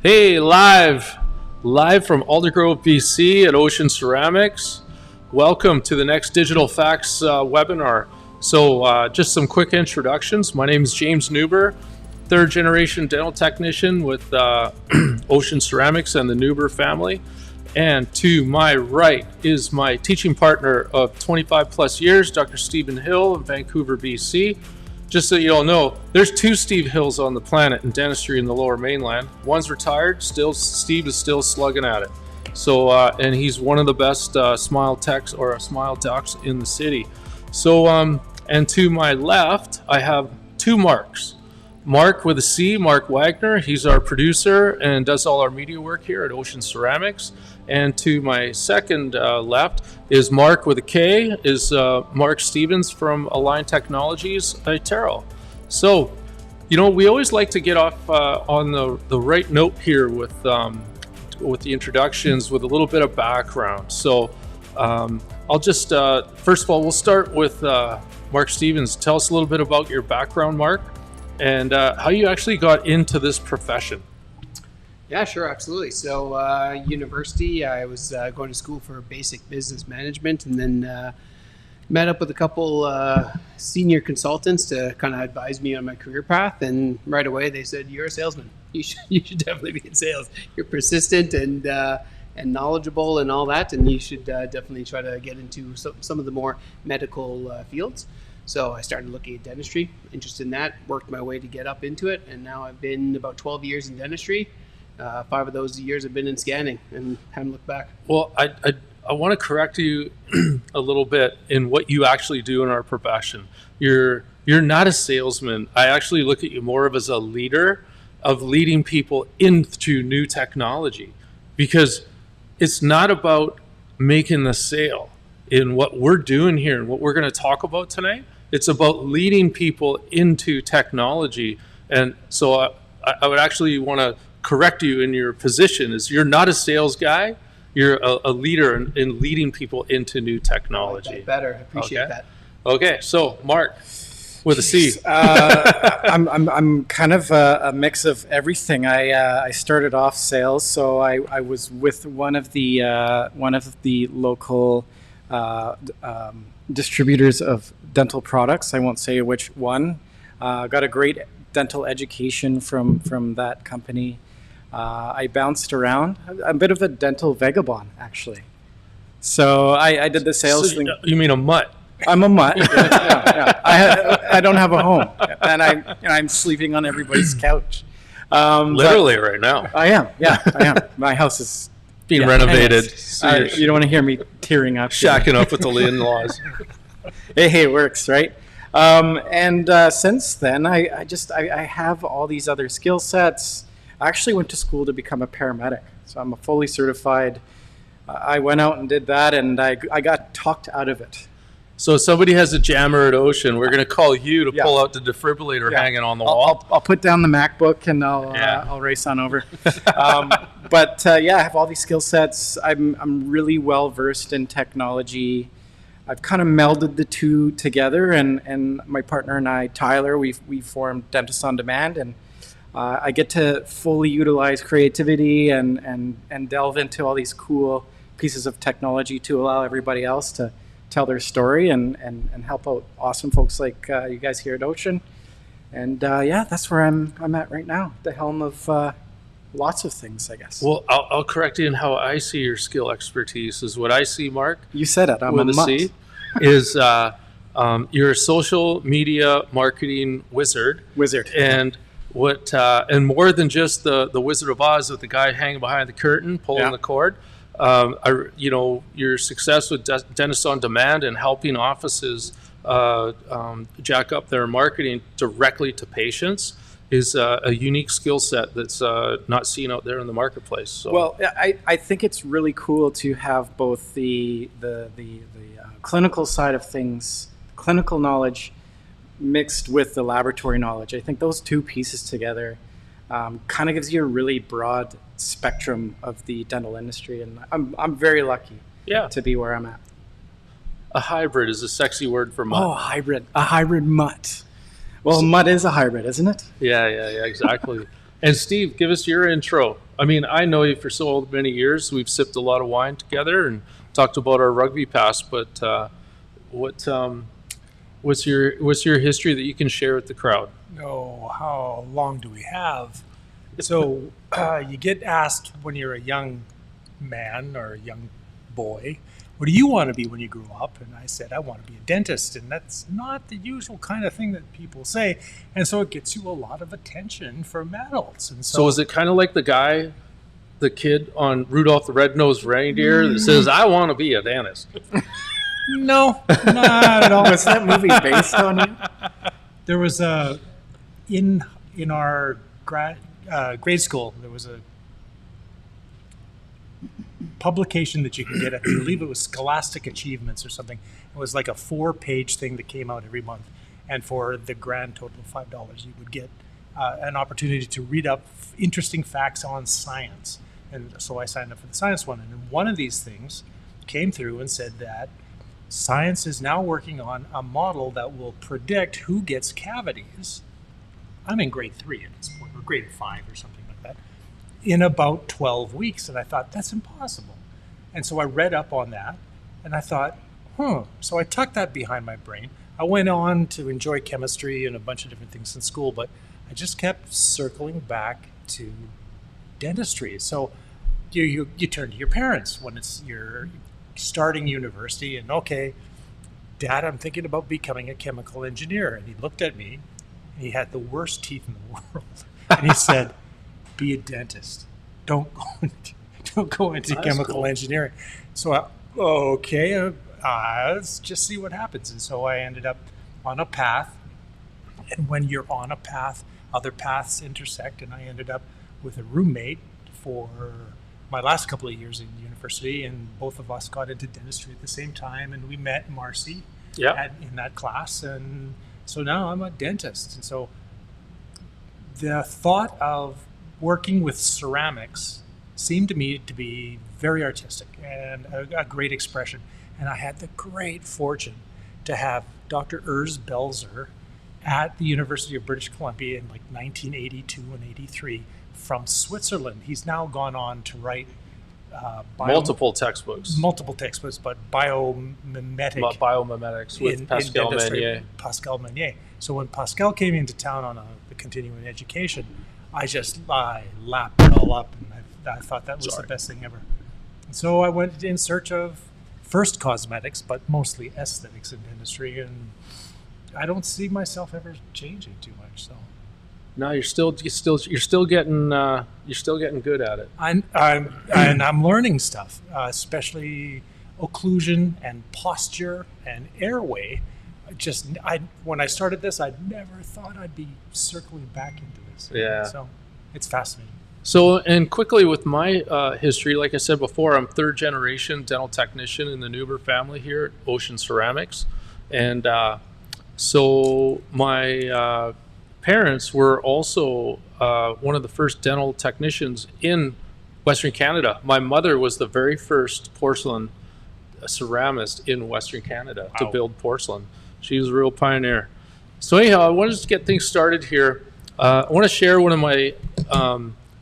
Hey, live from Aldergrove, BC at Ocean Ceramics. Welcome to the next Digital Facts webinar. So just some quick introductions. My name is James Neuber, third generation dental technician with Ocean Ceramics and the Neuber family. And to my right is my teaching partner of 25 plus years, Dr. Stephen Hill in Vancouver, BC. Just so you all know, there's two Steve Hills on the planet in dentistry in the Lower Mainland. One's retired, Steve is still slugging at it. So, and he's one of the best smile techs or smile docs in the city. So, and to my left, I have two Marks. Mark with a C, Mark Wagner. He's our producer and does all our media work here at Ocean Ceramics. And to my second left is Mark with a K, is Mark Stevens from Align Technologies, Itero. So, you know, we always like to get off on the right note here with the introductions, with a little bit of background. So I'll just, first of all, we'll start with Mark Stevens. Tell us a little bit about your background, Mark, and how you actually got into this profession. Yeah, sure, absolutely. So university, I was going to school for basic business management, and then met up with a couple senior consultants to kind of advise me on my career path. And right away they said, "You're a salesman. You should definitely be in sales. You're persistent and knowledgeable and all that, and you should definitely try to get into some of the more medical fields." So I started looking at dentistry, interested in that, worked my way to get up into it, and now I've been about 12 years in dentistry. 5 of those years have been in scanning, and haven't looked back. Well, I want to correct you a little bit in what you actually do in our profession. You're not a salesman. I actually look at you more of as a leader of leading people into new technology, because it's not about making the sale in what we're doing here and what we're going to talk about tonight. It's about leading people into technology. And so I would actually want to correct you in your position, is you're not a sales guy. You're a leader in leading people into new technology. I like that better. I appreciate that. Okay, so Mark with a C. I'm kind of a mix of everything. I started off sales, so I was with one of the local distributors of dental products. I won't say which one. Got a great dental education from that company. I bounced around. I'm a bit of a dental vagabond, actually. So I did the sales thing. You mean a mutt? I'm a mutt. Yeah. I don't have a home, and I'm sleeping on everybody's couch. Literally right now. I am. Yeah, I am. My house is being renovated. You don't want to hear me tearing up. Shacking up with the in-laws. Hey, it works, right? And since then, I have all these other skill sets. I actually went to school to become a paramedic, so I'm a fully certified. I went out and did that, and I got talked out of it. So if somebody has a jammer at Ocean, we're going to call you to pull out the defibrillator hanging on the wall. I'll put down the MacBook and I'll race on over. But I have all these skill sets. I'm really well versed in technology. I've kind of melded the two together, and my partner and I, Tyler, we formed Dentists on Demand, and I get to fully utilize creativity and delve into all these cool pieces of technology to allow everybody else to tell their story and help out awesome folks like you guys here at Ocean. And that's where I'm at right now, the helm of lots of things, I guess. Well, I'll correct you in how I see your skill expertise. Is what I see, Mark. You said it. I'm a mutt. C, is you're a social media marketing wizard. And what and more than just the Wizard of Oz with the guy hanging behind the curtain pulling the cord. Your success with Dentists on Demand and helping offices jack up their marketing directly to patients is a unique skill set that's not seen out there in the marketplace. So. Well, I think it's really cool to have both the clinical side of things, clinical knowledge, mixed with the laboratory knowledge. I think those two pieces together kind of gives you a really broad spectrum of the dental industry, and I'm very lucky to be where I'm at. A hybrid is a sexy word for mutt. Oh, a hybrid mutt. Well, mutt is a hybrid, isn't it? Yeah, exactly. And Steve, give us your intro. I mean, I know you for so many years. We've sipped a lot of wine together and talked about our rugby past. But what's your history that you can share with the crowd? Oh, how long do we have? So you get asked when you're a young man or a young boy, what do you want to be when you grow up? And I said, I want to be a dentist. And that's not the usual kind of thing that people say. And so it gets you a lot of attention from adults. And So is it kind of like the kid on Rudolph the Red-Nosed Reindeer that says, I want to be a dentist? No, not at all. Was that movie based on you? There was in our grade school, there was a publication that you can get. I believe it was Scholastic Achievements or something. It was like a 4-page thing that came out every month. And for the grand total of $5, you would get an opportunity to read up interesting facts on science. And so I signed up for the science one. And one of these things came through and said that science is now working on a model that will predict who gets cavities. I'm in grade 3 at this point, or grade 5 or something like that, in about 12 weeks. And I thought, that's impossible. And so I read up on that, and I thought, So I tucked that behind my brain. I went on to enjoy chemistry and a bunch of different things in school, but I just kept circling back to dentistry. So you turn to your parents when you're starting university, and okay, Dad, I'm thinking about becoming a chemical engineer. And he looked at me, and he had the worst teeth in the world. And he said, be a dentist. Don't go into chemical engineering. So let's just see what happens. And so I ended up on a path. And when you're on a path, other paths intersect. And I ended up with a roommate for my last couple of years in university, and both of us got into dentistry at the same time, and we met Marcy in that class, and so now I'm a dentist. And so the thought of working with ceramics seemed to me to be very artistic and a great expression. And I had the great fortune to have Dr. Urs Belzer at the University of British Columbia in like 1982 and 83 from Switzerland. He's now gone on to write multiple textbooks, but biomimetics with Pascal Manier. Pascal Manier. So when Pascal came into town on the continuing education, I lapped it all up, and I thought that was the best thing ever. And so I went in search of first cosmetics, but mostly aesthetics in dentistry, and I don't see myself ever changing too much. So. No, you're still getting good at it. I'm learning stuff, especially occlusion and posture and airway. When I started this, I never thought I'd be circling back into this. Yeah. So it's fascinating. So, and quickly with my history, like I said before, I'm 3rd generation dental technician in the Neuber family here at Ocean Ceramics, and so my parents were also one of the first dental technicians in Western Canada. My mother was the very first porcelain ceramist in Western Canada to build porcelain. She was a real pioneer. So anyhow, I wanted to get things started here. I want to share one of my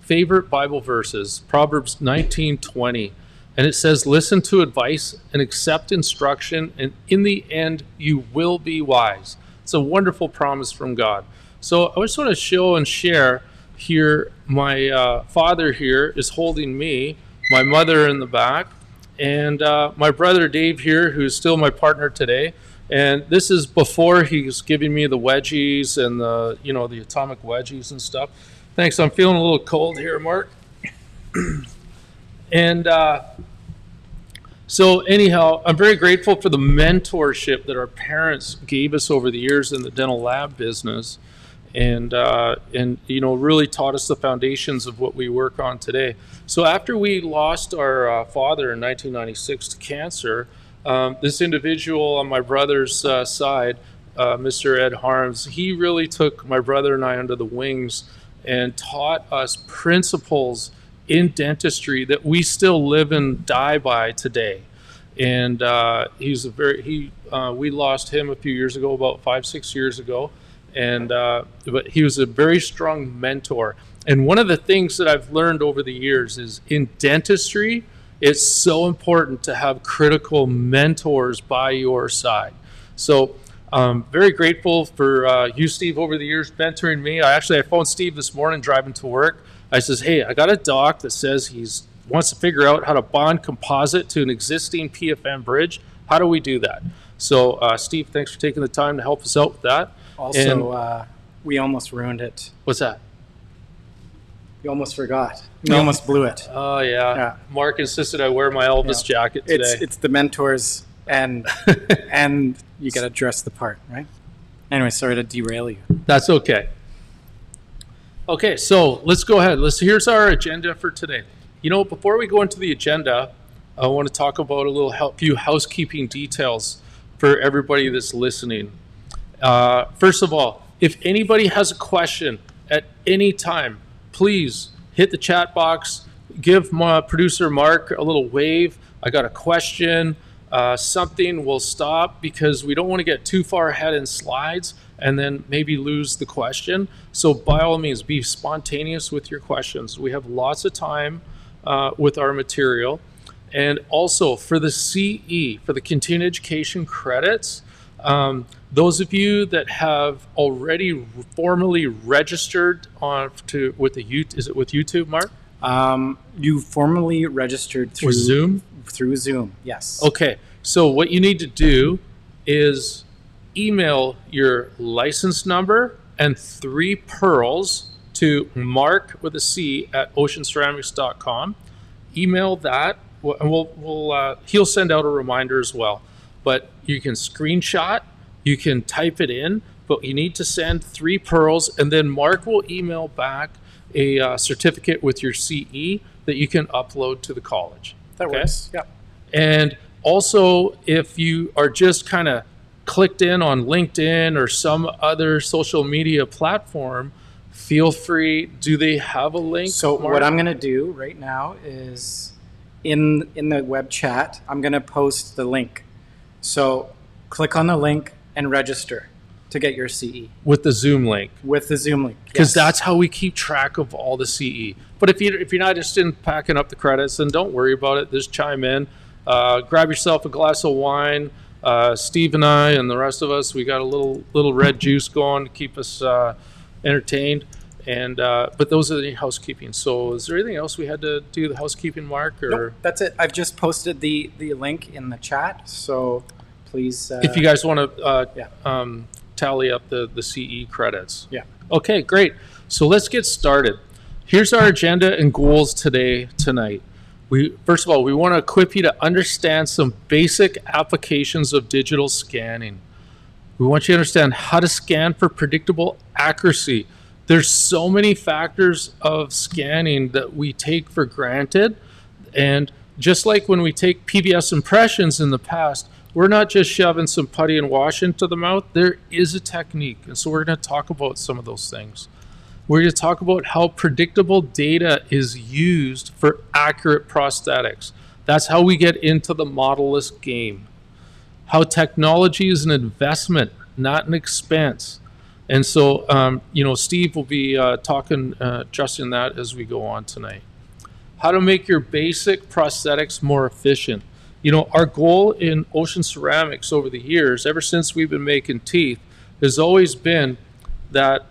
favorite Bible verses, Proverbs 19:20. And it says, listen to advice and accept instruction, and in the end, you will be wise. It's a wonderful promise from God. So I just want to show and share here, my father here is holding me, my mother in the back, and my brother Dave here, who's still my partner today. And this is before he's giving me the wedgies and the atomic wedgies and stuff. Thanks, I'm feeling a little cold here, Mark. And so anyhow, I'm very grateful for the mentorship that our parents gave us over the years in the dental lab business. And really taught us the foundations of what we work on today. So after we lost our father in 1996 to cancer, this individual on my brother's side, Mr. Ed Harms, he really took my brother and I under the wings and taught us principles in dentistry that we still live and die by today. And we lost him a few years ago, about 5-6 years ago. And but he was a very strong mentor. And one of the things that I've learned over the years is in dentistry, it's so important to have critical mentors by your side. So I'm very grateful for you, Steve, over the years mentoring me. I phoned Steve this morning driving to work. I says, hey, I got a doc that says wants to figure out how to bond composite to an existing PFM bridge. How do we do that? So Steve, thanks for taking the time to help us out with that. Also, we almost ruined it. What's that? You almost forgot. We almost blew it. Oh, yeah. Mark insisted I wear my Elvis jacket today. It's the mentors, and and you got to dress the part, right? Anyway, sorry to derail you. That's okay. Okay, so let's go ahead. Here's our agenda for today. Before we go into the agenda, I want to talk about a few housekeeping details for everybody that's listening. First of all, if anybody has a question at any time, please hit the chat box, give my producer Mark a little wave. I got a question, something. We'll stop because we don't want to get too far ahead in slides and then maybe lose the question. So by all means, be spontaneous with your questions. We have lots of time with our material. And also for the CE, for the continuing education credits, those of you that have already formally registered with YouTube, Mark? You formally registered through Zoom? Through Zoom, yes. Okay, so what you need to do is email your license number and 3 pearls to Mark with a C at oceanceramics.com. Email that, and he'll send out a reminder as well. But you can screenshot, you can type it in, but you need to send 3 pearls, and then Mark will email back a certificate with your CE that you can upload to the college. That works. Yep. And also, if you are just kind of clicked in on LinkedIn or some other social media platform, feel free. Do they have a link? So Mark? what I'm going to do right now is in the web chat, I'm going to post the link. So click on the link and register to get your CE. With the Zoom link. With the Zoom link. Because yes. that's how we keep track of all the CE. But if you're not interested in packing up the credits, then don't worry about it. Just chime in. Grab yourself a glass of wine. Steve and I and the rest of us, we got a little red juice going to keep us entertained. And but those are the housekeeping. So is there anything else we had to do the housekeeping, Mark? Or nope, that's it. I've just posted the link in the chat. So please. If you guys want to tally up the CE credits. Yeah. Okay, great. So let's get started. Here's our agenda and goals tonight. First of all, we want to equip you to understand some basic applications of digital scanning. We want you to understand how to scan for predictable accuracy. There's so many factors of scanning that we take for granted. And just like when we take PBS impressions in the past, we're not just shoving some putty and wash into the mouth. There is a technique. And so we're going to talk about some of those things. We're going to talk about how predictable data is used for accurate prosthetics. That's how we get into the modeless game. How technology is an investment, not an expense. And so, Steve will be adjusting that as we go on tonight. How to make your basic prosthetics more efficient. Our goal in Ocean Ceramics over the years, ever since we've been making teeth, has always been that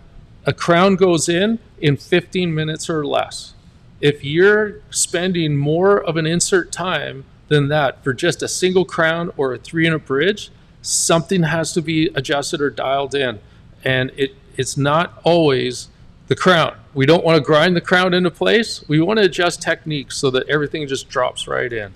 a crown goes in 15 minutes or less. If you're spending more of an insert time than that for just a single crown or a 3-unit bridge, something has to be adjusted or dialed in. And it's not always the crown. We don't want to grind the crown into place. We want to adjust techniques so that everything just drops right in.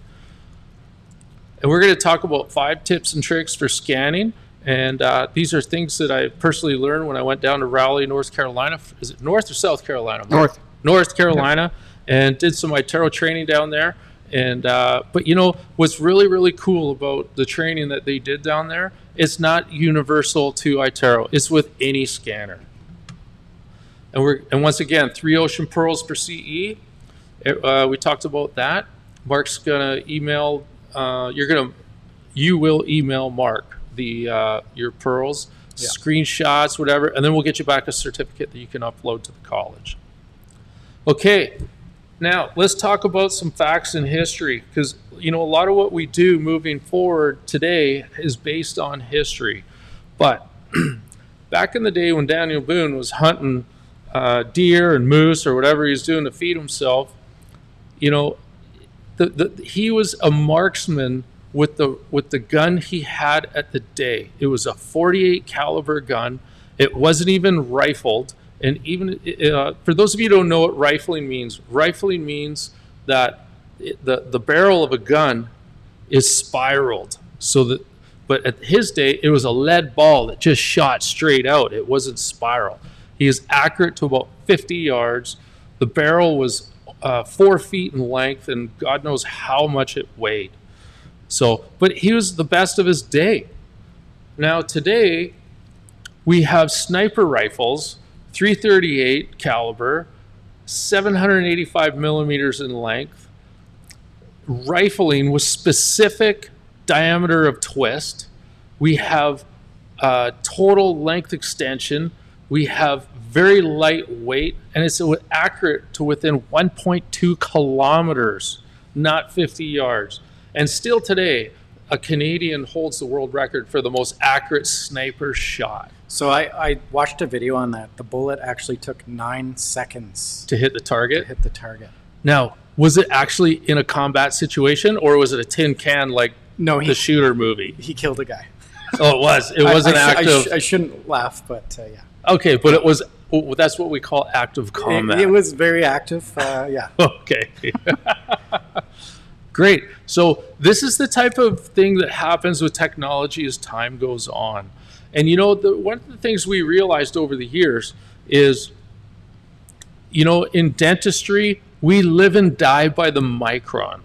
And we're going to talk about 5 tips and tricks for scanning. And these are things that I personally learned when I went down to Raleigh, North Carolina. Is it North or South Carolina? North Carolina, and did some iTero training down there. And but what's really, really cool about the training that they did down there, it's not universal to iTero. It's with any scanner. And once again, 3 ocean pearls per CE. We talked about that. Mark's gonna email. You will email Mark your pearls, screenshots, whatever, and then we'll get you back a certificate that you can upload to the college. Okay, now let's talk about some facts in history, because a lot of what we do moving forward today is based on history. But back in the day when Daniel Boone was hunting deer and moose or whatever he was doing to feed himself, he was a marksman with the gun he had at the day. It was a .48 caliber gun. It wasn't even rifled. And even for those of you who don't know what rifling means that the barrel of a gun is spiraled. But at his day, it was a lead ball that just shot straight out. It wasn't spiral. He is accurate to about 50 yards. The barrel was 4 feet in length, and God knows how much it weighed. But he was the best of his day. Now today, we have sniper rifles, .338 caliber, 785 millimeters in length, rifling with specific diameter of twist. We have total length extension. We have very light weight, and it's accurate to within 1.2 kilometers, not 50 yards. And still today, a Canadian holds the world record for the most accurate sniper shot. So I watched a video on that. The bullet actually took 9 seconds to hit the target. Now, was it actually in a combat situation, or was it a tin can like the Shooter movie? He killed a guy. Oh, it was. It was an active. I shouldn't laugh, but yeah. Okay, but it was. That's what we call active combat. It was very active. Yeah. Okay. Great. So this is the type of thing that happens with technology as time goes on. And one of the things we realized over the years is, in dentistry, we live and die by the micron.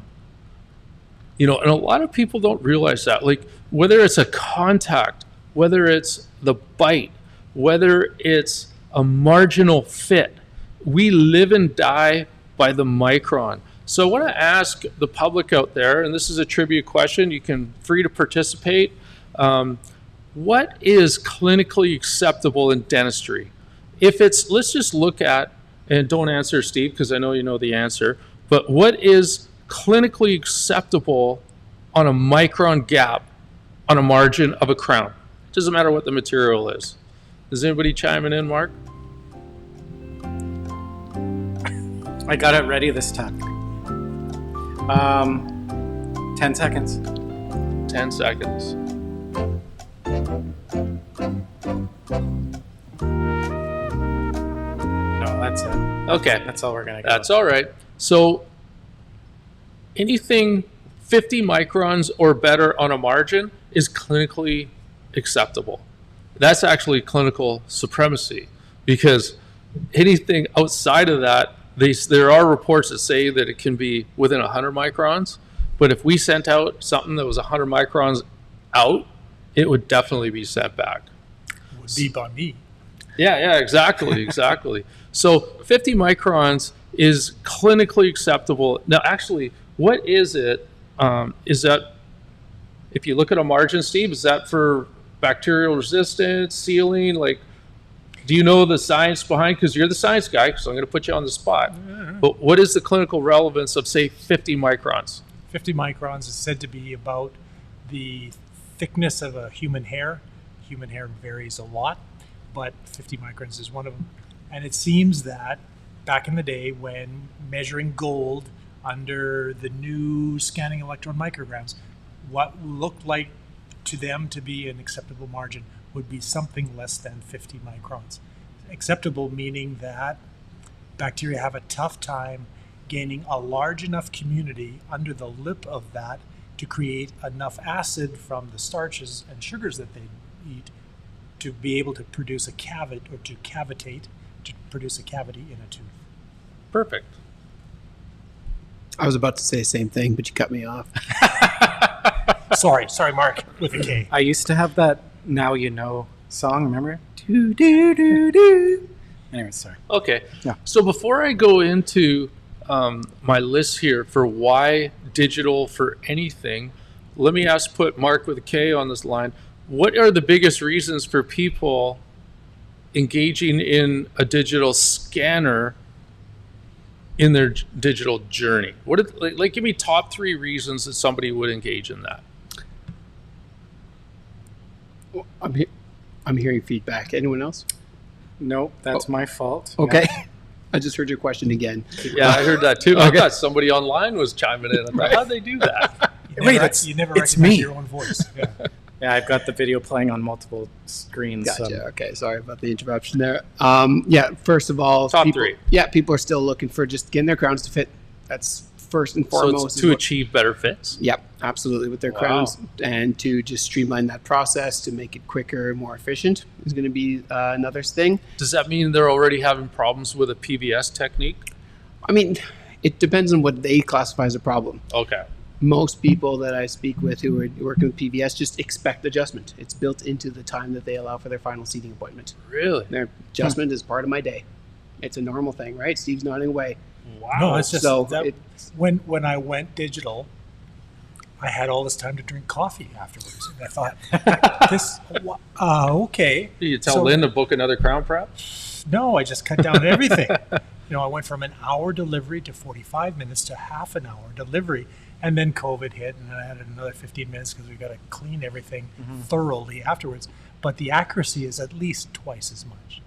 And a lot of people don't realize that. Like, whether it's a contact, whether it's the bite, whether it's a marginal fit, we live and die by the micron. So I want to ask the public out there, and this is a trivia question, you can free to participate. What is clinically acceptable in dentistry? Let's just look at, and don't answer, Steve, because I know you know the answer, but what is clinically acceptable on a micron gap on a margin of a crown? It doesn't matter what the material is. Is anybody chiming in, Mark? I got it ready this time. 10 seconds. 10 seconds. No, that's it. Okay. That's all we're going to go. That's all right. So anything 50 microns or better on a margin is clinically acceptable. That's actually clinical supremacy, because anything outside of that, there are reports that say that it can be within 100 microns, but if we sent out something that was 100 microns out, it would definitely be sent back. Would be by me. Yeah, exactly. So 50 microns is clinically acceptable. Now, actually, what is it? Is that, if you look at a margin, Steve, is that for bacterial resistance, sealing? Like, do you know the science behind? Because you're the science guy, so I'm going to put you on the spot. Mm-hmm. But what is the clinical relevance of, say, 50 microns? 50 microns is said to be about the thickness of a human hair. Human hair varies a lot, but 50 microns is one of them. And it seems that back in the day, when measuring gold under the new scanning electron micrograms, what looked like to them to be an acceptable margin would be something less than 50 microns. Acceptable meaning that bacteria have a tough time gaining a large enough community under the lip of that to create enough acid from the starches and sugars that they eat to be able to produce a cavity, or to cavitate, to produce a cavity in a tooth. Perfect. I was about to say the same thing, but you cut me off. Sorry, Mark, with a K. I used to have that Now You Know song, remember? Do, do, do, do. Anyway, sorry. Okay. Yeah. So before I go into my list here for why digital for anything, let me put Mark with a K on this line. What are the biggest reasons for people engaging in a digital scanner in their digital journey? What like give me top 3 reasons that somebody would engage in that. I'm hearing feedback. Anyone else? Nope, that's my fault. Okay. I just heard your question again. Yeah, I heard that too. I thought somebody online was chiming in. I thought, how'd they do that? You never recognize me. your own voice. Yeah. Yeah, I've got the video playing on multiple screens. Gotcha. Okay, sorry about the interruption there. First of all, Top people, 3. Yeah, people are still looking for just getting their crowns to fit. That's first and So foremost. it's to achieve better fits. Yep, absolutely, with their crowns, and to just streamline that process to make it quicker and more efficient is going to be another thing. Does that mean they're already having problems with a PVS technique? I mean, it depends on what they classify as a problem. Okay. Most people that I speak with who are working with PVS just expect adjustment. It's built into the time that they allow for their final seating appointment. Really? Their adjustment is part of my day. It's a normal thing, right? Steve's nodding away. Wow. No, it's just So that when I went digital, I had all this time to drink coffee afterwards. And I thought, okay. Do you tell Lynn to book another crown prep? No, I just cut down everything. I went from an hour delivery to 45 minutes to half an hour delivery. And then COVID hit, and then I had another 15 minutes because we got to clean everything thoroughly afterwards. But the accuracy is at least twice as much,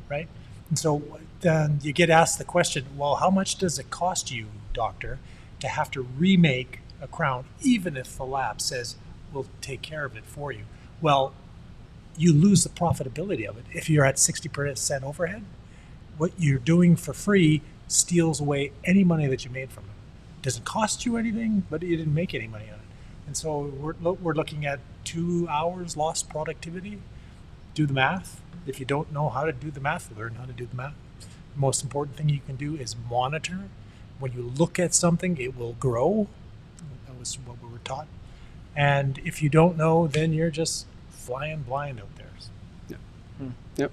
right? And so then you get asked the question, well, how much does it cost you, doctor, to have to remake a crown, even if the lab says we'll take care of it for you? Well, you lose the profitability of it. If you're at 60% overhead, what you're doing for free steals away any money that you made from it. Doesn't cost you anything, but you didn't make any money on it. And so we're looking at 2 hours lost productivity. Do the math. If you don't know how to do the math, learn how to do the math. The most important thing you can do is monitor. When you look at something, it will grow. That was what we were taught. And if you don't know, then you're just flying blind out there. Yep.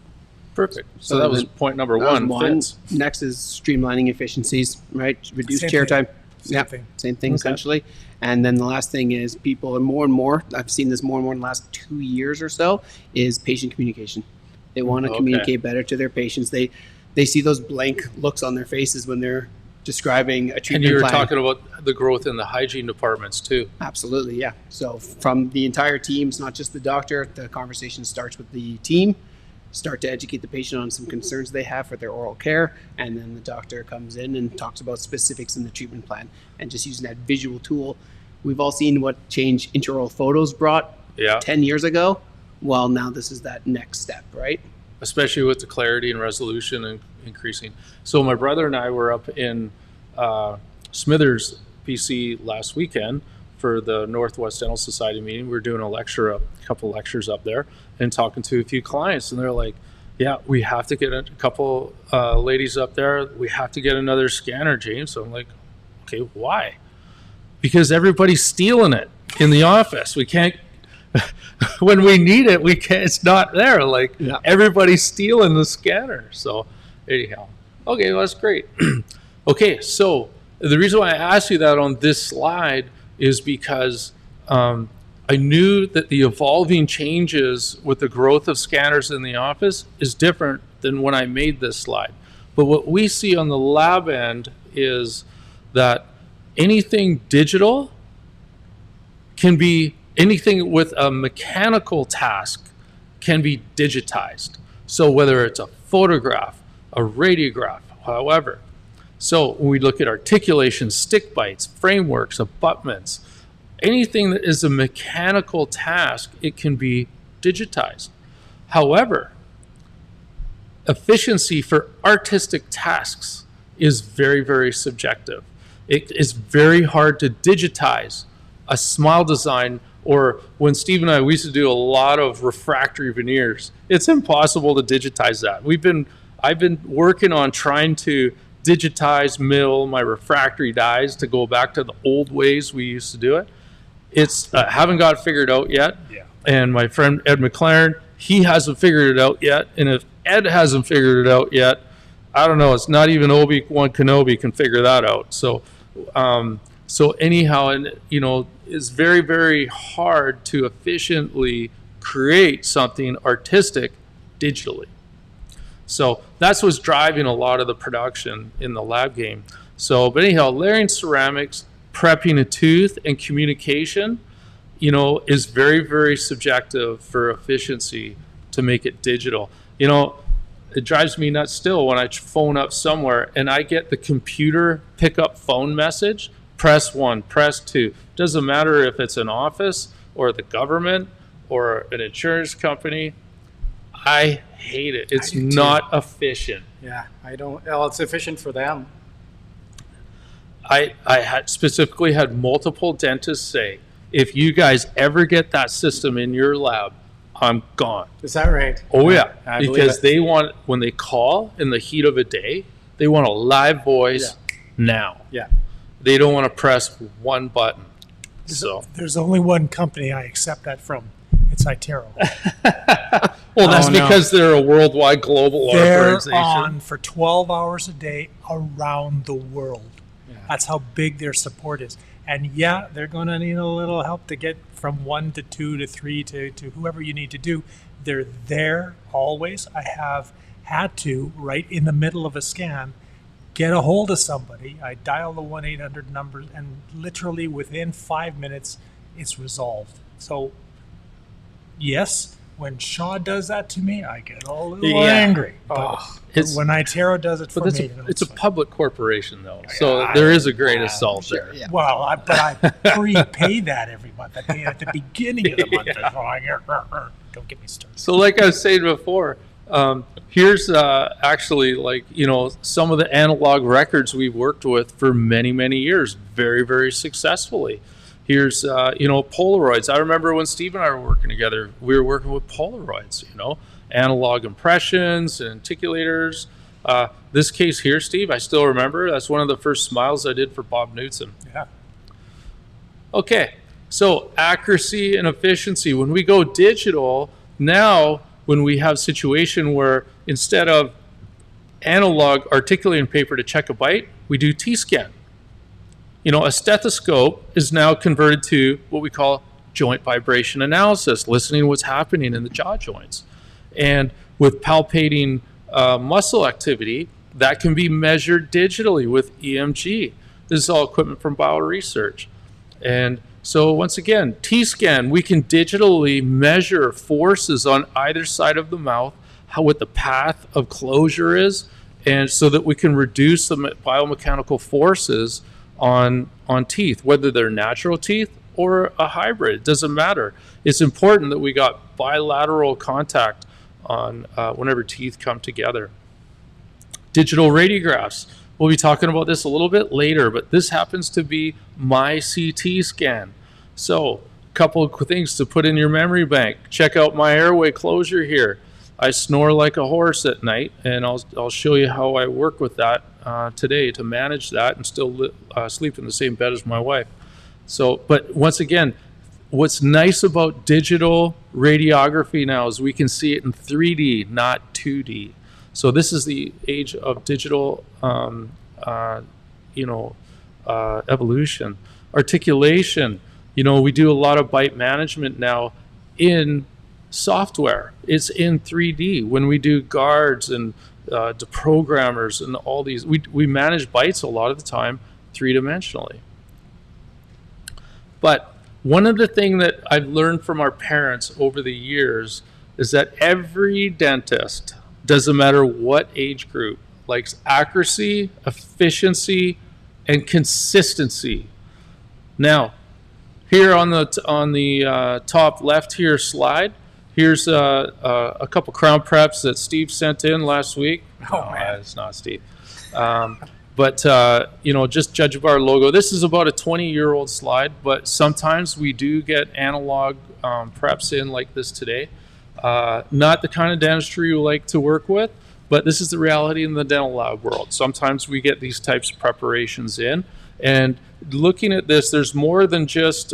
Perfect. So that was point number one. Fits. Next is streamlining efficiencies, right? Reduce Same chair thing. time. Same thing Okay. essentially. And then the last thing is people are more and more, I've seen this more and more in the last 2 years or so, is patient communication. They want to communicate better to their patients. They see those blank looks on their faces when they're describing a And treatment you were plan. talking about the growth in the hygiene departments too. Absolutely, yeah. So from the entire team, it's not just the doctor, the conversation starts with the team. Start to educate the patient on some concerns they have for their oral care, and then the doctor comes in and talks about specifics in the treatment plan, and just using that visual tool. We've all seen what change intraoral photos brought 10 years ago. Well, now this is that next step, right? Especially with the clarity and resolution and increasing. So my brother and I were up in Smithers, BC last weekend for the Northwest Dental Society meeting. We were doing a couple lectures up there and talking to a few clients, and they're like, yeah, we have to get a couple ladies up there. We have to get another scanner, James. So I'm like, okay, why? Because everybody's stealing it in the office. We can't, when we need it, we can't, it's not there. Like everybody's stealing the scanner. So anyhow, okay, well, that's great. Okay, so the reason why I asked you that on this slide is because I knew that the evolving changes with the growth of scanners in the office is different than when I made this slide. But what we see on the lab end is that anything digital can be, anything with a mechanical task can be digitized. So whether it's a photograph, a radiograph, however. So when we look at articulation, stick bites, frameworks, abutments, anything that is a mechanical task, it can be digitized. However, efficiency for artistic tasks is very, very subjective. It is very hard to digitize a smile design, or when Steve and we used to do a lot of refractory veneers, it's impossible to digitize that. I've been working on trying to digitize, mill my refractory dies to go back to the old ways we used to do it. It's haven't got it figured out yet. Yeah. And my friend Ed McLaren, he hasn't figured it out yet. And if Ed hasn't figured it out yet, I don't know. It's not even Obi-Wan Kenobi can figure that out. So, anyhow, and it's very, very hard to efficiently create something artistic digitally. So that's what's driving a lot of the production in the lab game. So, but anyhow, layering ceramics, prepping a tooth, and communication, is very, very subjective for efficiency to make it digital. It drives me nuts still when I phone up somewhere and I get the computer pickup phone message, press 1, press 2. Doesn't matter if it's an office or the government or an insurance company. I hate it. It's not efficient. Yeah, I don't. Well, it's efficient for them. I had specifically had multiple dentists say, if you guys ever get that system in your lab, I'm gone. Is that right? Oh yeah, I because they want, when they call in the heat of a day, they want a live voice now. Yeah. They don't want to press one button. So There's only one company I accept that from. It's Itero. well, that's because they're a worldwide global They're organization. on for 12 hours a day around the world. Yeah. That's how big their support is. And yeah, they're going to need a little help to get from 1 to 2 to 3 to whoever you need to do. They're there always. I have had to, right in the middle of a scan, get a hold of somebody. I dial the 1-800 number, and literally within 5 minutes, it's resolved. So, yes, when Shaw does that to me, I get a little angry. But when Itero does it for me, it's a public corporation, though, so there is a great assault there. Yeah. Well, but I prepay that every month. I pay it at the beginning of the month. Don't get me started. So like I was saying before, here's actually some of the analog records we've worked with for many, many years, very, very successfully. Here's, Polaroids. I remember when Steve and I were working together, we were working with Polaroids, analog impressions and articulators. This case here, Steve, I still remember. That's one of the first smiles I did for Bob Knudsen. Yeah. Okay, so accuracy and efficiency. When we go digital, now when we have a situation where instead of analog articulating paper to check a bite, we do T-scan. A stethoscope is now converted to what we call joint vibration analysis, listening to what's happening in the jaw joints. And with palpating muscle activity, that can be measured digitally with EMG. This is all equipment from bioresearch. And so once again, T-scan, we can digitally measure forces on either side of the mouth, what the path of closure is, and so that we can reduce the biomechanical forces on teeth, whether they're natural teeth or a hybrid. It doesn't matter. It's important that we got bilateral contact on whenever teeth come together. Digital radiographs. We'll be talking about this a little bit later, but this happens to be my CT scan. So a couple of things to put in your memory bank. Check out my airway closure here. I snore like a horse at night, and I'll show you how I work with that today to manage that and still sleep in the same bed as my wife. So, but once again, what's nice about digital radiography now is we can see it in 3D, not 2D. So this is the age of digital, evolution. Articulation. We do a lot of bite management now in software. It's in 3D. When we do guards and deprogrammers and all these, we manage bites a lot of the time three-dimensionally. But one of the things that I've learned from our parents over the years is that every dentist, doesn't matter what age group, likes accuracy, efficiency, and consistency. Now, here on the top left here slide, here's a couple crown preps that Steve sent in last week. Oh, man. It's not Steve. But just judge of our logo. This is about a 20-year-old slide, but sometimes we do get analog preps in like this today. Not the kind of dentistry you like to work with, but this is the reality in the dental lab world. Sometimes we get these types of preparations in. And looking at this, there's more than just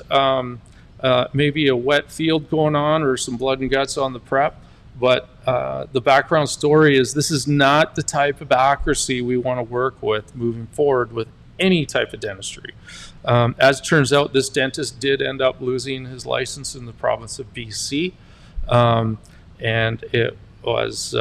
maybe a wet field going on or some blood and guts on the prep. But the background story is this is not the type of accuracy we want to work with moving forward with any type of dentistry. As it turns out, this dentist did end up losing his license in the province of BC. And it was,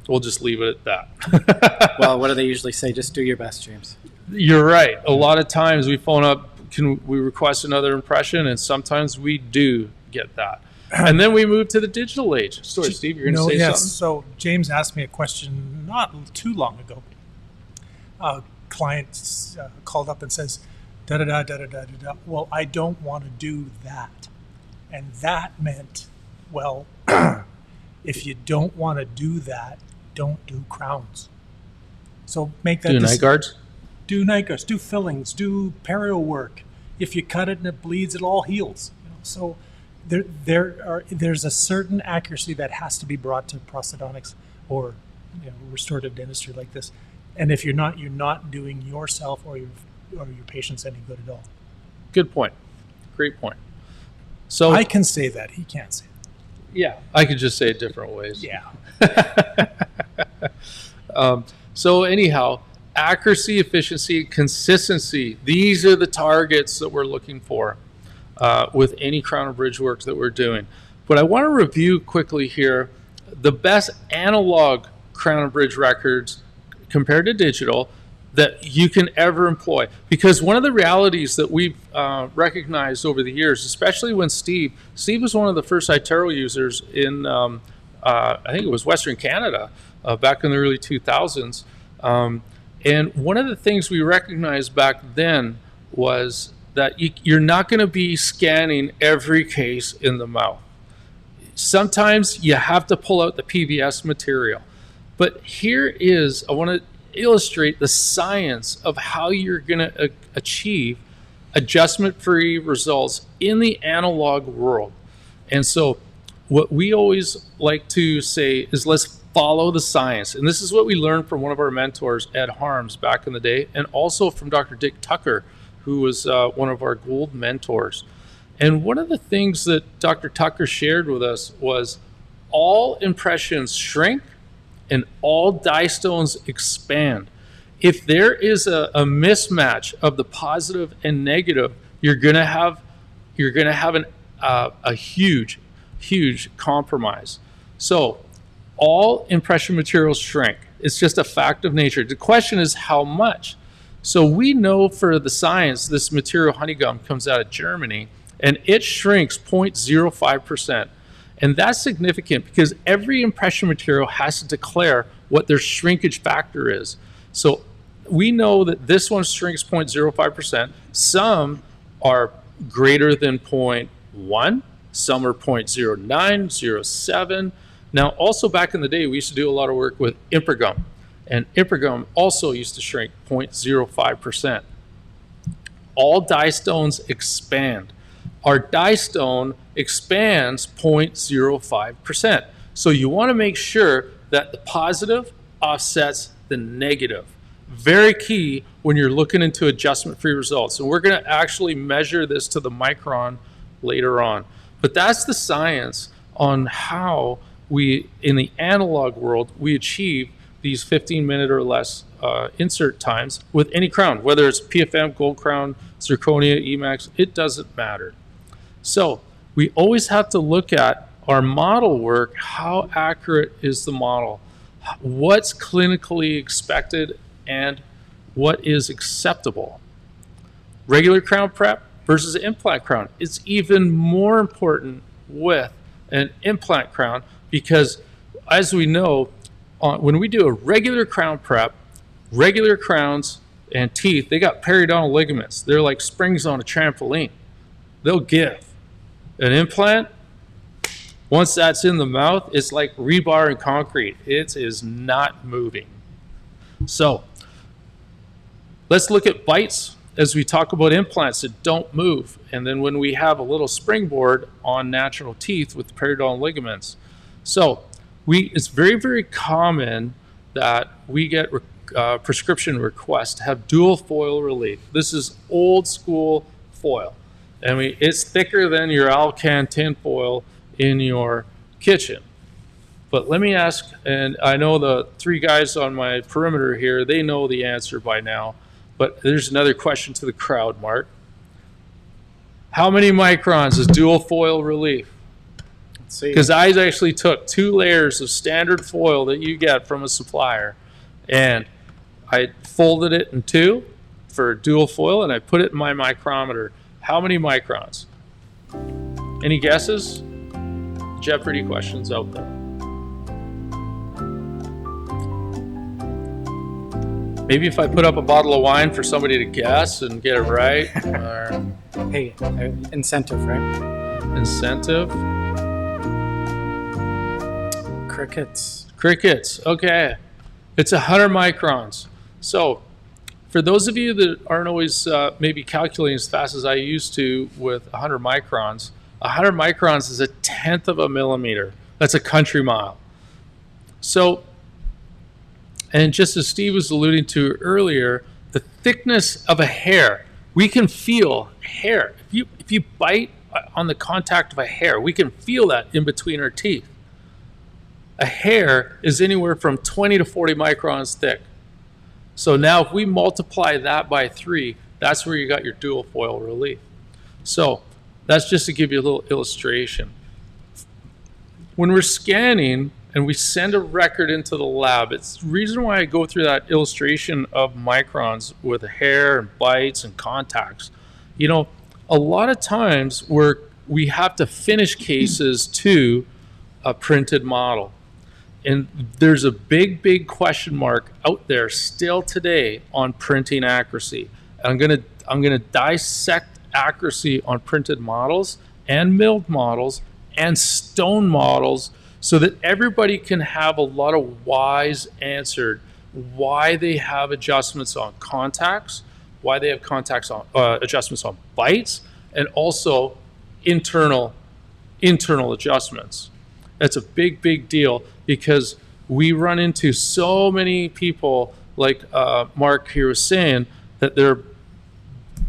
we'll just leave it at that. Well, what do they usually say? Just do your best, James. You're right. A lot of times we phone up, can we request another impression? And sometimes we do get that. And then we move to the digital age. Sorry, Steve, you're going to say something? So James asked me a question not too long ago. A client called up and says, da-da-da-da-da-da-da. Well, I don't want to do that. And that meant, well, if you don't want to do that, don't do crowns. So make that Do night guards? Do night guards, do fillings, do perio work. If you cut it and it bleeds, it all heals. So there's a certain accuracy that has to be brought to prosthodontics or restorative dentistry like this. And if you're not doing yourself or your patients any good at all. Good point. Great point. So I can say that. He can't say that. Yeah, I could just say it different ways. Yeah. So anyhow, accuracy, efficiency, consistency. These are the targets that we're looking for with any crown and bridge work that we're doing. But I want to review quickly here the best analog crown and bridge records compared to digital that you can ever employ. Because one of the realities that we've recognized over the years, especially when Steve was one of the first iTero users in, I think it was Western Canada back in the early 2000s. And one of the things we recognized back then was that you're not going to be scanning every case in the mouth. Sometimes you have to pull out the PVS material. But here is, I want to illustrate the science of how you're going to achieve adjustment-free results in the analog world. And so what we always like to say is let's follow the science. And this is what we learned from one of our mentors, Ed Harms, back in the day, and also from Dr. Dick Tucker, who was one of our gold mentors. And one of the things that Dr. Tucker shared with us was all impressions shrink and all die stones expand. If there is a mismatch of the positive and negative, you're gonna have a huge compromise. So all impression materials shrink. It's just a fact of nature. The question is how much. So we know for the science, this material honeycomb comes out of Germany, and it shrinks 0.05%. And that's significant because every impression material has to declare what their shrinkage factor is. So we know that this one shrinks 0.05%. Some are greater than 0.1. Some are 0.09, 0.07. Now, also back in the day, we used to do a lot of work with Impergum. And Impergum also used to shrink 0.05%. All die stones expand. Our die stone expands 0.05%. So you want to make sure that the positive offsets the negative. Very key when you're looking into adjustment-free results. And we're going to actually measure this to the micron later on. But that's the science on how we, in the analog world, we achieve these 15-minute or less insert times with any crown, whether it's PFM, gold crown, zirconia, Emax, it doesn't matter. So we always have to look at our model work. How accurate is the model? What's clinically expected and what is acceptable? Regular crown prep versus implant crown. It's even more important with an implant crown because, as we know, when we do a regular crown prep, regular crowns and teeth, they got periodontal ligaments. They're like springs on a trampoline. They'll give. An implant, once that's in the mouth, it's like rebar and concrete. It is not moving. So let's look at bites as we talk about implants that don't move. And then when we have a little springboard on natural teeth with the periodontal ligaments. So it's very, very common that we get prescription requests to have dual foil relief. This is old school foil. I mean, it's thicker than your Alcan tin foil in your kitchen. But let me ask, and I know the three guys on my perimeter here, they know the answer by now. But there's another question to the crowd, Mark. How many microns is dual foil relief? See. Because I actually took 2 layers of standard foil that you get from a supplier, and I folded it in 2 for dual foil, and I put it in my micrometer. How many microns? Any guesses? Jeopardy questions out there. Maybe if I put up a bottle of wine for somebody to guess and get it right, or Hey, incentive, right? incentive. Crickets. Okay. It's 100 microns. So for those of you that aren't always maybe calculating as fast as I used to with 100 microns, 100 microns is 1/10 of a millimeter. That's a country mile. So, and just as Steve was alluding to earlier, the thickness of a hair, we can feel hair. If you bite on the contact of a hair, we can feel that in between our teeth. A hair is anywhere from 20 to 40 microns thick. So now if we multiply that by 3, that's where you got your dual foil relief. So that's just to give you a little illustration. When we're scanning and we send a record into the lab, it's the reason why I go through that illustration of microns with hair and bites and contacts. You know, a lot of times we have to finish cases to a printed model. And there's a big question mark out there still today on printing accuracy. And I'm gonna dissect accuracy on printed models and milled models and stone models so that everybody can have a lot of whys answered. Why they have adjustments on contacts, why they have contacts on adjustments on bites, and also internal adjustments. That's a big deal because we run into so many people, like Mark here was saying, that they're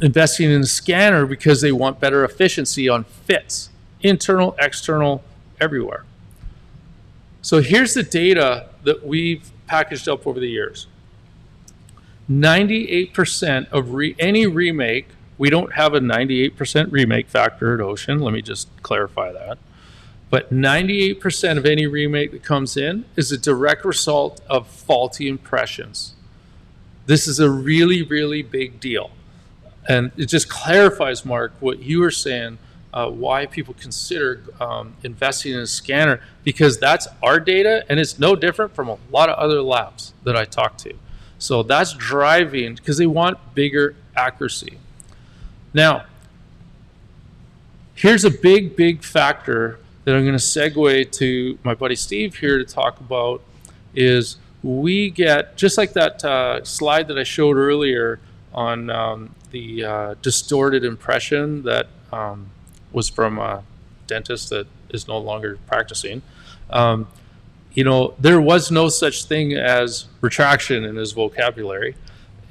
investing in a scanner because they want better efficiency on fits, internal, external, everywhere. So here's the data that we've packaged up over the years. 98% of any remake, we don't have a 98% remake factor at Ocean, let me just clarify that. But 98% of any remake that comes in is a direct result of faulty impressions. This is a really big deal. And it just clarifies, Mark, what you were saying, why people consider investing in a scanner, because that's our data and it's no different from a lot of other labs that I talk to. So that's driving, because they want bigger accuracy. Now, here's a big factor that I'm going to segue to my buddy Steve here to talk about, is we get, just like that slide that I showed earlier on the distorted impression that was from a dentist that is no longer practicing. You know, there was no such thing as retraction in his vocabulary.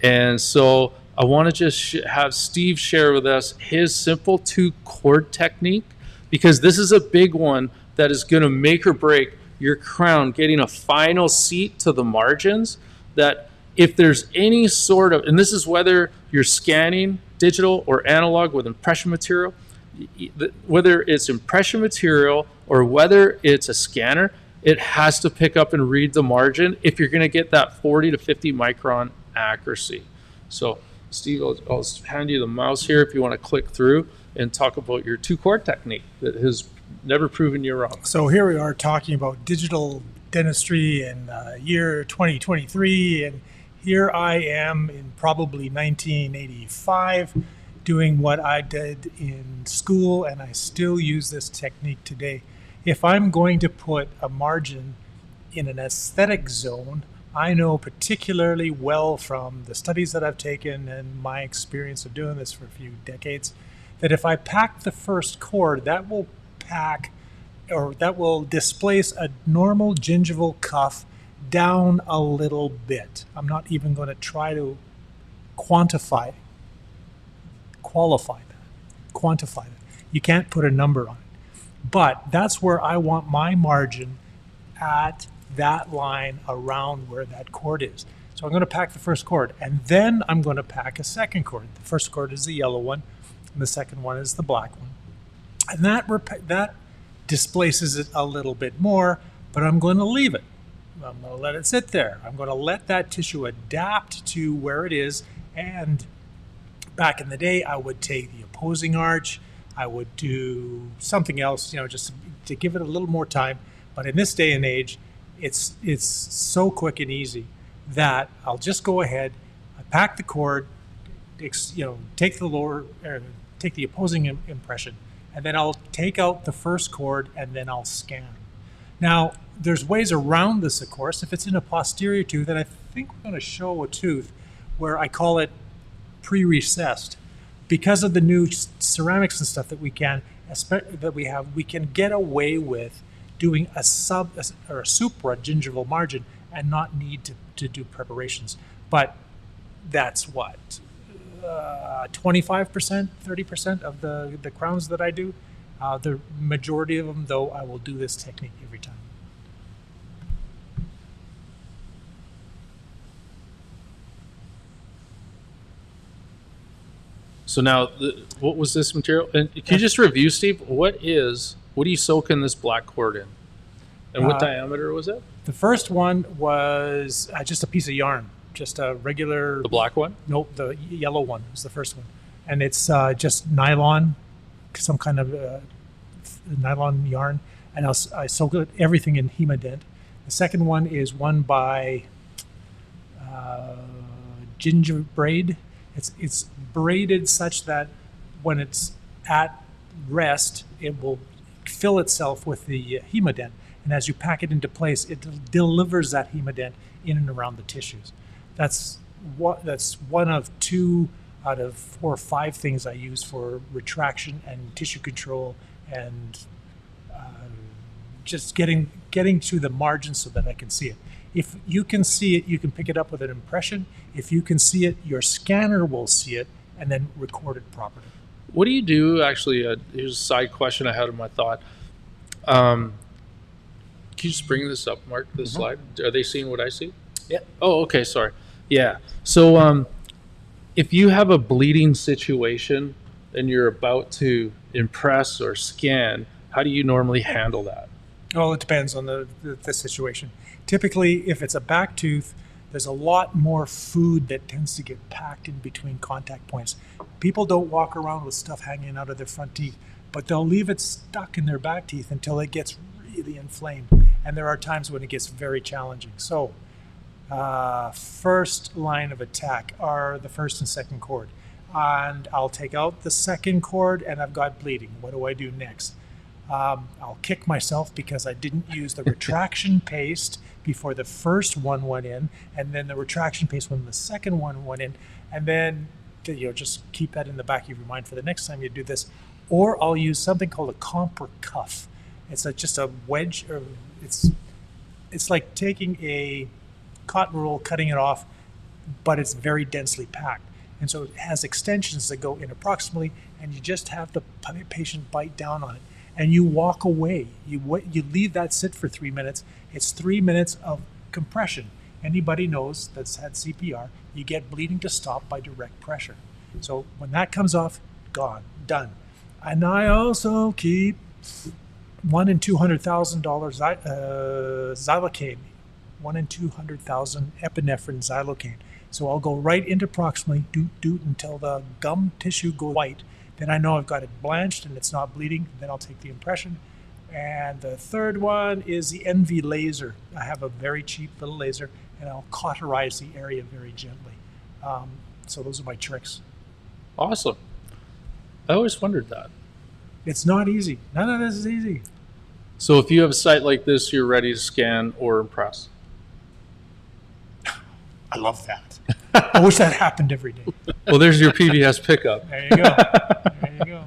And so I want to just have Steve share with us his simple 2-chord technique, because this is a big one that is going to make or break your crown getting a final seat to the margins. That if there's any sort of, and this is whether you're scanning digital or analog with impression material, whether it's impression material or whether it's a scanner, it has to pick up and read the margin if you're going to get that 40 to 50 micron accuracy. So Steve, I'll hand you the mouse here if you want to click through and talk about your 2-chord technique that has never proven you wrong. So here we are talking about digital dentistry in year 2023, and here I am in probably 1985 doing what I did in school, and I still use this technique today. If I'm going to put a margin in an aesthetic zone, I know particularly well from the studies that I've taken and my experience of doing this for a few decades, that if I pack the first chord, that will displace a normal gingival cuff down a little bit. I'm not even going to try to quantify it. You can't put a number on it. But that's where I want my margin, at that line around where that chord is. So I'm going to pack the first chord, and then I'm going to pack a second chord. The first chord is the yellow one, and the second one is the black one. And that displaces it a little bit more, but I'm going to leave it. I'm going to let it sit there. I'm going to let that tissue adapt to where it is. And back in the day, I would take the opposing arch. I would do something else, just to give it a little more time. But in this day and age, it's so quick and easy that I'll just go ahead, I pack the cord, take the opposing impression, and then I'll take out the first cord and then I'll scan. Now, there's ways around this, of course. If it's in a posterior tooth, and I think we're going to show a tooth where I call it pre-recessed. Because of the new ceramics and stuff that we have, we can get away with doing a supra gingival margin and not need to do preparations. But that's what, 25%, 30% of the crowns that I do. The majority of them, though, I will do this technique every time. So now, what was this material? And can you just review, Steve? What do you soak in this black cord in? And what diameter was it? The first one was just a piece of yarn, just a regular... The black one? Nope, the yellow one was the first one. And it's just nylon, some kind of nylon yarn. And I soak everything in Hemodent. The second one is one by Ginger Braid. It's braided such that when it's at rest, it will fill itself with the Hemodent. And as you pack it into place, it delivers that Hemodent in and around the tissues. That's one of 2 out of 4 or 5 things I use for retraction and tissue control and just getting to the margin so that I can see it. If you can see it, you can pick it up with an impression. If you can see it, your scanner will see it and then record it properly. What do you do, actually, here's a side question I had in my thought. Can you just bring this up, Mark, this slide? Are they seeing what I see? Yeah. Oh, okay, sorry. Yeah, so if you have a bleeding situation and you're about to impress or scan, how do you normally handle that? Well, it depends on the situation. Typically, if it's a back tooth, there's a lot more food that tends to get packed in between contact points. People don't walk around with stuff hanging out of their front teeth, but they'll leave it stuck in their back teeth until it gets really inflamed. And there are times when it gets very challenging. So, first line of attack are the first and second cord. And I'll take out the second cord and I've got bleeding. What do I do next? I'll kick myself because I didn't use the retraction paste before the first one went in, and then the retraction paste when the second one went in, and then just keep that in the back of your mind for the next time you do this. Or I'll use something called a comper cuff. It's just a wedge, or it's like taking a cotton roll, cutting it off, but it's very densely packed. And so it has extensions that go in approximately, and you just have the patient bite down on it. And you walk away. You leave that sit for 3 minutes. It's 3 minutes of compression. Anybody knows that's had CPR, you get bleeding to stop by direct pressure. So when that comes off, gone, done. And I also keep $1 in $200,000 xylocaine, 1 in 200,000 epinephrine xylocaine. So I'll go right into proximally, doot until the gum tissue goes white. Then I know I've got it blanched and it's not bleeding. Then I'll take the impression. And the third one is the NV laser. I have a very cheap little laser, and I'll cauterize the area very gently. So those are my tricks. Awesome. I always wondered that. It's not easy. None of this is easy. So if you have a site like this, you're ready to scan or impress. I love that. I wish that happened every day. Well, there's your PBS pickup. There you go. There you go.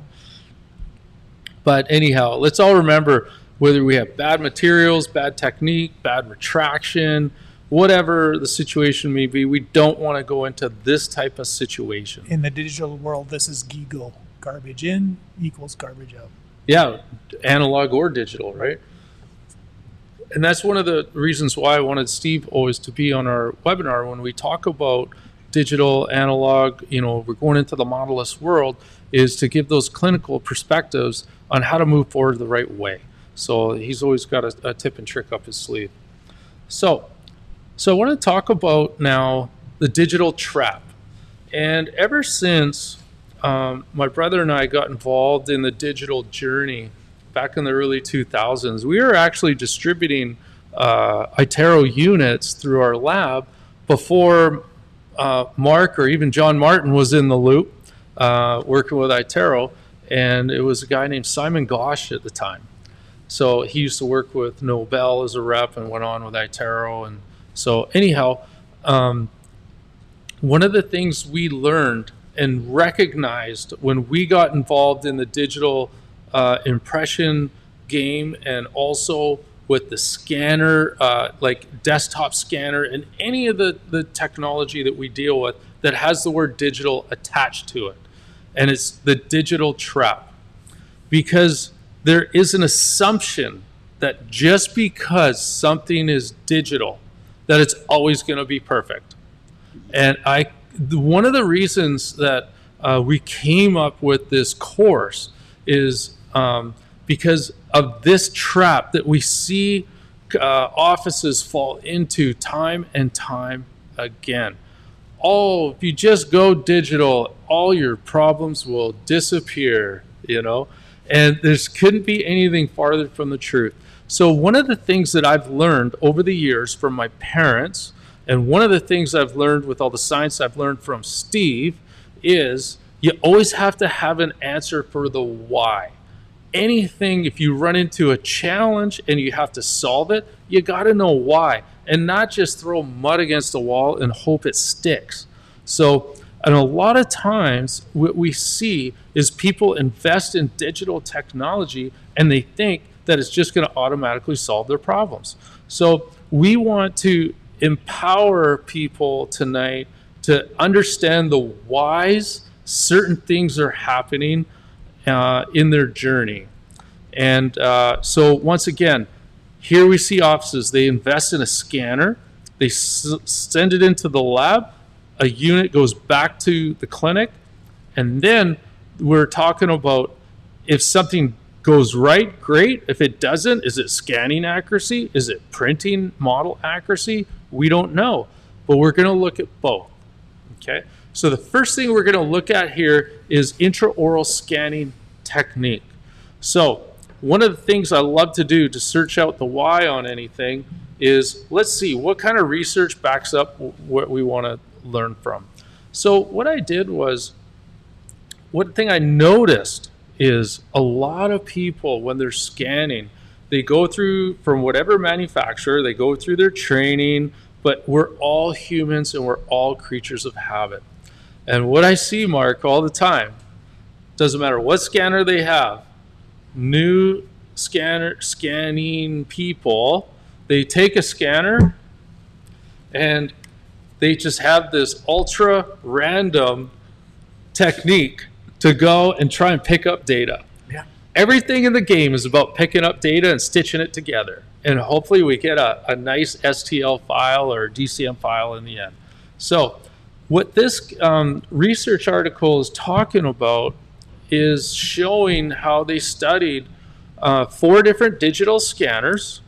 But anyhow, let's all remember, whether we have bad materials, bad technique, bad retraction, whatever the situation may be, we don't want to go into this type of situation. In the digital world, this is GIGO. Garbage in equals garbage out. Yeah, analog or digital, right? And that's one of the reasons why I wanted Steve always to be on our webinar when we talk about digital, analog, we're going into the modeless world, is to give those clinical perspectives on how to move forward the right way. So he's always got a tip and trick up his sleeve. So I want to talk about now the digital trap. And ever since my brother and I got involved in the digital journey back in the early 2000s, we were actually distributing iTero units through our lab before Mark or even John Martin was in the loop working with iTero. And it was a guy named Simon Gosh at the time. So he used to work with Nobel as a rep and went on with iTero. And so anyhow, one of the things we learned and recognized when we got involved in the digital impression game, and also with the scanner, like desktop scanner and any of the technology that we deal with that has the word digital attached to it. And it's the digital trap. Because there is an assumption that just because something is digital, that it's always going to be perfect. And one of the reasons that we came up with this course is because of this trap that we see offices fall into time and time again. Oh, if you just go digital, all your problems will disappear, you know? And this couldn't be anything farther from the truth. So one of the things that I've learned over the years from my parents, and one of the things I've learned with all the science I've learned from Steve, is you always have to have an answer for the why. Anything, if you run into a challenge and you have to solve it, you got to know why, and not just throw mud against the wall and hope it sticks. So, and a lot of times what we see is people invest in digital technology and they think that it's just going to automatically solve their problems. So we want to empower people tonight to understand the whys certain things are happening in their journey. And so once again, here we see offices, they invest in a scanner, they send it into the lab, a unit goes back to the clinic, and then we're talking about if something goes right, great. If it doesn't, is it scanning accuracy? Is it printing model accuracy? We don't know, but we're going to look at both. Okay, so the first thing we're going to look at here is intraoral scanning technique. So one of the things I love to do to search out the why on anything is, let's see what kind of research backs up what we want to learn from. So what I did was, one thing I noticed is a lot of people, when they're scanning, they go through, from whatever manufacturer, they go through their training, but we're all humans and we're all creatures of habit. And what I see, Mark, all the time, doesn't matter what scanner they have, new scanning people, they take a scanner and they just have this ultra random technique to go and try and pick up data. Yeah. Everything in the game is about picking up data and stitching it together. And hopefully we get a nice STL file or DCM file in the end. So what this research article is talking about is showing how they studied 4 different digital scanners,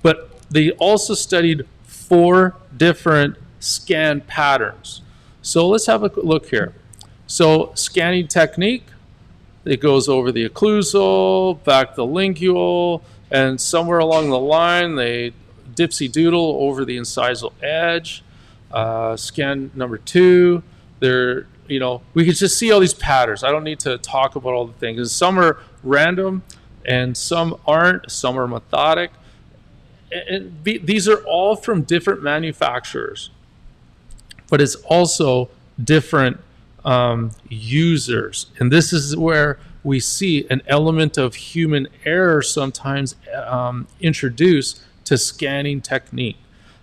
but they also studied 4 different scan patterns. So let's have a look here. So scanning technique, it goes over the occlusal, back the lingual, and somewhere along the line they dipsy doodle over the incisal edge. Scan number 2, there, you know, we can just see all these patterns. I don't need to talk about all the things. Some are random and some aren't, some are methodic. And these are all from different manufacturers, but it's also different users. And this is where we see an element of human error sometimes introduced to scanning technique.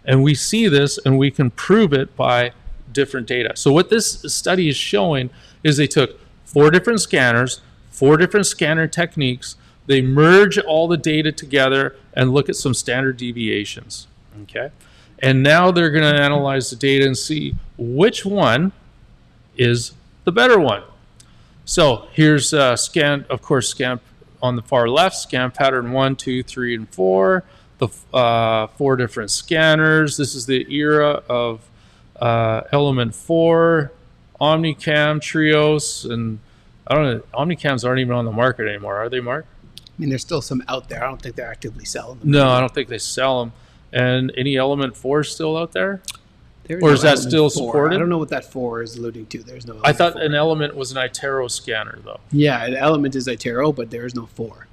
And we see this and we can prove it by different data. So what this study is showing is they took 4 different scanners, 4 different scanner techniques, they merge all the data together and look at some standard deviations. Okay, and now they're going to analyze the data and see which one is the better one. So here's scan on the far left, scan pattern 1, 2, 3, and 4. The 4 different scanners. This is the era of Element 4, Omnicam, Trios, and I don't know. Omnicams aren't even on the market anymore, are they, Mark? I mean, there's still some out there. I don't think they're actively selling them. No, I don't think they sell them. And any Element 4 still out there? There's Or no is that Element still 4. supported? I don't know what that 4 is alluding to. There's no. I Element thought 4. an Element was an iTero scanner, though. Yeah, an Element is Itero, but there is no 4.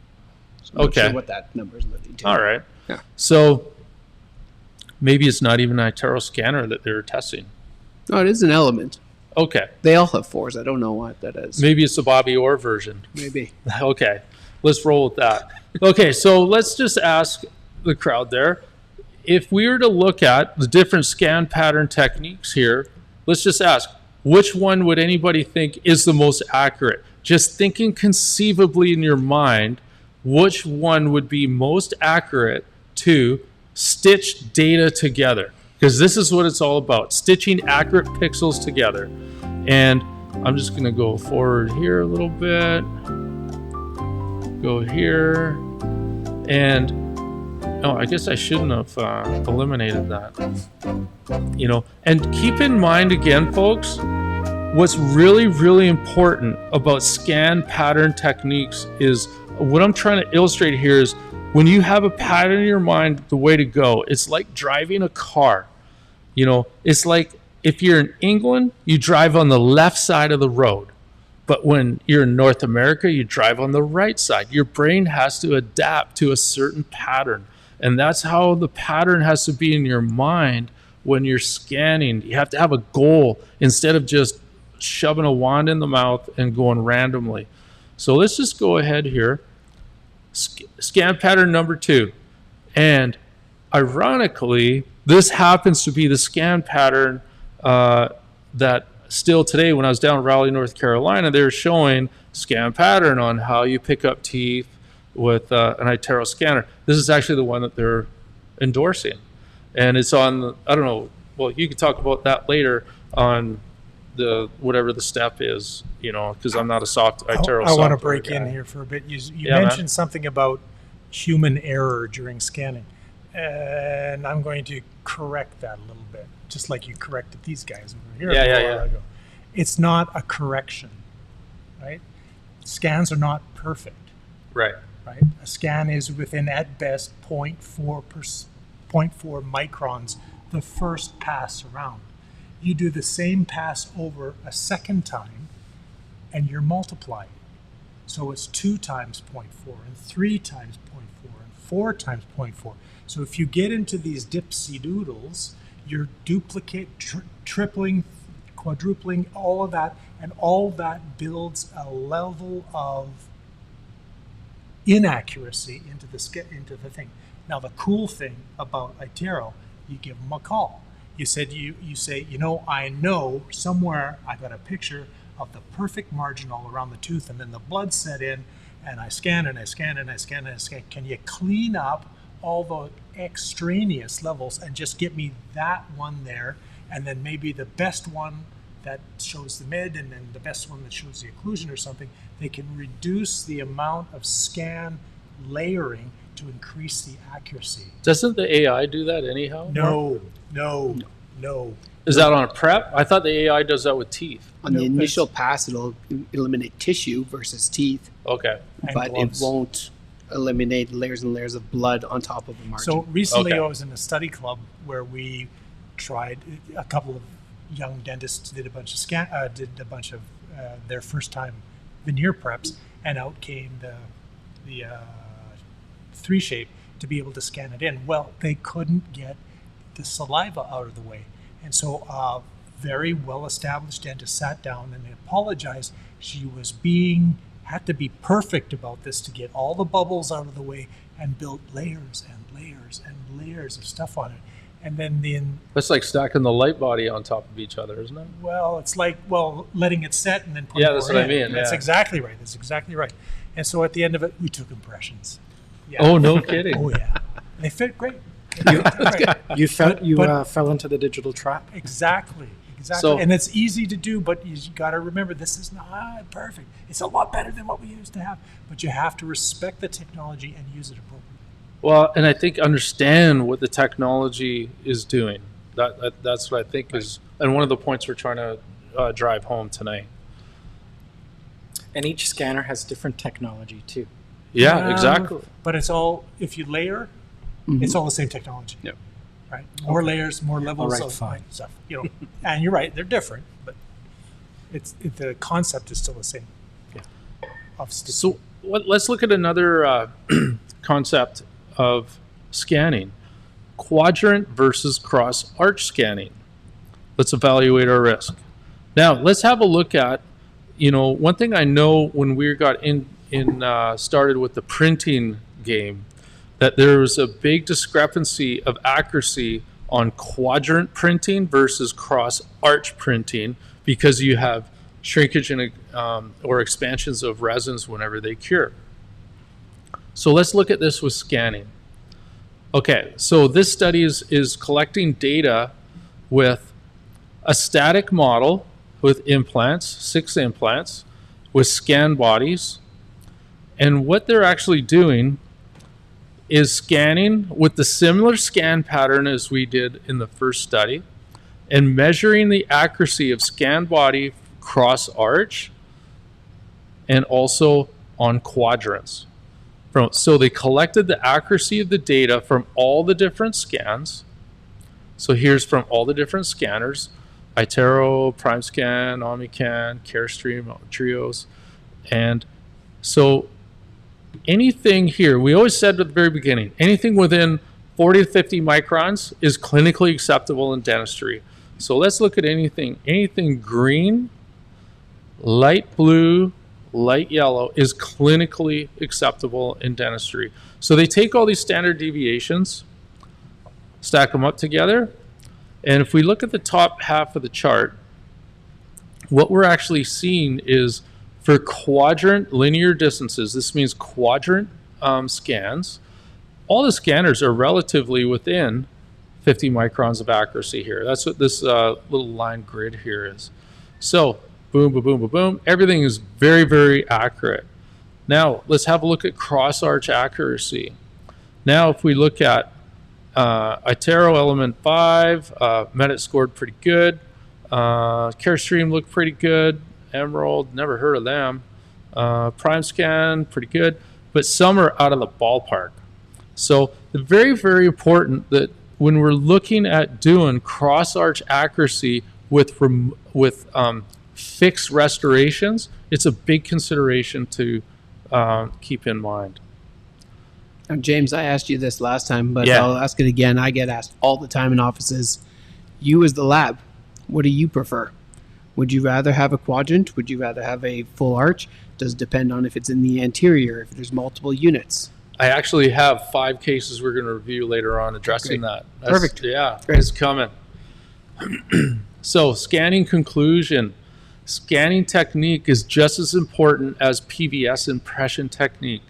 So I'm Okay. not sure what that number is alluding to. All right. Yeah. So maybe it's not even an iTero scanner that they're testing. No, it is an Element. Okay. They all have 4s. I don't know what that is. Maybe it's the Bobby Orr version. Maybe. Okay. Let's roll with that. Okay, so let's just ask the crowd there. If we were to look at the different scan pattern techniques here, let's just ask, which one would anybody think is the most accurate? Just thinking conceivably in your mind, which one would be most accurate to stitch data together? Because this is what it's all about, stitching accurate pixels together. And I'm just going to go forward here a little bit. Go here. And, oh, I guess I shouldn't have eliminated that. You know, and keep in mind again, folks, what's really, really important about scan pattern techniques is what I'm trying to illustrate here is when you have a pattern in your mind, the way to go, it's like driving a car. You know, it's like if you're in England, you drive on the left side of the road. But when you're in North America, you drive on the right side. Your brain has to adapt to a certain pattern. And that's how the pattern has to be in your mind when you're scanning. You have to have a goal instead of just shoving a wand in the mouth and going randomly. So let's just go ahead here. Scan pattern number 2. And ironically, this happens to be the scan pattern that still today, when I was down in Raleigh, North Carolina, they're showing scan pattern on how you pick up teeth with an iTero scanner. This is actually the one that they're endorsing. And it's on, I don't know, well, you can talk about that later on the whatever the step is, you know, because I'm not a iTero I want to software break guy. in here for a bit. You Yeah, mentioned man. something about human error during scanning. And I'm going to correct that a little bit, just like you corrected these guys over here a while ago. It's not a correction, right? Scans are not perfect, Right. right? A scan is within, at best, 0.4 microns the first pass around. You do the same pass over a second time, and you're multiplying. So it's 2 times 0.4, and 3 times 0.4, and 4 times 0.4. So if you get into these dipsy doodles, you're tripling, quadrupling, all of that, and all that builds a level of inaccuracy into the thing. Now the cool thing about iTero, you give them a call. You say, you know, I know somewhere I got a picture of the perfect margin all around the tooth, and then the blood set in, and I scan and I scan and I scan and I scan. Can you clean up all the extraneous levels and just get me that one there, and then maybe the best one that shows the mid, and then the best one that shows the occlusion or something? They can reduce the amount of scan layering to increase the accuracy. Doesn't the AI do that anyhow? Mark? No. Is that on a prep? I thought the AI does that with teeth. On the initial pass, it'll eliminate tissue versus teeth, Okay. And but gloves. it won't eliminate layers and layers of blood on top of the margin. So recently Okay. I was in a study club where we tried, a couple of young dentists did a bunch of their first time veneer preps, and out came the 3-shape to be able to scan it in. Well, they couldn't get the saliva out of the way. And so a very well-established dentist sat down and apologized. She had to be perfect about this to get all the bubbles out of the way, and built layers and layers and layers of stuff on it. And then That's like stacking the light body on top of each other, isn't it? it's like, letting it set and then putting Yeah, that's more what I in. mean, That's yeah. exactly right. That's exactly right. And so at the end of it, we took impressions. Yeah. Oh, no kidding. Oh, yeah. And they fit great. They fit great. You fell But- fell into the digital trap. Exactly. Exactly. So, And it's easy to do, but you got to remember this is not perfect. It's a lot better than what we used to have, but you have to respect the technology and use it appropriately. well, and I think understand what the technology is doing. That's what I think is, and one of the points we're trying to drive home tonight. And each scanner has different technology too. Yeah, exactly. But it's all, if you layer, it's all the same technology. Yep. Right? More layers, more levels All right, of fine. stuff. You know, and you're right, they're different, but the concept is still the same. Yeah. Obviously. So let's look at another concept of scanning: quadrant versus cross arch scanning. Let's evaluate our risk. Now let's have a look at, one thing I know when we got started with the printing game, that there was a big discrepancy of accuracy on quadrant printing versus cross arch printing, because you have shrinkage and or expansions of resins whenever they cure. So let's look at this with scanning. Okay, so this study is collecting data with a static model with implants, 6 implants, with scan bodies. And what they're actually doing is scanning with the similar scan pattern as we did in the first study, and measuring the accuracy of scan body cross arch and also on quadrants. So they collected the accuracy of the data from all the different scans. So here's from all the different scanners: iTero, PrimeScan, OmniCan, CareStream, Trios. And so anything here, we always said at the very beginning, anything within 40 to 50 microns is clinically acceptable in dentistry. So let's look at anything green, light blue, light yellow is clinically acceptable in dentistry. So they take all these standard deviations, stack them up together, and if we look at the top half of the chart, what we're actually seeing is, for quadrant linear distances, this means quadrant scans, all the scanners are relatively within 50 microns of accuracy here. That's what this little line grid here is. So boom, boom, boom, boom, boom. Everything is very, very accurate. Now let's have a look at cross arch accuracy. Now if we look at iTero Element 5, Medit scored pretty good. CareStream looked pretty good. Emerald, never heard of them. PrimeScan, pretty good. But some are out of the ballpark. So it's very, very important that when we're looking at doing cross-arch accuracy with fixed restorations, it's a big consideration to keep in mind. Now, James, I asked you this last time, but Yeah. I'll ask it again. I get asked all the time in offices. You as the lab, what do you prefer? Would you rather have a quadrant? Would you rather have a full arch? Does it depend on if it's in the anterior, if there's multiple units? I actually have 5 cases we're going to review later on addressing that. Perfect. Yeah, Great. it's coming. So scanning conclusion. Scanning technique is just as important as PVS impression technique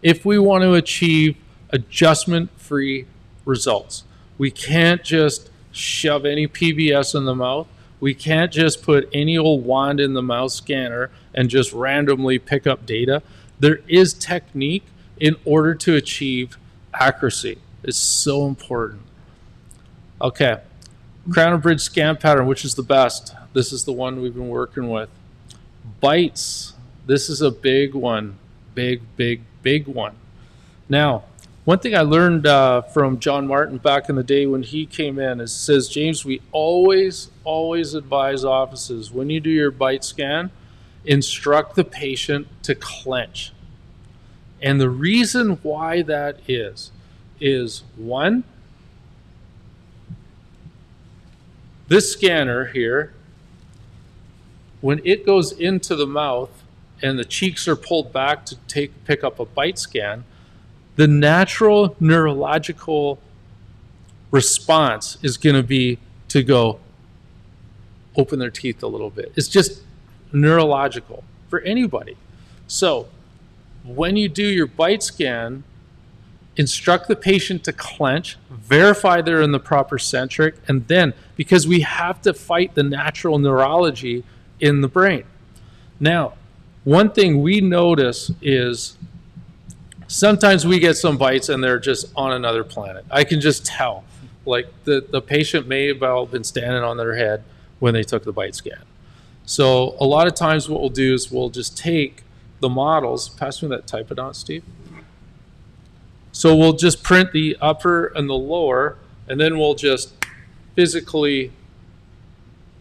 if we want to achieve adjustment-free results. We can't just shove any PVS in the mouth. We can't just put any old wand in the mouth scanner and just randomly pick up data. There is technique in order to achieve accuracy. It's so important. Okay, crown and bridge scan pattern, which is the best? This is the one we've been working with. Bites, this is a big one. Big, big, big one. Now, one thing I learned from John Martin back in the day when he came in is, says, James, we always advise offices, when you do your bite scan, instruct the patient to clench. And the reason why that is one, this scanner here, when it goes into the mouth and the cheeks are pulled back to pick up a bite scan, the natural neurological response is going to be to go open their teeth a little bit. It's just neurological for anybody. So when you do your bite scan, instruct the patient to clench, verify they're in the proper centric, and then, because we have to fight the natural neurology in the brain. Now, one thing we notice is sometimes we get some bites and they're just on another planet. I can just tell. Like the patient may have well been standing on their head when they took the bite scan. So a lot of times what we'll do is we'll just take the models. Pass me that typodont, Steve. So we'll just print the upper and the lower, and then we'll just physically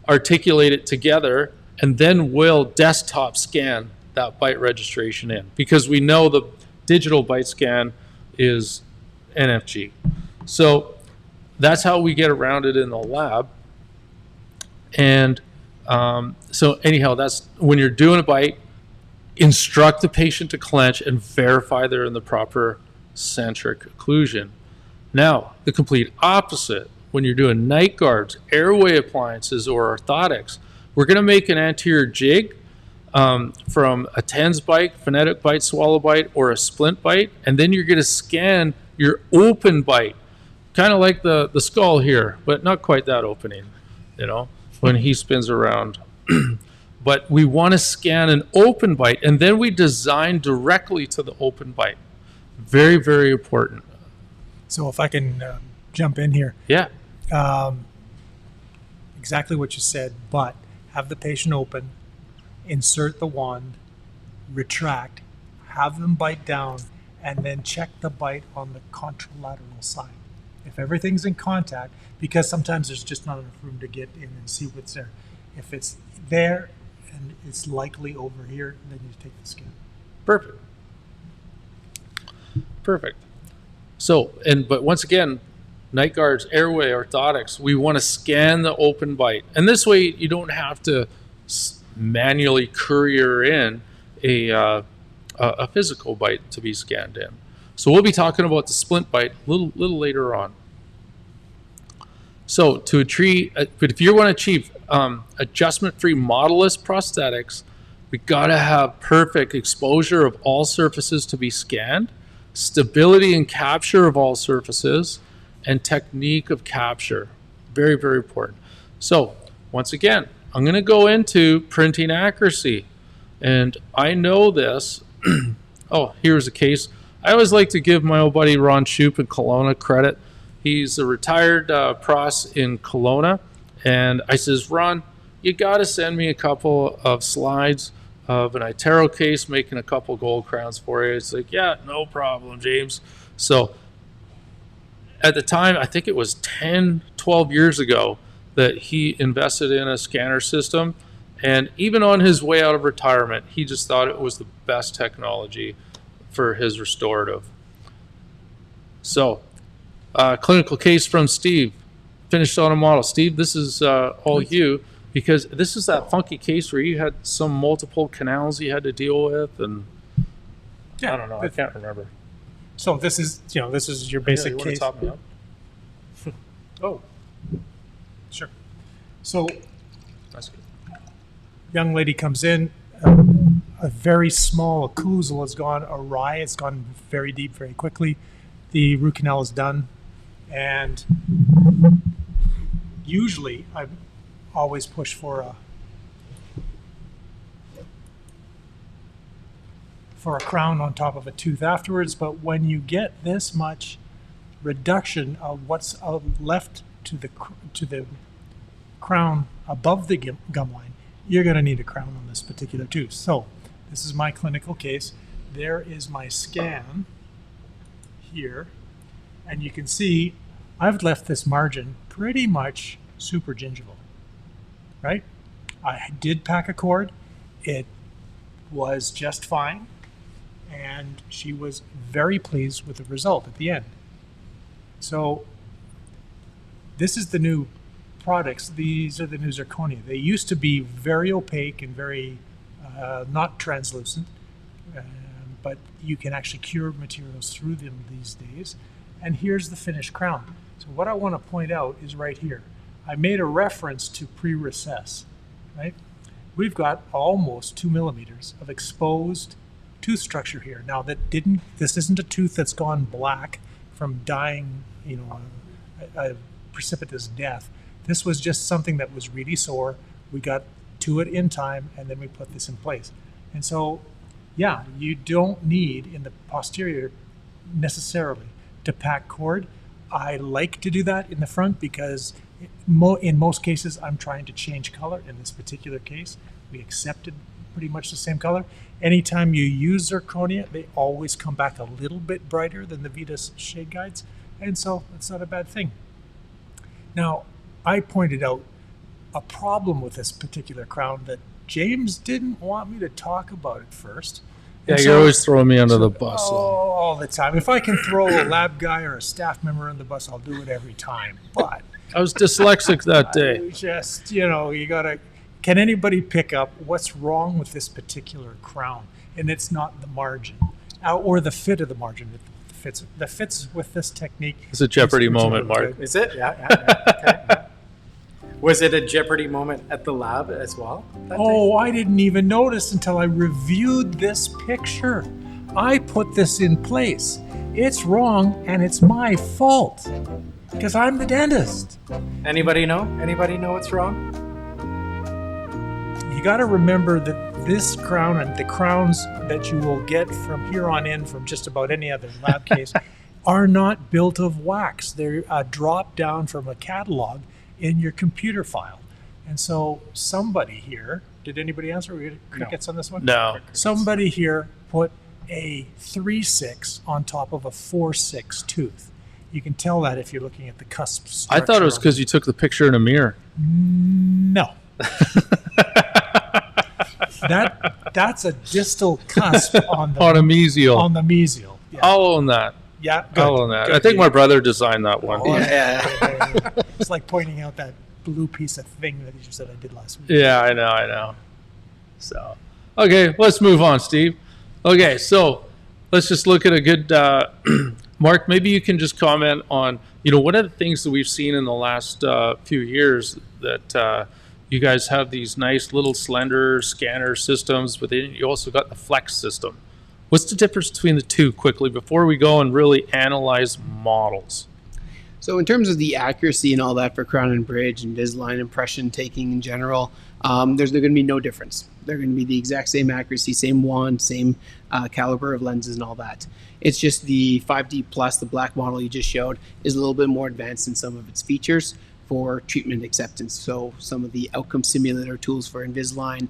articulate it together, and then we'll desktop scan that bite registration in, because we know the digital bite scan is NFG. So that's how we get around it in the lab. And so anyhow, that's when you're doing a bite, instruct the patient to clench and verify they're in the proper centric occlusion. Now, the complete opposite, when you're doing night guards, airway appliances, or orthotics, we're going to make an anterior jig from a TENS bite, phonetic bite, swallow bite, or a splint bite, and then you're going to scan your open bite, kind of like the skull here, but not quite that opening, you know, when he spins around. But we want to scan an open bite, and then we design directly to the open bite. Very, very important. So if I can jump in here. Yeah. Exactly what you said, but have the patient open, insert the wand, retract, have them bite down, and then check the bite on the contralateral side. If everything's in contact, because sometimes there's just not enough room to get in and see what's there. If it's there and it's likely over here, then you take the scan. Perfect. Perfect. So, but once again, night guards, airway, orthotics, we want to scan the open bite. And this way you don't have to manually courier in a physical bite to be scanned in. So we'll be talking about the splint bite a little later on. So but if you want to achieve adjustment-free modeless prosthetics, we got to have perfect exposure of all surfaces to be scanned, stability and capture of all surfaces, and technique of capture. Very, very important. So once again, I'm going to go into printing accuracy. And I know this. Oh, here's a case. I always like to give my old buddy Ron Shoup in Kelowna credit. He's a retired pros in Kelowna. And I says, Ron, you got to send me a couple of slides of an iTero case making a couple gold crowns for you. It's like, yeah, no problem, James. So at the time, I think it was 10, 12 years ago that he invested in a scanner system. And even on his way out of retirement, he just thought it was the best technology for his restorative. So, clinical case from Steve, finished on a model. Steve, this is all you, because this is that funky case where you had some multiple canals you had to deal with, and Yeah, I don't know, I can't remember. So this is your basic you case. top me up? Oh, sure. So That's good. young lady comes in, a very small occlusal has gone awry. It's gone very deep very quickly. The root canal is done, and usually I always push for a crown on top of a tooth afterwards. But when you get this much reduction of what's left to the crown above the gum line, you're going to need a crown on this particular tooth. So this is my clinical case. There is my scan here, and you can see I've left this margin pretty much super gingival, right? I did pack a cord. It was just fine, and she was very pleased with the result at the end. So this is the new products. These are the new zirconia. They used to be very opaque and very not translucent, but you can actually cure materials through them these days. And here's the finished crown. So what I want to point out is right here. I made a reference to pre-recess, right? We've got almost 2 millimeters of exposed tooth structure here. Now this isn't a tooth that's gone black from dying, a precipitous death. This was just something that was really sore. We got to it in time, and then we put this in place. And so, yeah, you don't need in the posterior necessarily to pack cord. I like to do that in the front because in most cases I'm trying to change color. In this particular case, we accepted pretty much the same color. Anytime you use zirconia, they always come back a little bit brighter than the Vitas shade guides, and so it's not a bad thing. Now, I pointed out a problem with this particular crown that James didn't want me to talk about at first. Yeah, you're always throwing me under the bus. All the time. If I can throw a lab guy or a staff member under the bus, I'll do it every time. But I was dyslexic that day. Just, you gotta. Can anybody pick up what's wrong with this particular crown? And it's not the margin or the fit of the margin. The fits with this technique. It's a Jeopardy moment, Mark. Is it? Yeah. Okay. Yeah. Was it a Jeopardy moment at the lab as well? I didn't even notice until I reviewed this picture. I put this in place. It's wrong, and it's my fault because I'm the dentist. Anybody know? Anybody know what's wrong? You got to remember that this crown and the crowns that you will get from here on in from just about any other lab case are not built of wax. They're a drop down from a catalog in your computer file. And so somebody here, did anybody answer? We had crickets on this one? No. Somebody here put a 3/6 on top of a 4/6 tooth. You can tell that if you're looking at the cusp structure. I thought it was because you took the picture in a mirror. No. That's a distal cusp on the On a mesial. On the mesial. Yeah. I'll own that. Yeah, good. I'll own that. Good. I think my brother designed that one. Yeah. It's like pointing out that blue piece of thing that you just said I did last week. Yeah, I know. So, okay, let's move on, Steve. Okay, so let's just look at a good, Mark, maybe you can just comment on, one of the things that we've seen in the last few years that you guys have these nice little slender scanner systems, but then you also got the flex system. What's the difference between the two quickly before we go and really analyze models? So in terms of the accuracy and all that for crown and bridge and Invisalign impression taking in general, there's going to be no difference. They're going to be the exact same accuracy, same wand, same caliber of lenses and all that. It's just the 5D Plus, the black model you just showed, is a little bit more advanced in some of its features for treatment acceptance. So some of the outcome simulator tools for Invisalign,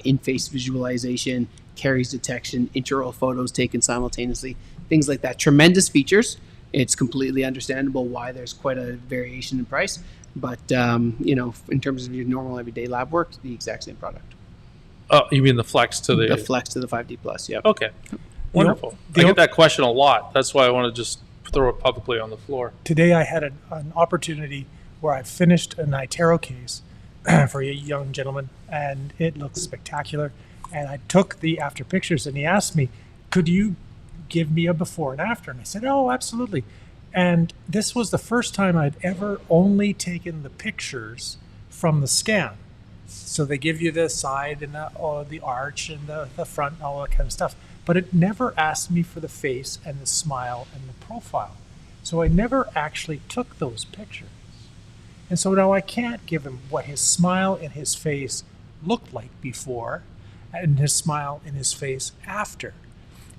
in-face visualization, caries detection, intraoral photos taken simultaneously, things like that. Tremendous features. It's completely understandable why there's quite a variation in price, but in terms of your normal everyday lab work, the exact same product. Oh, you mean the flex to the Flex to the 5D Plus? Yep. Okay, wonderful. I get that question a lot. That's why I want to just throw it publicly on the floor. Today I had an opportunity where I finished an iTero case for a young gentleman, and it looked spectacular. And I took the after pictures, and he asked me, "Could you give me a before and after?" And I said, "Oh, absolutely." And this was the first time I'd ever only taken the pictures from the scan. So they give you the side and the arch and the front and all that kind of stuff. But it never asked me for the face and the smile and the profile. So I never actually took those pictures. And so now I can't give him what his smile and his face looked like before and his smile and his face after,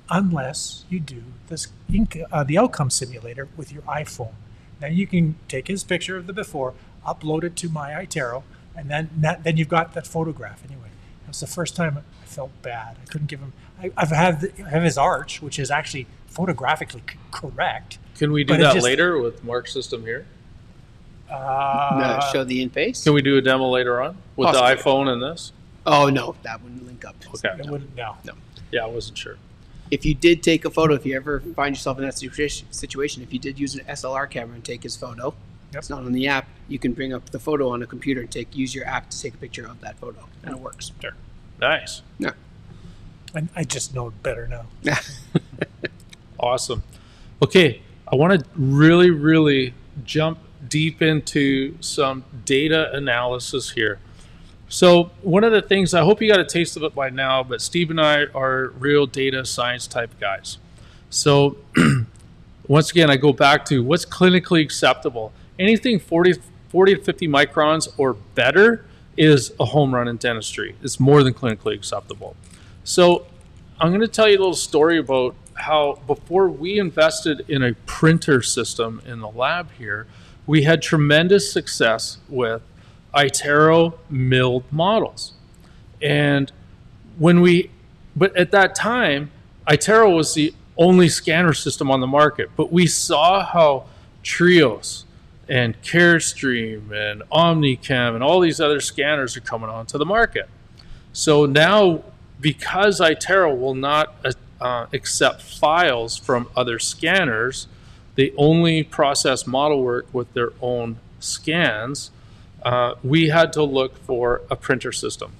unless you do the outcome simulator with your iPhone. Now you can take his picture of the before, upload it to my iTero, and then you've got that photograph anyway. It was the first time I felt bad. I couldn't give him. I have his arch, which is actually photographically correct. Can we do that later with Mark's system here? Show the in-face? Can we do a demo later on with Possibly. the iPhone and this? Oh, no, that wouldn't link up. Okay. It wouldn't. No. Yeah, I wasn't sure. If you did take a photo, if you ever find yourself in that situation, if you did use an SLR camera and take his photo, it's not on the app, you can bring up the photo on a computer and use your app to take a picture of that photo, and it works. Sure. Nice. Yeah. And I just know it better now. Awesome. Okay, I want to really, really jump deep into some data analysis here. So one of the things, I hope you got a taste of it by now, but Steve and I are real data science type guys. So once again, I go back to what's clinically acceptable. Anything 40 to 50 microns or better is a home run in dentistry. It's more than clinically acceptable. So I'm going to tell you a little story about how before we invested in a printer system in the lab here, we had tremendous success with iTero milled models. And but at that time, iTero was the only scanner system on the market, but we saw how Trios and CareStream and OmniCam and all these other scanners are coming onto the market. So now, because iTero will not accept files from other scanners, they only process model work with their own scans. We had to look for a printer system.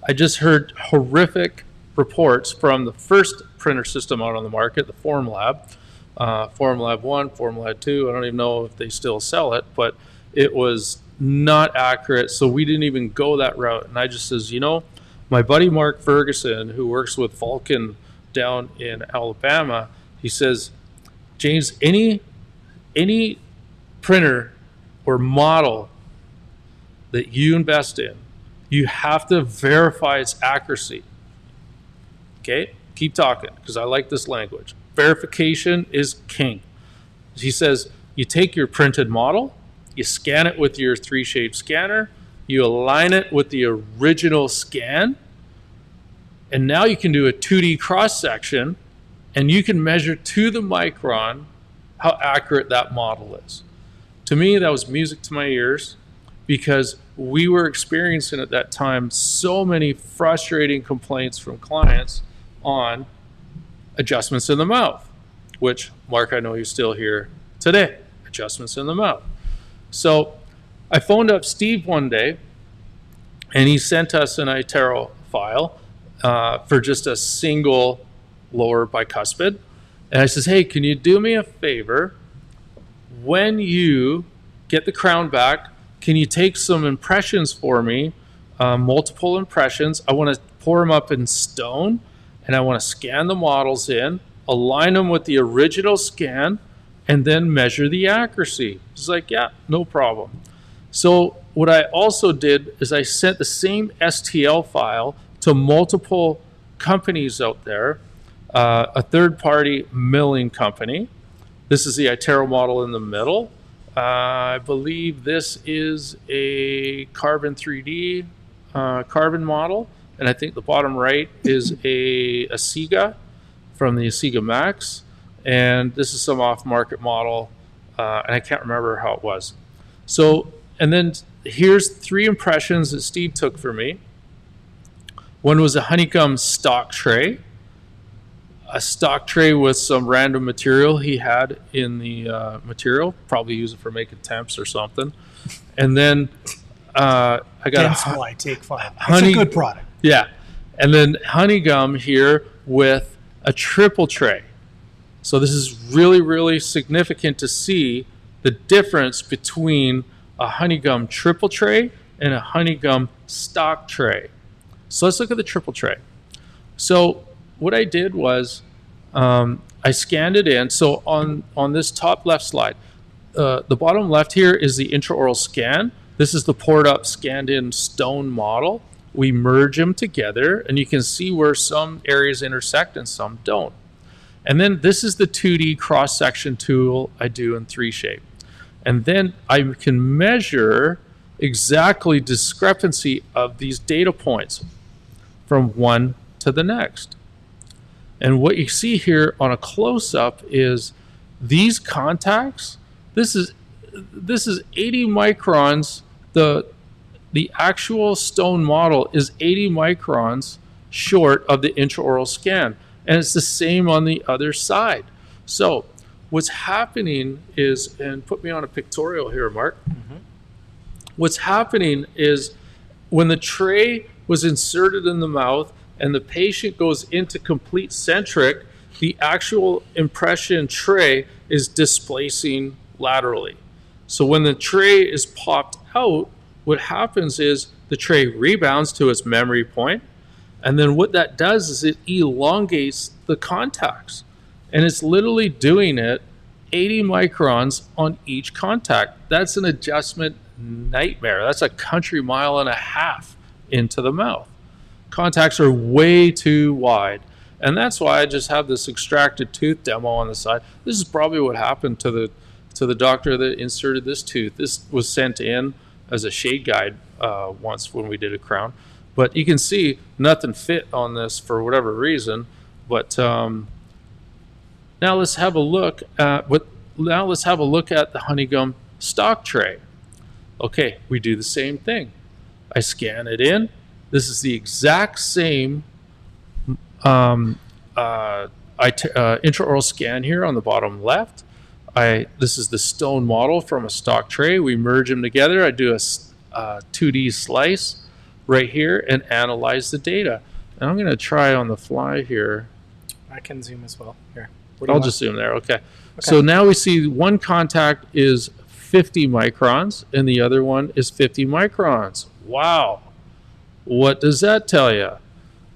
I just heard horrific reports from the first printer system out on the market, the Formlab. Formlab 1, Formlab 2, I don't even know if they still sell it, but it was not accurate, so we didn't even go that route. And I just says, my buddy Mark Ferguson, who works with Vulcan down in Alabama, he says, James, any printer or model that you invest in, you have to verify its accuracy. Okay, keep talking, because I like this language. Verification is king. He says, you take your printed model, you scan it with your 3-shape scanner, you align it with the original scan, and now you can do a 2D cross-section, and you can measure to the micron how accurate that model is. To me, that was music to my ears, because we were experiencing at that time so many frustrating complaints from clients on adjustments in the mouth, which, Mark, I know you're still here today, adjustments in the mouth. So I phoned up Steve one day, and he sent us an iTero file for just a single lower bicuspid. And I says, hey, can you do me a favor? When you get the crown back, can you take some impressions for me, multiple impressions? I want to pour them up in stone, and I want to scan the models in, align them with the original scan, and then measure the accuracy. He's like, yeah, no problem. So what I also did is I sent the same STL file to multiple companies out there, a third-party milling company. This is the iTero model in the middle. I believe this is a Carbon 3D carbon model. And I think the bottom right is a Asiga from the Asiga Max. And this is some off-market model, and I can't remember how it was. So, and then here's 3 impressions that Steve took for me. One was a honeycomb stock tray. A stock tray with some random material he had in the material. Probably use it for making temps or something. And then I got Dentsply Take 5. It's honey, a good product. Yeah. And then honeycomb here with a triple tray. So this is really, really significant to see the difference between a honeycomb triple tray and a honeycomb stock tray. So let's look at the triple tray. So what I did was I scanned it in. So on this top left slide, the bottom left here is the intraoral scan. This is the poured up scanned in stone model. We merge them together, and you can see where some areas intersect and some don't. And then this is the 2D cross-section tool I do in 3-shape. And then I can measure exactly discrepancy of these data points from one to the next. And what you see here on a close-up is these contacts. This is 80 microns. The actual stone model is 80 microns short of the intraoral scan. And it's the same on the other side. So what's happening is, and put me on a pictorial here, Mark. Mm-hmm. What's happening is when the tray was inserted in the mouth and the patient goes into complete centric, the actual impression tray is displacing laterally. So when the tray is popped out, what happens is the tray rebounds to its memory point, and then what that does is it elongates the contacts. And it's literally doing it 80 microns on each contact. That's an adjustment nightmare. That's a country mile and a half into the mouth. Contacts are way too wide. And that's why I just have this extracted tooth demo on the side. This is probably what happened to the doctor that inserted this tooth. This was sent in as a shade guide once when we did a crown. But you can see nothing fit on this for whatever reason. But now let's have a look at the honeycomb stock tray. Okay, we do the same thing. I scan it in. This is the exact same intraoral scan here on the bottom left. This is the stone model from a stock tray. We merge them together. I do a 2D slice right here and analyze the data. And I'm going to try on the fly here. I can zoom as well. Here. I'll just zoom there. Okay. So now we see one contact is 50 microns and the other one is 50 microns. Wow. What does that tell you?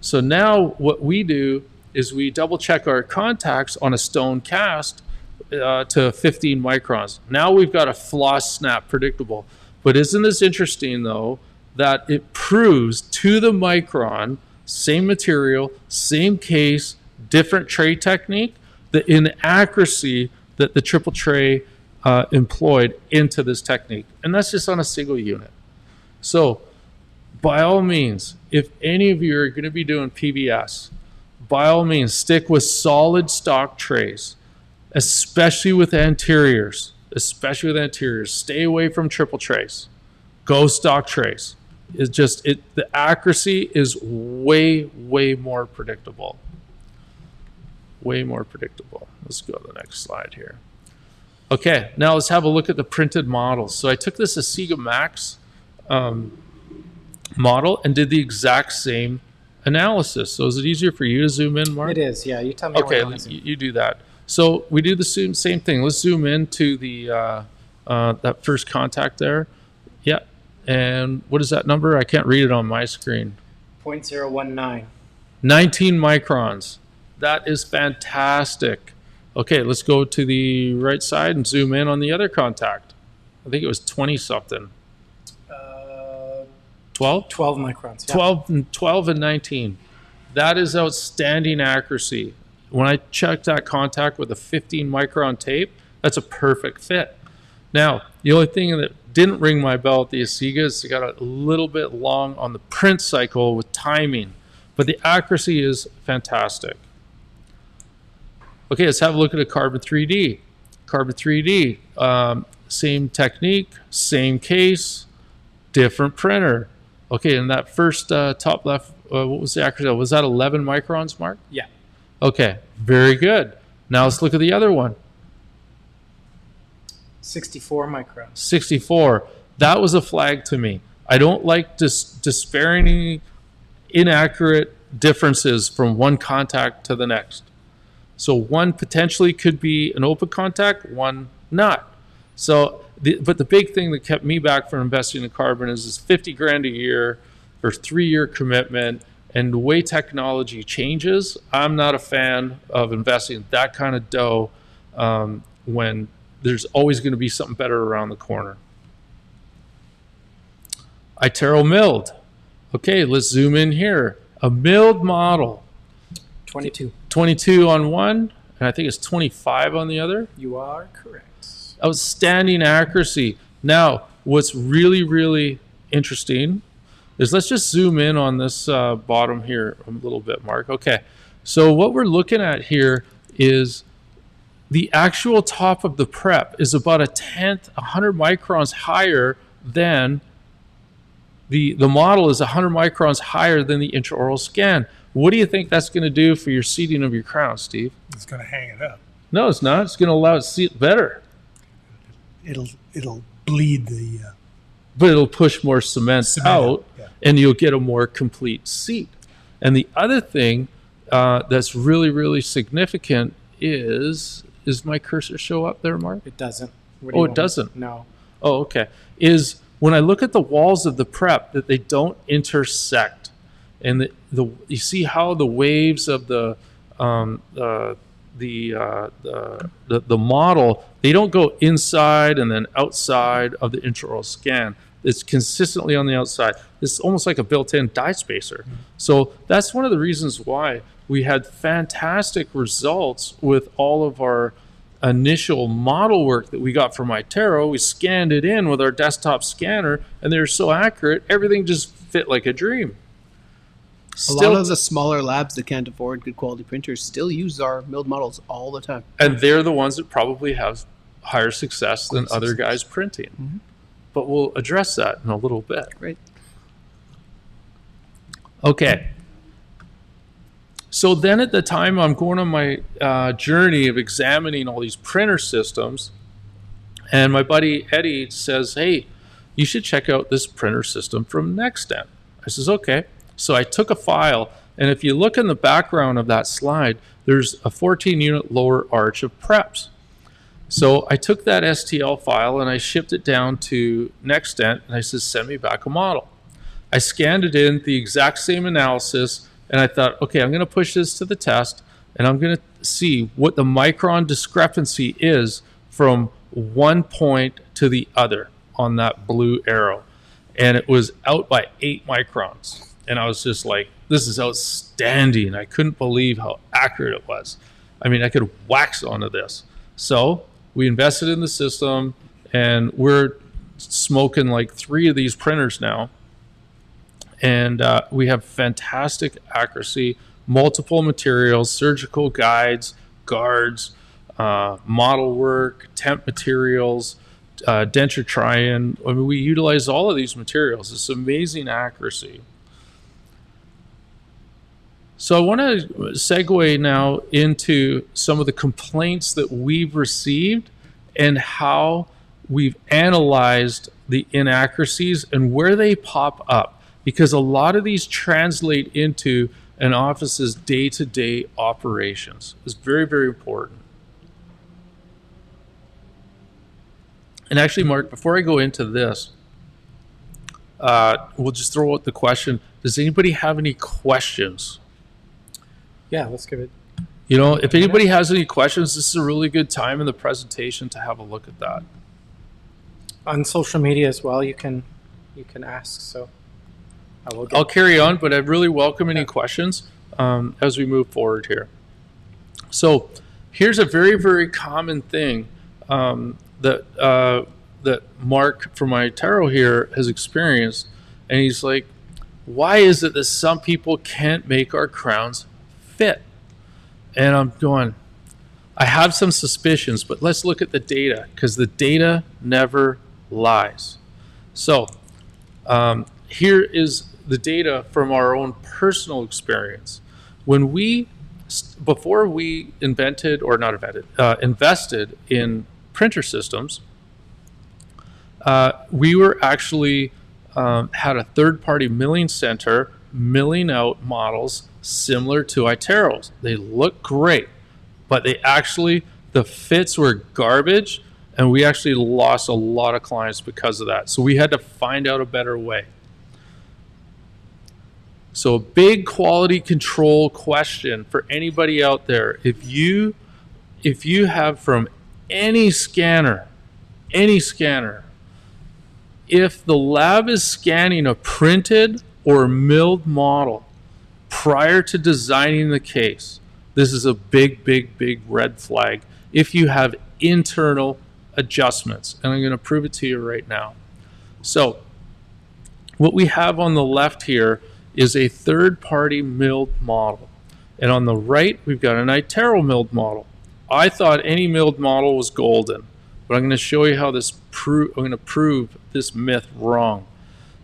So now what we do is we double check our contacts on a stone cast to 15 microns. Now we've got a floss snap predictable. But isn't this interesting though, that it proves to the micron, same material, same case, different tray technique, the inaccuracy that the triple tray employed into this technique. And that's just on a single unit. So by all means, if any of you are going to be doing PBS, by all means, stick with solid stock trays, especially with anteriors. Stay away from triple trays. Go stock trays. The accuracy is way more predictable. Way more predictable. Let's go to the next slide here. Okay, now let's have a look at the printed models. So I took this Asiga Max model and did the exact same analysis. So is it easier for you to zoom in, Mark? It is, yeah. You tell me. Okay, you do that. So we do the same thing. Let's zoom into the that first contact there. Yeah. And what is that number? I can't read it on my screen. 0.019. 19 microns. That is fantastic. Okay, let's go to the right side and zoom in on the other contact. I think it was 20 something. 12? 12 microns. Yeah. 12 and 19. That is outstanding accuracy. When I checked that contact with a 15 micron tape, that's a perfect fit. Now, the only thing that didn't ring my bell at the Asiga is it got a little bit long on the print cycle with timing, but the accuracy is fantastic. Okay, let's have a look at a Carbon 3D. Carbon 3D, same technique, same case, different printer. Okay, and that first top left, what was the accuracy? Was that 11 microns, Mark? Yeah. Okay, very good. Now let's look at the other one. 64 microns. 64. That was a flag to me. I don't like disparaging inaccurate differences from one contact to the next. So one potentially could be an open contact, one not. So, but the big thing that kept me back from investing in carbon is this 50 grand a year for 3-year commitment. And the way technology changes, I'm not a fan of investing that kind of dough when there's always going to be something better around the corner. iTero milled. Okay, let's zoom in here. A milled model. 22. 22 on one, and I think it's 25 on the other. You are correct. Outstanding accuracy. Now, what's really interesting is let's just zoom in on this bottom here a little bit, Mark. Okay, so what we're looking at here is the actual top of the prep is about 100 microns higher than the model is 100 microns higher than the intraoral scan. What do you think that's going to do for your seating of your crown, Steve? It's going to hang it up. No, it's not. It's going to allow it to seat better. It'll bleed the. But it'll push more cement out, yeah. And you'll get a more complete seat. And the other thing that's really significant is my cursor show up there, Mark? It doesn't. Oh, it doesn't? No. Oh, okay. Is when I look at the walls of the prep, that they don't intersect. And you see how the waves of the model, they don't go inside and then outside of the intraoral scan. It's consistently on the outside. It's almost like a built-in dye spacer. So that's one of the reasons why we had fantastic results with all of our initial model work that we got from iTero. We scanned it in with our desktop scanner, and they're so accurate, everything just fit like a dream. A lot of the smaller labs that can't afford good quality printers still use our milled models all the time. And they're the ones that probably have higher success than other guys printing. Mm-hmm. But we'll address that in a little bit. Great. Okay. So then at the time I'm going on my journey of examining all these printer systems, and my buddy Eddie says, hey, you should check out this printer system from NextDent. I says, okay. So I took a file, and if you look in the background of that slide, there's a 14-unit lower arch of preps. So I took that STL file and I shipped it down to NextDent, and I said, send me back a model. I scanned it in, the exact same analysis, and I thought, okay, I'm going to push this to the test, and I'm going to see what the micron discrepancy is from one point to the other on that blue arrow. And it was out by 8 microns. And I was just like, this is outstanding. I couldn't believe how accurate it was. I mean, I could wax onto this. So we invested in the system, and we're smoking like 3 of these printers now. And we have fantastic accuracy, multiple materials, surgical guides, guards, model work, temp materials, denture try-in. I mean, we utilize all of these materials. It's amazing accuracy. So I want to segue now into some of the complaints that we've received and how we've analyzed the inaccuracies and where they pop up, because a lot of these translate into an office's day-to-day operations. It's very, very important. And actually, Mark, before I go into this, we'll just throw out the question, does anybody have any questions? Yeah, let's give it. You know, if anybody has any questions, this is a really good time in the presentation to have a look at that. On social media as well, you can ask. So I'll carry on, but I really welcome any questions as we move forward here. So here's a very, very common thing that Mark from iTero here has experienced, and he's like, why is it that some people can't make our crowns fit? And I'm going, I have some suspicions, but let's look at the data, because the data never lies. So here is the data from our own personal experience. When before we invested in printer systems, we were actually had a third-party milling center milling out models similar to iTero's. They look great, but the fits were garbage, and we actually lost a lot of clients because of that. So we had to find out a better way. So a big quality control question for anybody out there: if you have from any scanner, if the lab is scanning a printed or milled model prior to designing the case, this is a big, big, big red flag if you have internal adjustments. And I'm going to prove it to you right now. So what we have on the left here is a third-party milled model. And on the right, we've got an iTero milled model. I thought any milled model was golden, but I'm going to show you how I'm going to prove this myth wrong.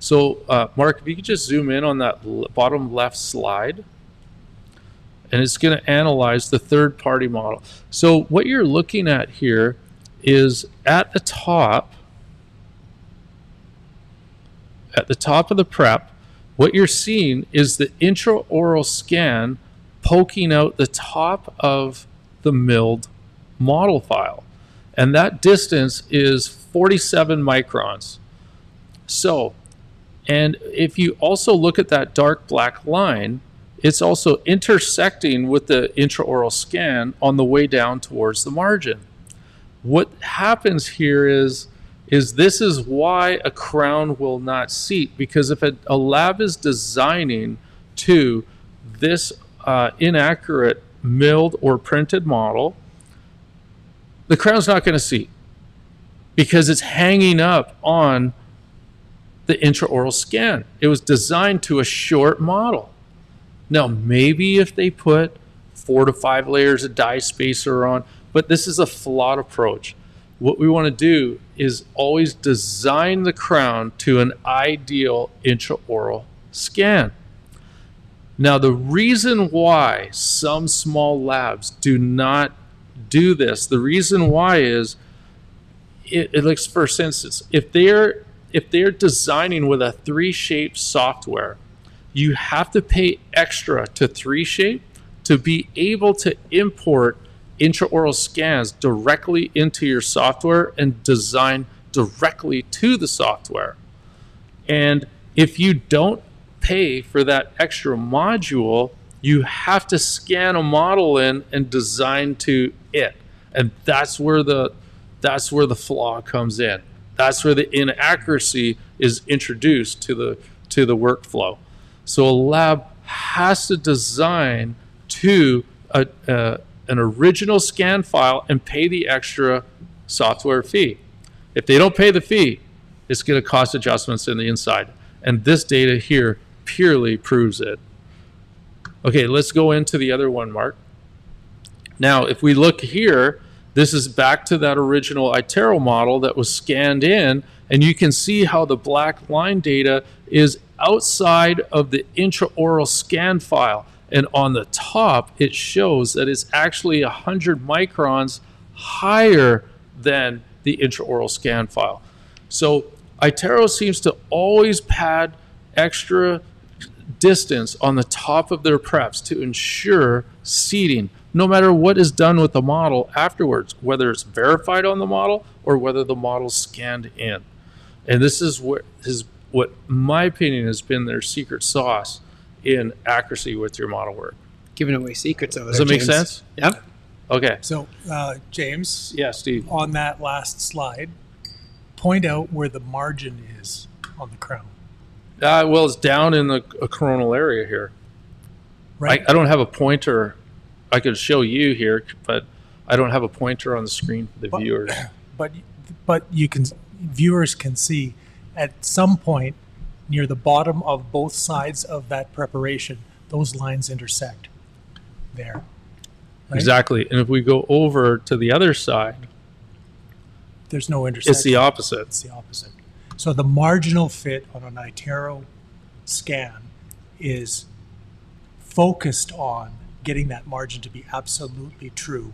So, Mark, if you could just zoom in on that bottom left slide, and it's going to analyze the third-party model. So what you're looking at here is at the top of the prep, what you're seeing is the intraoral scan poking out the top of the milled model file. And that distance is 47 microns. So, and if you also look at that dark black line, it's also intersecting with the intraoral scan on the way down towards the margin. What happens here is this is why a crown will not seat, because if a lab is designing to this inaccurate milled or printed model, the crown's not going to seat because it's hanging up on the intraoral scan. It was designed to a short model. Now, maybe if they put 4 to 5 layers of dye spacer on, but this is a flawed approach. What we want to do is always design the crown to an ideal intraoral scan. Now, the reason why some small labs do not do this, the reason why is, it looks, for instance, if they're designing with a 3Shape software, you have to pay extra to 3Shape to be able to import intraoral scans directly into your software and design directly to the software. And if you don't pay for that extra module, you have to scan a model in and design to it. And that's where the flaw comes in. That's where the inaccuracy is introduced to the workflow. So a lab has to design to an original scan file and pay the extra software fee. If they don't pay the fee, it's going to cost adjustments in the inside. And this data here purely proves it. Okay, let's go into the other one, Mark. Now, if we look here, this is back to that original iTero model that was scanned in, and you can see how the black line data is outside of the intraoral scan file. And on the top, it shows that it's actually 100 microns higher than the intraoral scan file. So iTero seems to always pad extra distance on the top of their preps to ensure seating, no matter what is done with the model afterwards, whether it's verified on the model or whether the model's scanned in. And this is what my opinion has been their secret sauce in accuracy with your model work. Giving away secrets over Does there, that make James. sense? Yep. Okay. So, James, Yeah, Steve. on that last slide, point out where the margin is on the crown. Well, it's down in the coronal area here. Right. I don't have a pointer. I could show you here, but I don't have a pointer on the screen for the viewers. But viewers can see at some point near the bottom of both sides of that preparation, those lines intersect there. Right? Exactly. And if we go over to the other side, There's no intersection. it's the opposite. It's the opposite. So the marginal fit on an iTero scan is focused on getting that margin to be absolutely true.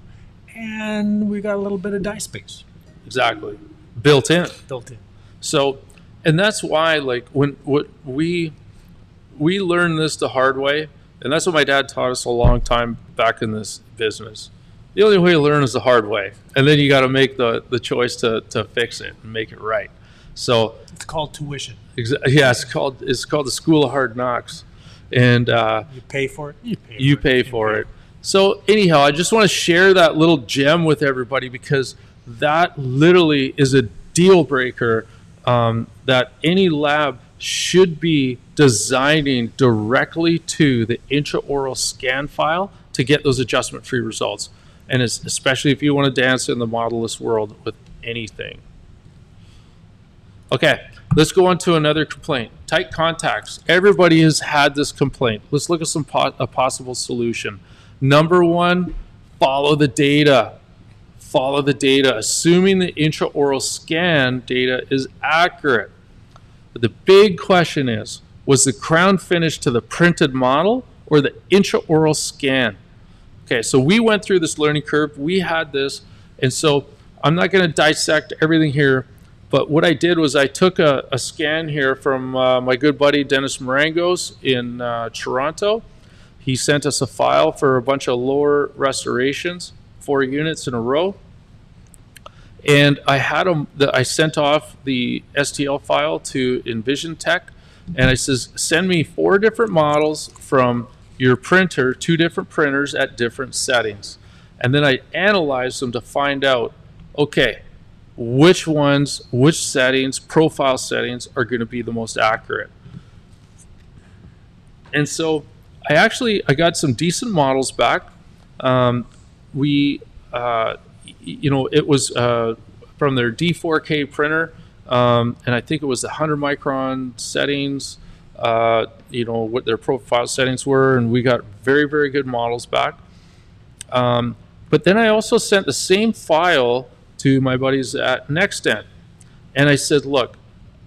And we got a little bit of die space Exactly. Built in. built in. So, and that's why, like, when we learned this the hard way, and that's what my dad taught us a long time back in this business. The only way to learn is the hard way, and then you got to make the choice to fix it and make it right. So, It's called tuition. yeah, it's called the School of Hard Knocks, and You pay for it. you pay for it. So anyhow, I just want to share that little gem with everybody because that literally is a deal breaker that any lab should be designing directly to the intraoral scan file to get those adjustment-free results. And it's, especially if you want to dance in the modeless world with anything. Okay, let's go on to another complaint. Tight contacts. Everybody has had this complaint. Let's look at a possible solution. Number one, follow the data. Follow the data, assuming the intraoral scan data is accurate. But the big question is, was the crown finish to the printed model or the intraoral scan? Okay, so we went through this learning curve. We had this, and so I'm not going to dissect everything here, but what I did was I took a scan here from my good buddy Dennis Marangos in Toronto. He sent us a file for a bunch of lower restorations, 4 units in a row. And I had them. I sent off the STL file to Envision Tech, and I says, send me 4 different models from your printer, 2 different printers at different settings. And then I analyzed them to find out, okay, which ones, which settings, profile settings are going to be the most accurate. And so I got some decent models back. It was from their D4K printer, and I think it was the 100 micron settings, what their profile settings were, and we got very, very good models back. But then I also sent the same file to my buddies at NextDent, and I said, look,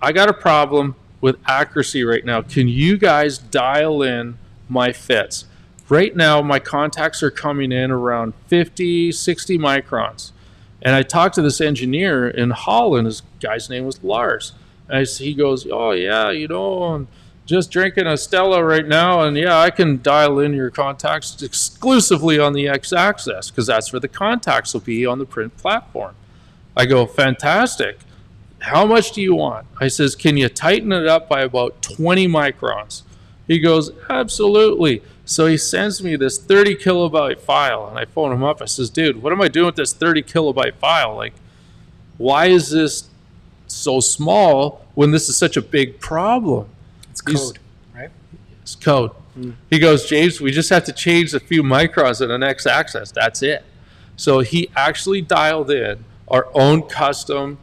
I got a problem with accuracy right now. Can you guys dial in my fits? Right now, my contacts are coming in around 50, 60 microns. And I talked to this engineer in Holland. His guy's name was Lars. And he goes, oh, yeah, I'm just drinking a Stella right now. And, yeah, I can dial in your contacts exclusively on the x-axis because that's where the contacts will be on the print platform. I go, fantastic. How much do you want? I says, can you tighten it up by about 20 microns? He goes, absolutely. So he sends me this 30 kilobyte file, and I phone him up. I says, dude, what am I doing with this 30 kilobyte file? Like, why is this so small when this is such a big problem? It's code, right? It's code. He goes, James, we just have to change a few microns in the next axis. That's it. So he actually dialed in our own custom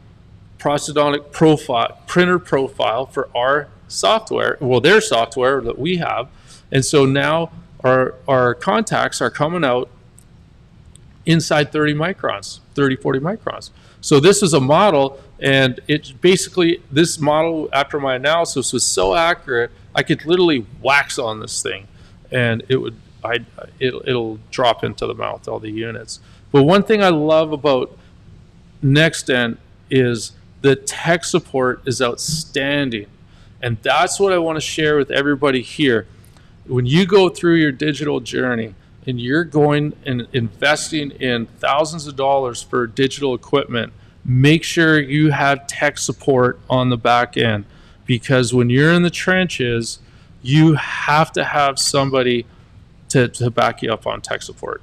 prosthodontic profile, printer profile for our software, well, their software that we have. And so now our contacts are coming out inside 30 microns, 30, 40 microns. So this is a model, and it's basically, this model, after my analysis, was so accurate, I could literally wax on this thing, and it'll drop into the mouth, all the units. But one thing I love about NextDent is the tech support is outstanding. And that's what I want to share with everybody here. When you go through your digital journey and you're going and investing in thousands of dollars for digital equipment, make sure you have tech support on the back end, because when you're in the trenches, you have to have somebody to back you up on tech support.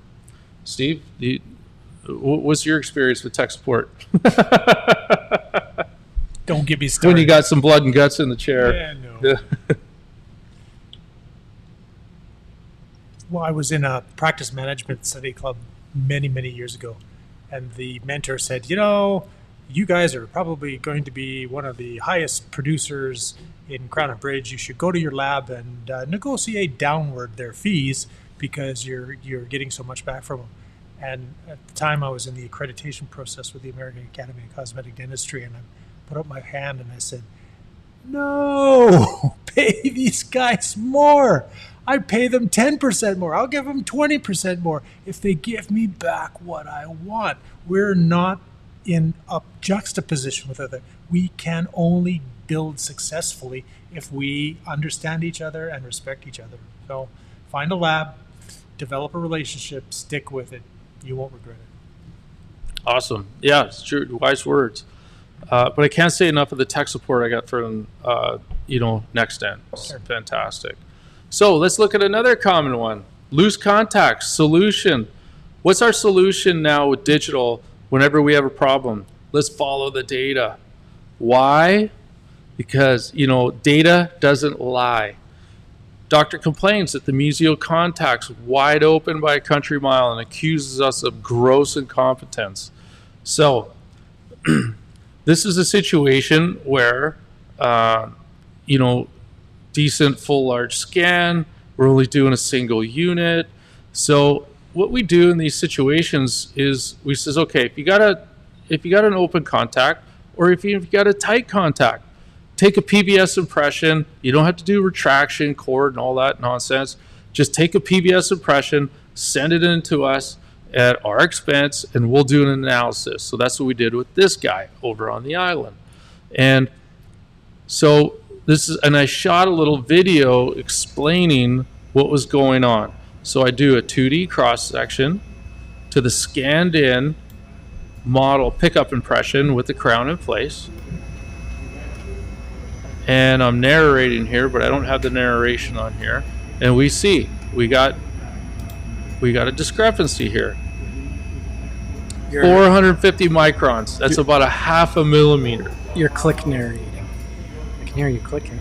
Steve, what's your experience with tech support? Don't get me started. When you got some blood and guts in the chair. Yeah, no. Well, I was in a practice management study club many, many years ago, and the mentor said, you guys are probably going to be one of the highest producers in Crown and Bridge. You should go to your lab and negotiate downward their fees because you're getting so much back from them. And at the time, I was in the accreditation process with the American Academy of Cosmetic Dentistry, and I put up my hand and I said, no, pay these guys more. I pay them 10% more. I'll give them 20% more if they give me back what I want. We're not in a juxtaposition with other. We can only build successfully if we understand each other and respect each other. So find a lab, develop a relationship, stick with it. You won't regret it. Awesome. Yeah, it's true. Wise words. But I can't say enough of the tech support I got from, NextDent. It's fantastic. So let's look at another common one. Loose contacts, solution. What's our solution now with digital whenever we have a problem? Let's follow the data. Why? Because, data doesn't lie. Doctor complains that the mesial contact's wide open by a country mile and accuses us of gross incompetence. So this is a situation where, decent full large scan, we're only doing a single unit. So what we do in these situations is we says, okay, if you got an open contact, or if you got a tight contact, take a PBS impression. You don't have to do retraction, cord, and all that nonsense. Just take a PBS impression, send it in to us at our expense, and we'll do an analysis. So that's what we did with this guy over on the island. And so I shot a little video explaining what was going on. So I do a 2D cross section to the scanned in model pickup impression with the crown in place. And I'm narrating here, but I don't have the narration on here. And we see we got a discrepancy here. 450 microns. That's about a half a millimeter. You're click narrating. I can hear you clicking.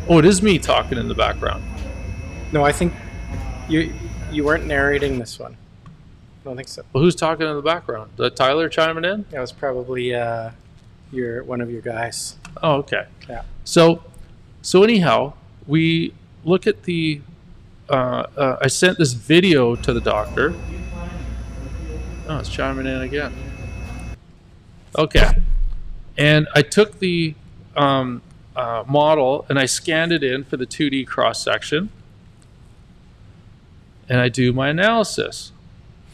Oh, it is me talking in the background. No, I think you weren't narrating this one. I don't think so. Well, who's talking in the background? Tyler chiming in? That was probably one of your guys. Oh, okay. Yeah. So anyhow, we look at the. I sent this video to the doctor. Oh, it's chiming in again. Okay, and I took the model and I scanned it in for the 2D cross section, and I do my analysis.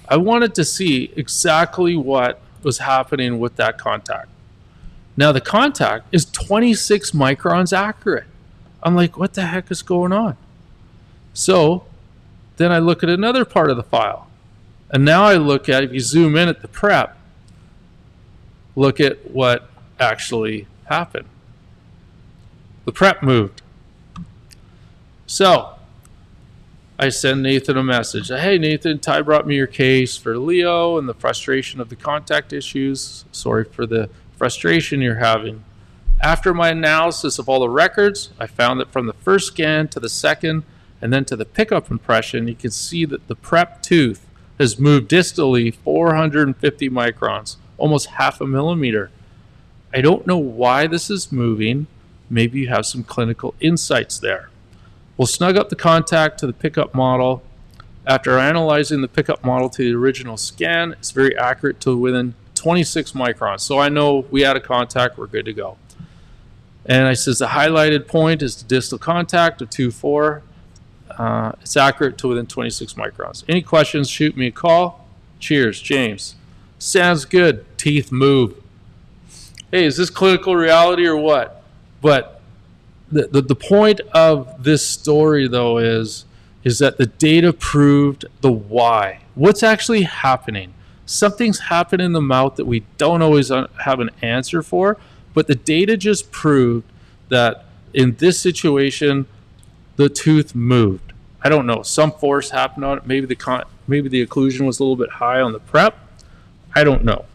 I wanted to see exactly what was happening with that contact. Now the contact is 26 microns accurate. I'm like, what the heck is going on? So then I look at another part of the file. And now I look at, if you zoom in at the prep, look at what actually happened. The prep moved. So I send Nathan a message. Hey, Nathan, Ty brought me your case for Leo and the frustration of the contact issues. Sorry for the frustration you're having. After my analysis of all the records, I found that from the first scan to the second and then to the pickup impression, you can see that the prep tooth has moved distally 450 microns, almost half a millimeter. I don't know why this is moving. Maybe you have some clinical insights there. We'll snug up the contact to the pickup model. After analyzing the pickup model to the original scan, it's very accurate to within 26 microns. So I know we had a contact, we're good to go. And I says the highlighted point is the distal contact of 2.4. It's accurate to within 26 microns. Any questions, shoot me a call. Cheers, James. Sounds good. Teeth move. Hey, is this clinical reality or what? But the point of this story, though, is that the data proved the why. What's actually happening? Something's happened in the mouth that we don't always have an answer for, but the data just proved that in this situation, the tooth moved. I don't know. Some force happened on it. Maybe the occlusion was a little bit high on the prep. I don't know.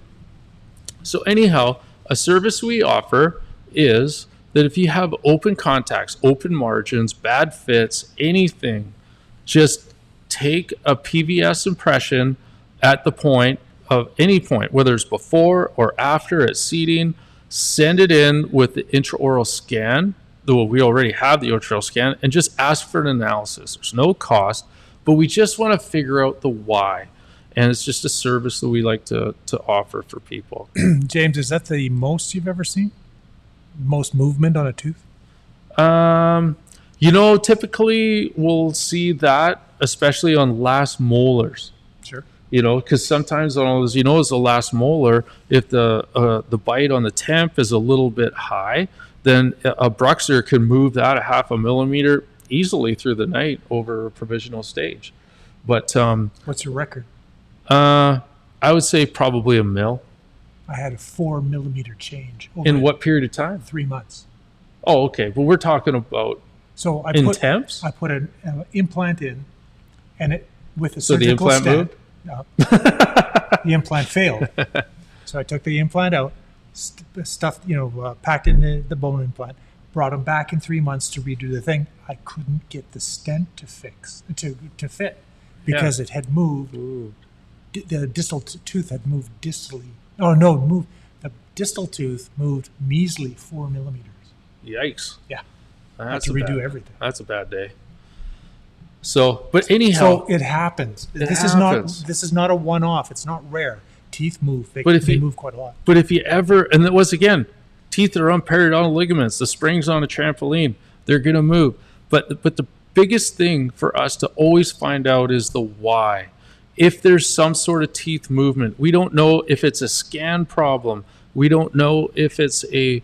So anyhow, a service we offer is that if you have open contacts, open margins, bad fits, anything, just take a PVS impression at the point of any point, whether it's before or after at seating, send it in with the intraoral scan. Well, we already have the intraoral scan, and just ask for an analysis. There's no cost, but we just want to figure out the why. And it's just a service that we like to offer for people. James, is that the most you've ever seen? Most movement on a tooth? Typically we'll see that, especially on last molars. Sure. Because sometimes on all those, as the last molar, if the bite on the temp is a little bit high, then a bruxer can move that a half a millimeter easily through the night over a provisional stage. But what's your record? I would say probably a mil. I had a 4 millimeter change. In what period of time? 3 months. Oh, okay. But we're talking about temps? I put an implant in, and it with a so surgical the implant moved? No. The implant failed. So I took the implant out, stuffed, packed in the bone implant, brought them back in 3 months to redo the thing. I couldn't get the stent to fit because it had moved. Ooh. The distal tooth had moved distally. Oh no, the distal tooth moved measly 4 millimeters. Yikes! Yeah, I had to redo everything. That's a bad day. So, but anyhow, so it happens. This is not a one-off. It's not rare. Teeth move. They move quite a lot. But if you ever, and that was again, teeth are on periodontal ligaments. The springs on a trampoline, they're gonna move. But the biggest thing for us to always find out is the why. If there's some sort of teeth movement, we don't know if it's a scan problem. We don't know if it's a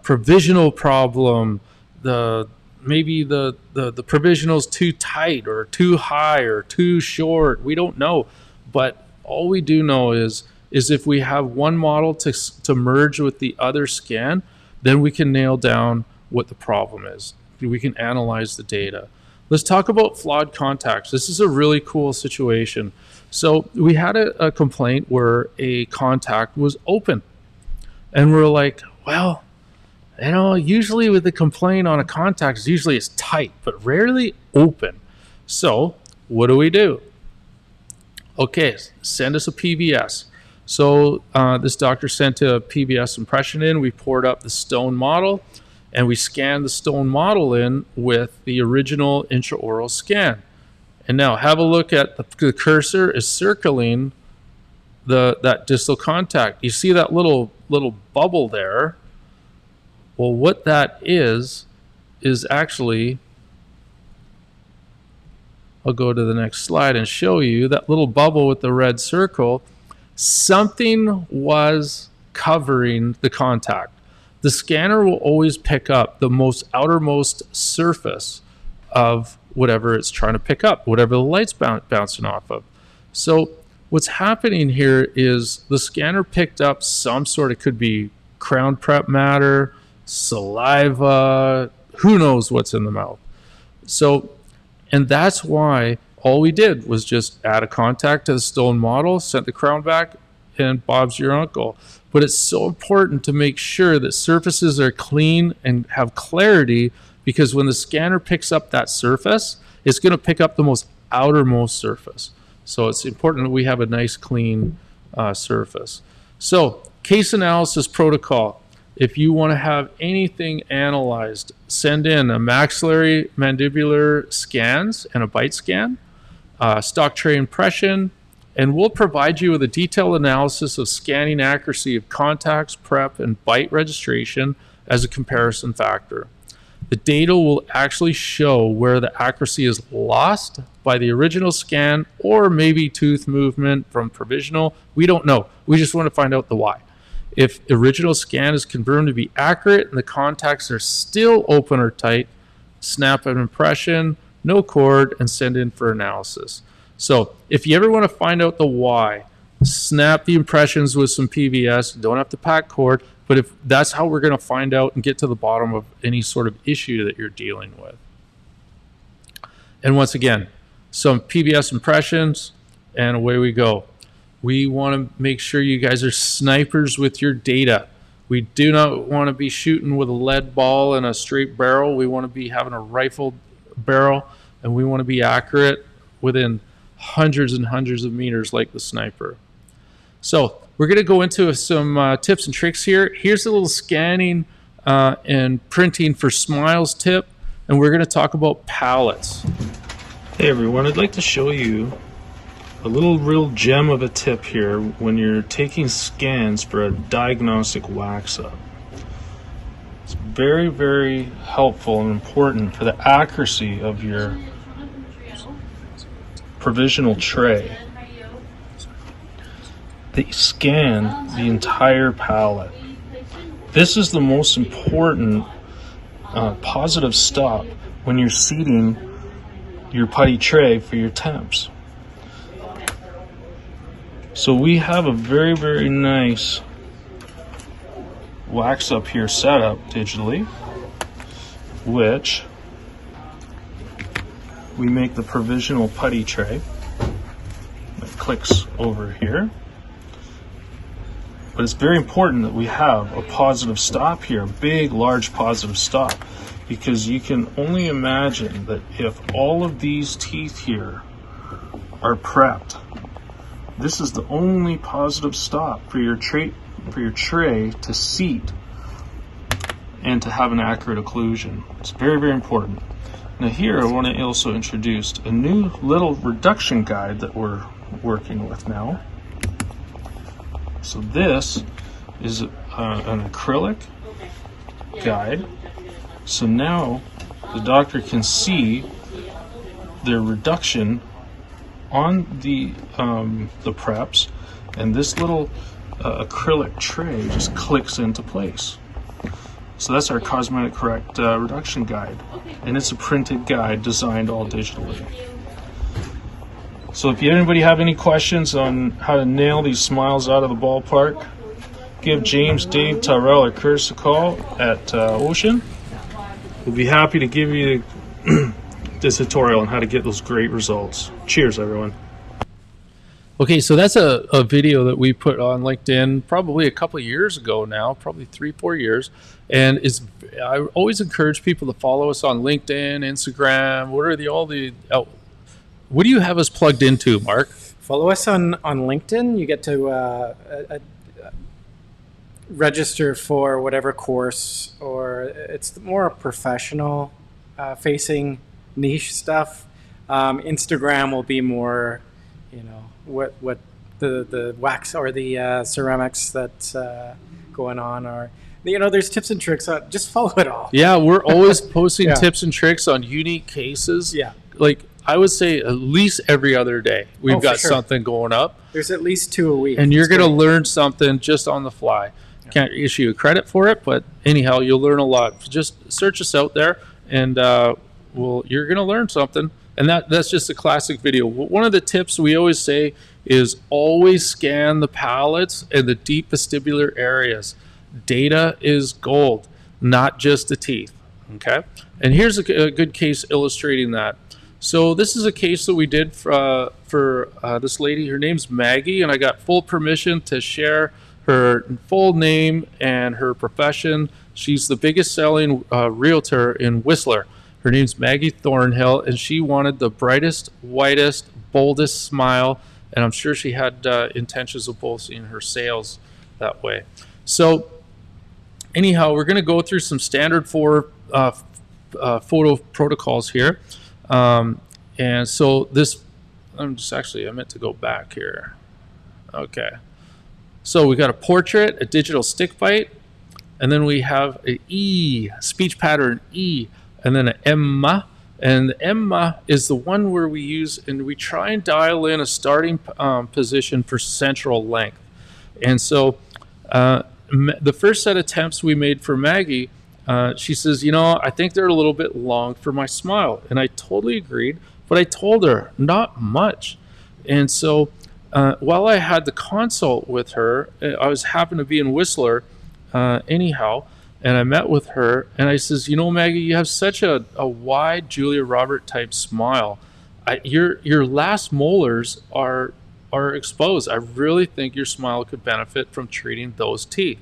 provisional problem. Maybe the provisional's too tight or too high or too short. We don't know. But All we do know is if we have one model to merge with the other scan, then we can nail down what the problem is. We can analyze the data. Let's talk about flawed contacts. This is a really cool situation. So we had a complaint where a contact was open. And we're like, well, you know, usually with the complaint on a contact, usually it's tight, but rarely open. So what do? Okay, send us a PVS. So this doctor sent a PVS impression in. We poured up the stone model, and we scanned the stone model in with the original intraoral scan. And now have a look at the cursor is circling that distal contact. You see that little bubble there? Well, what that is actually, I'll go to the next slide and show you that little bubble with the red circle. Something was covering the contact. The scanner will always pick up the most outermost surface of whatever it's trying to pick up, whatever the light's bouncing off of. So what's happening here is the scanner picked up some sort, it could be crown prep matter, saliva, who knows what's in the mouth. So, and that's why all we did was just add a contact to the stone model, sent the crown back, and Bob's your uncle. But it's so important to make sure that surfaces are clean and have clarity, because when the scanner picks up that surface, it's going to pick up the most outermost surface. So it's important that we have a nice clean surface. So case analysis protocol. If you want to have anything analyzed, send in a maxillary mandibular scans and a bite scan, stock tray impression, and we'll provide you with a detailed analysis of scanning accuracy of contacts, prep, and bite registration as a comparison factor. The data will actually show where the accuracy is lost by the original scan, or maybe tooth movement from provisional. We don't know. We just want to find out the why. If original scan is confirmed to be accurate and the contacts are still open or tight, snap an impression, no cord, and send in for analysis. So if you ever want to find out the why, snap the impressions with some PVS. Don't have to pack cord, but if that's how we're going to find out and get to the bottom of any sort of issue that you're dealing with. And once again, some PVS impressions, and away we go. We want to make sure you guys are snipers with your data. We do not want to be shooting with a lead ball and a straight barrel. We want to be having a rifled barrel, and we want to be accurate within hundreds and hundreds of meters like the sniper. So we're going to go into some tips and tricks here. Here's a little scanning and printing for smiles tip, and we're going to talk about palettes. Hey everyone, I'd like to show you a little real gem of a tip here when you're taking scans for a diagnostic wax up. It's very, very helpful and important for the accuracy of your provisional tray. They scan the entire palate. This is the most important positive stop when you're seating your putty tray for your temps. So we have a very, very nice wax up here set up digitally, which we make the provisional putty tray. It clicks over here. But it's very important that we have a positive stop here, a big, large positive stop, because you can only imagine that if all of these teeth here are prepped, this is the only positive stop for your tray to seat and to have an accurate occlusion. It's very, very important. Now here I want to also introduce a new little reduction guide that we're working with now. So this is an acrylic guide. So now the doctor can see their reduction on the preps, and this little acrylic tray just clicks into place. So that's our cosmetic correct reduction guide, and it's a printed guide designed all digitally. So if anybody have any questions on how to nail these smiles out of the ballpark, give James, Dave, Tyrell, or Curtis a call at Ocean. We'll be happy to give you this tutorial on how to get those great results. Cheers, everyone. Okay, so that's a video that we put on LinkedIn probably a couple of years ago now, probably 3-4 years. And I always encourage people to follow us on LinkedIn, Instagram. What do you have us plugged into, Mark? Follow us on LinkedIn. You get to register for whatever course, or it's more professional facing niche stuff. Instagram will be more, what the wax or the ceramics that's going on, or there's tips and tricks. Just follow it all. Yeah, we're always posting tips and tricks on unique cases. Yeah, like I would say at least every other day we've got something going up. There's at least 2 a week, and you're going to learn something just on the fly. Can't issue you credit for it, but anyhow, you'll learn a lot. Just search us out there, and you're going to learn something. And that's just a classic video. One of the tips we always say is always scan the palates and the deep vestibular areas. Data is gold, not just the teeth. Okay, and here's a good case illustrating that. So this is a case that we did for this lady. Her name's Maggie, and I got full permission to share her full name and her profession. She's the biggest selling realtor in Whistler. Her name's Maggie Thornhill, and she wanted the brightest, whitest, boldest smile, and I'm sure she had intentions of boosting her sales that way. So anyhow, we're going to go through some standard photo protocols here. And so this, I meant to go back here. Okay. So we got a portrait, a digital stick bite, and then we have an E, speech pattern E, and then an Emma. And the Emma is the one where we use, and we try and dial in a starting position for central length. And so the first set of attempts we made for Maggie, she says, I think they're a little bit long for my smile. And I totally agreed, but I told her not much. And so while I had the consult with her, I happened to be in Whistler anyhow, and I met with her, and I says, Maggie, you have such a wide Julia Robert type smile. Your last molars are exposed. I really think your smile could benefit from treating those teeth.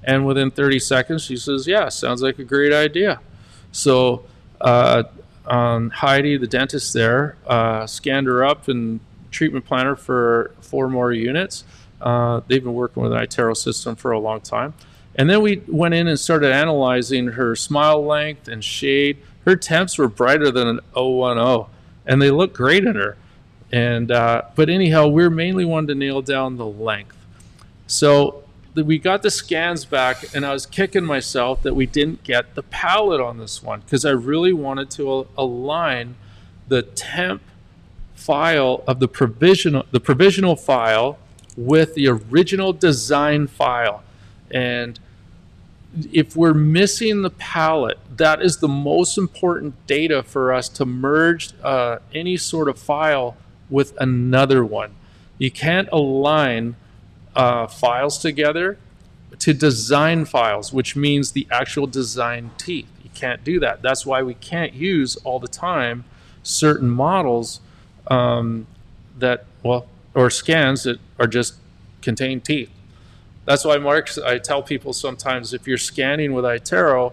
And within 30 seconds, she says, yeah, sounds like a great idea. So Heidi, the dentist there, scanned her up and treatment planner for 4 more units. They've been working with an iTero system for a long time. And then we went in and started analyzing her smile length and shade. Her temps were brighter than an 010, and they look great in her. And but anyhow, we're mainly wanting to nail down the length. So we got the scans back, and I was kicking myself that we didn't get the palette on this one, because I really wanted to align the temp file of the provisional file with the original design file. And if we're missing the palette, that is the most important data for us to merge any sort of file with another one. You can't align files together to design files, which means the actual design teeth. You can't do that. That's why we can't use all the time certain models or scans that are just contain teeth. That's why, Mark, I tell people sometimes, if you're scanning with iTero,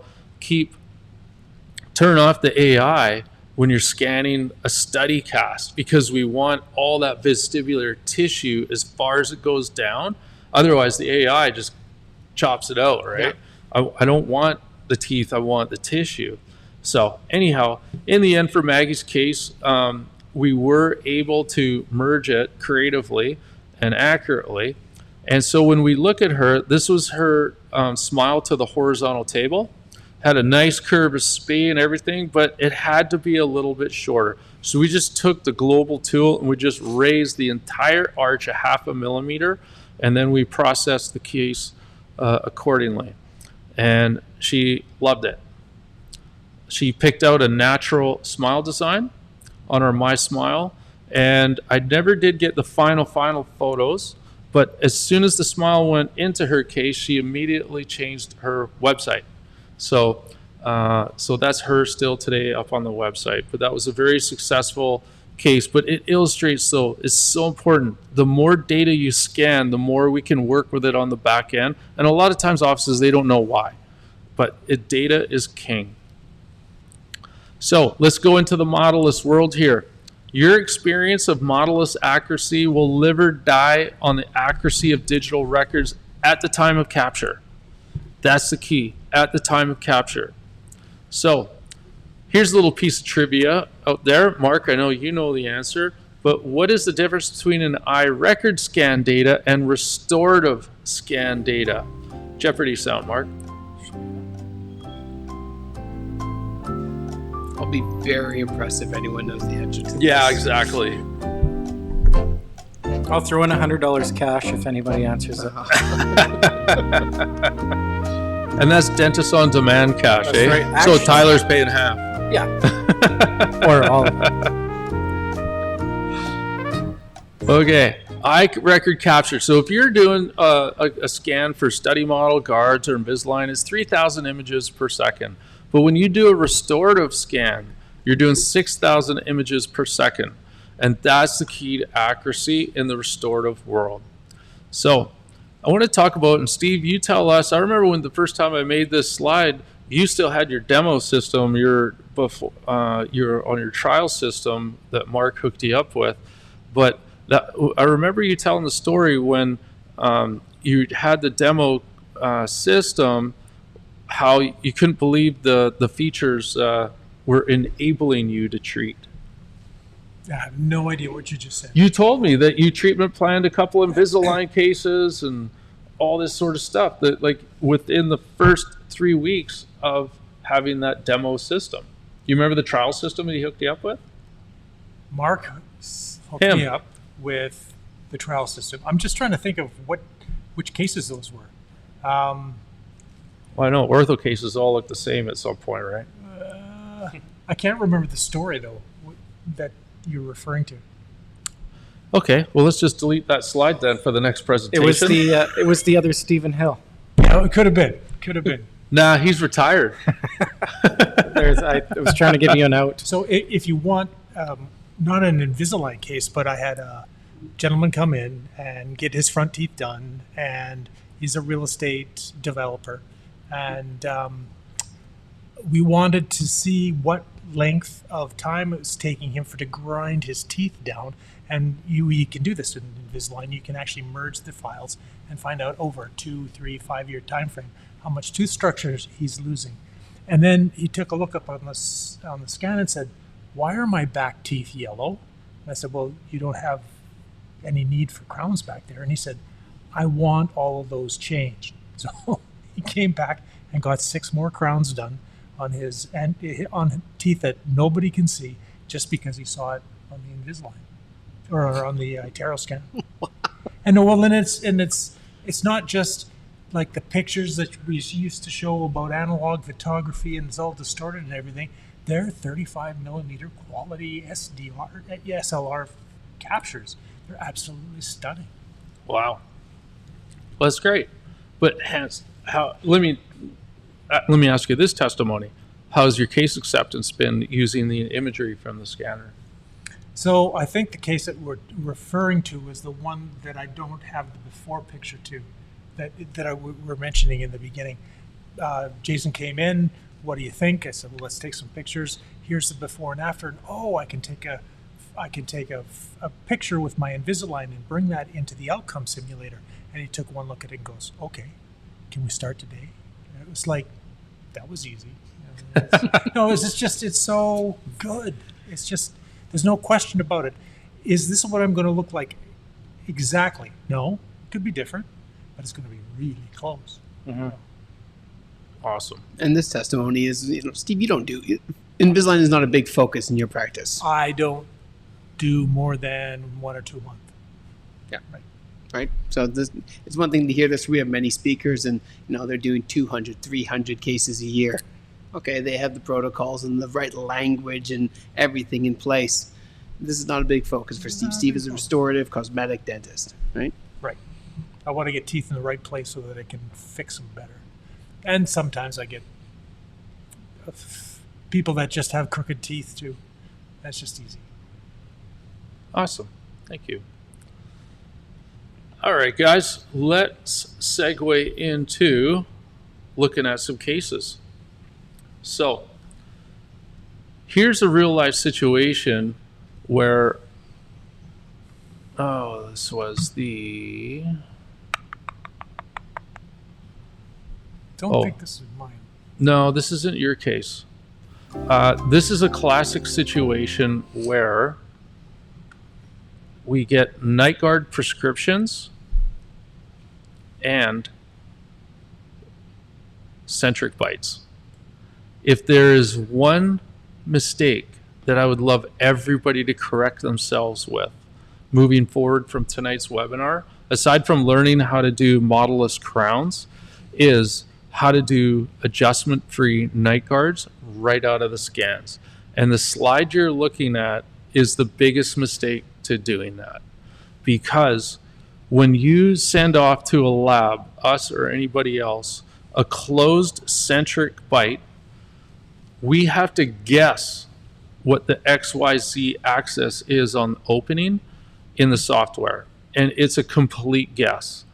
turn off the AI when you're scanning a study cast, because we want all that vestibular tissue as far as it goes down. Otherwise, the AI just chops it out, right? Yeah. I don't want the teeth, I want the tissue. So anyhow, in the end, for Maggie's case, we were able to merge it creatively and accurately. And so when we look at her, this was her smile to the horizontal table. Had a nice curve of spay and everything, but it had to be a little bit shorter. So we just took the global tool and we just raised the entire arch a 0.5 millimeter, and then we processed the case accordingly. And she loved it. She picked out a natural smile design on our My Smile, And I never did get the final photos, but as soon as the smile went into her case, she immediately changed her website. So that's her still today up on the website. But that was a very successful case. But it illustrates, though, it's so important. The more data you scan, the more we can work with it on the back end. And a lot of times offices, they don't know why. But data is king. So let's go into the modeless world here. Your experience of modeless accuracy will live or die on the accuracy of digital records at the time of capture. That's the key, at the time of capture. So here's a little piece of trivia out there. Mark, I know you know the answer, but what is the difference between an eye record scan data and restorative scan data? Jeopardy sound, Mark. I'll be very impressed if anyone knows the answer to this. Yeah, exactly. I'll throw in $100 cash if anybody answers it. And that's dentist on demand cash, That's eh? right. So Actually- Tyler's paying half. Yeah. Or all of it. Okay, eye record capture. So if you're doing a scan for study model, guards, or Invisalign, it's 3,000 images per second. But when you do a restorative scan, you're doing 6,000 images per second. And that's the key to accuracy in the restorative world. So I want to talk about, and Steve, you tell us, I remember when the first time I made this slide, you still had your demo system, your on your trial system that Mark hooked you up with. But I remember you telling the story when you had the demo system, how you couldn't believe the features were enabling you to treat. I have no idea what you just said. You told me that you treatment planned a couple Invisalign cases and all this sort of stuff that, like, within the first 3 weeks of having that demo system. You remember the trial system that he hooked you up with? Mark hooked me up with the trial system. I'm just trying to think of which cases those were. Well, I know ortho cases all look the same at some point, right? I can't remember the story though that you're referring to. Okay, well, let's just delete that slide then for the next presentation. It was the other Stephen Hill. Yeah, it could have been. Could have been. Nah, he's retired. I was trying to give you an out. So if you want, not an Invisalign case, but I had a gentleman come in and get his front teeth done, and he's a real estate developer, and we wanted to see what length of time it was taking him to grind his teeth down. And you can do this in Invisalign. You can actually merge the files and find out over a 2, 3, 5 year time frame how much tooth structures he's losing. And then he took a look up on the scan and said, "Why are my back teeth yellow?" And I said, "Well, you don't have any need for crowns back there." And he said, "I want all of those changed." So he came back and got 6 more crowns done on on teeth that nobody can see, just because he saw it on the Invisalign or on the iTero scan. And it's not just like the pictures that we used to show about analog photography and it's all distorted and everything. They're 35 millimeter quality SLR captures. They're absolutely stunning. Wow. Well, that's great. But let me ask you this testimony. How's your case acceptance been using the imagery from the scanner? So I think the case that we're referring to is the one that I don't have the before picture to, that we're mentioning in the beginning. Jason came in. What do you think? I said, well, let's take some pictures. Here's the before and after. And I can take a picture with my Invisalign and bring that into the outcome simulator. And he took one look at it and goes, "Okay, can we start today?" And it was like, that was easy. It's so good. It's just, there's no question about it. Is this what I'm going to look like exactly? No, it could be different, but it's going to be really close. Mm-hmm. Awesome. And this testimony is, Steve, you don't do Invisalign is not a big focus in your practice. I don't do more than 1 or 2 a month. Yeah. Right. So it's one thing to hear this. We have many speakers and, they're doing 200, 300 cases a year. Okay, they have the protocols and the right language and everything in place. this is not a big focus for Steve. Steve is a restorative cosmetic dentist, right? Right. I want to get teeth in the right place so that I can fix them better. And sometimes I get people that just have crooked teeth too. That's just easy. Awesome. Thank you. All right, guys, let's segue into looking at some cases. So here's a real life situation where, this was the... Don't think this is mine. No, this isn't your case. This is a classic situation where we get night guard prescriptions and centric bites. If there is one mistake that I would love everybody to correct themselves with moving forward from tonight's webinar, aside from learning how to do modeless crowns, is how to do adjustment-free night guards right out of the scans. And the slide you're looking at is the biggest mistake to doing that, because when you send off to a lab, us or anybody else, a closed centric bite, we have to guess what the XYZ axis is on opening in the software, and it's a complete guess.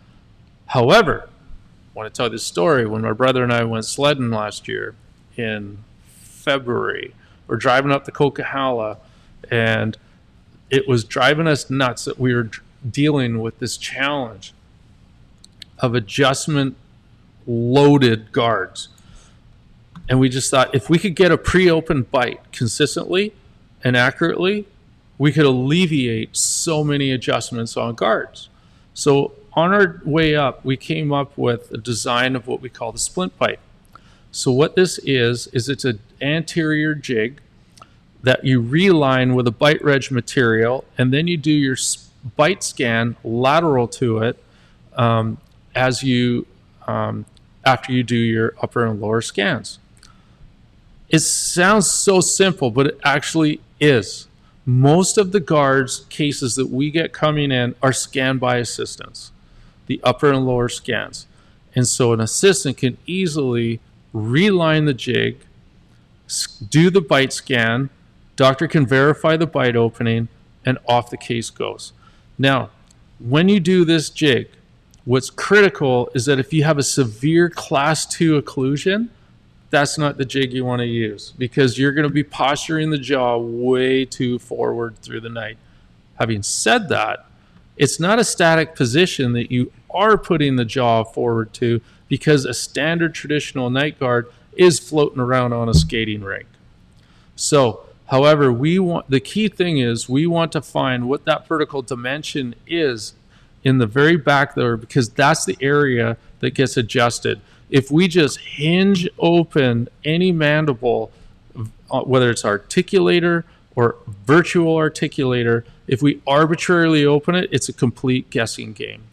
However, I want to tell this story. When my brother and I went sledding last year in February, we're driving up the Coquihalla, and it was driving us nuts that we were dealing with this challenge of adjustment loaded guards. And we just thought, if we could get a pre-open bite consistently and accurately, we could alleviate so many adjustments on guards. So on our way up, we came up with a design of what we call the splint bite. So what this is it's an anterior jig that you reline with a bite reg material, and then you do your bite scan lateral to it as you after you do your upper and lower scans. It sounds so simple, but it actually is. Most of the guards cases that we get coming in are scanned by assistants, the upper and lower scans. And so an assistant can easily reline the jig, do the bite scan, doctor can verify the bite opening, and off the case goes. Now, when you do this jig, what's critical is that if you have a severe class 2 occlusion, that's not the jig you want to use, because you're going to be posturing the jaw way too forward through the night. Having said that, it's not a static position that you are putting the jaw forward to, because a standard traditional night guard is floating around on a skating rink. So, however, the key thing is we want to find what that vertical dimension is in the very back there, because that's the area that gets adjusted. If we just hinge open any mandible, whether it's articulator or virtual articulator, if we arbitrarily open it, it's a complete guessing game.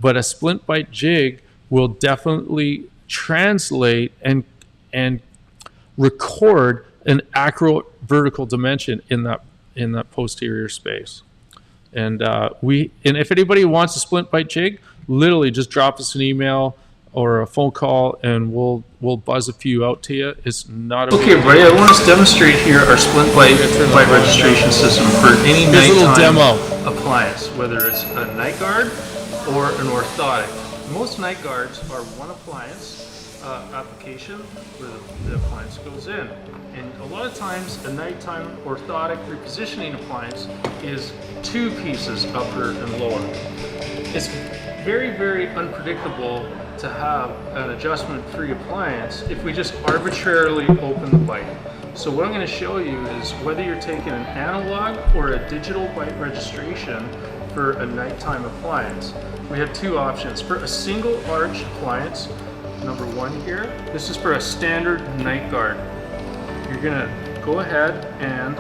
But a splint bite jig will definitely translate and record an accurate vertical dimension in that posterior space. And if anybody wants a splint bite jig, literally just drop us an email or a phone call, and we'll buzz a few out to you. It's not a okay, everybody. I want to demonstrate here our splint bite registration system for any nighttime appliance, whether it's a night guard or an orthotic. Most night guards are one appliance application where the appliance goes in, and a lot of times a nighttime orthotic repositioning appliance is two pieces, upper and lower. It's very, very unpredictable to have an adjustment-free appliance if we just arbitrarily open the bite. So what I'm going to show you is whether you're taking an analog or a digital bite registration for a nighttime appliance. We have two options. For a single arch appliance, number one here, this is for a standard night guard. You're going to go ahead and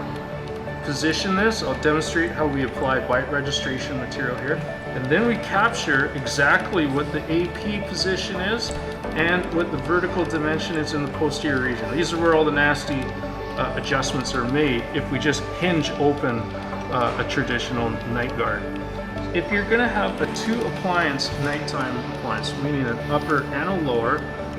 position this. I'll demonstrate how we apply bite registration material here. And then we capture exactly what the AP position is and what the vertical dimension is in the posterior region. These are where all the nasty adjustments are made if we just hinge open a traditional night guard. If you're going to have a 2-appliance nighttime appliance, meaning an upper and a lower,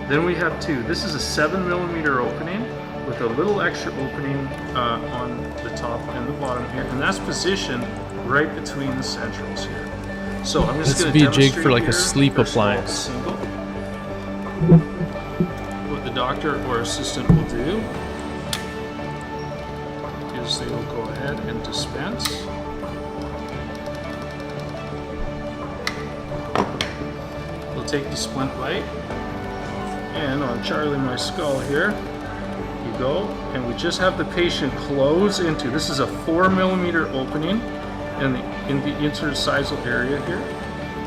then we have 2. This is a 7mm opening with a little extra opening on the top and the bottom here, and that's positioned right between the centrals here. So I'm just going to demonstrate jig for like here, a sleep first of all, appliance. single. What the doctor or assistant will do is they will go ahead and dispense. They'll take the splint bite, and on Charlie my skull here, you go, and we just have the patient close into, this is a 4mm opening in the intercisal area here.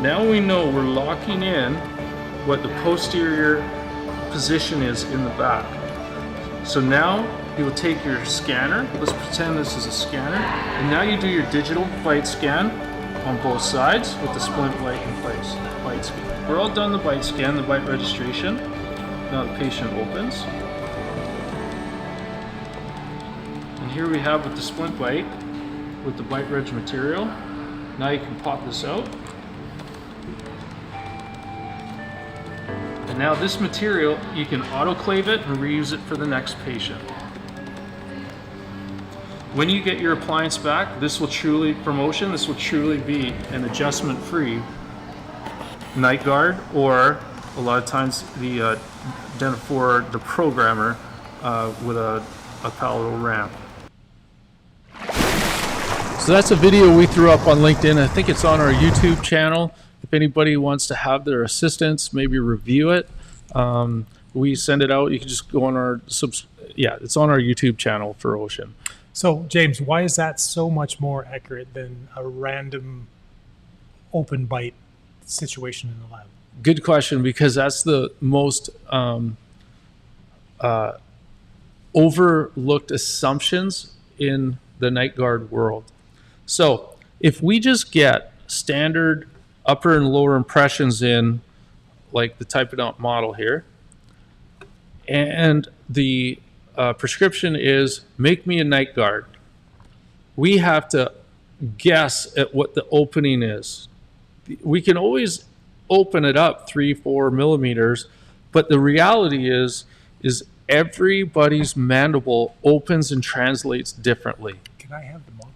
Now we know we're locking in what the posterior position is in the back. So now you will take your scanner, let's pretend this is a scanner, and now you do your digital bite scan on both sides with the splint bite in place. Bite scan. We're all done the bite scan, the bite registration. Now the patient opens. And here we have with the splint bite, with the bite reg material. Now you can pop this out. And now this material, you can autoclave it and reuse it for the next patient. When you get your appliance back, this will truly, promotion, this will truly be an adjustment-free night guard, or a lot of times the for the programmer with a palatal ramp. So that's a video we threw up on LinkedIn. I think it's on our YouTube channel. If anybody wants to have their assistants maybe review it, we send it out. You can just go on our it's on our YouTube channel for Ocean. So, James, why is that so much more accurate than a random open bite situation in the lab? Good question, because that's the most overlooked assumptions in the night guard world. So if we just get standard upper and lower impressions in, like the type of model here, and the prescription is make me a night guard, we have to guess at what the opening is. We can always open it up 3-4 millimeters, but the reality is everybody's mandible opens and translates differently. Can I have the models?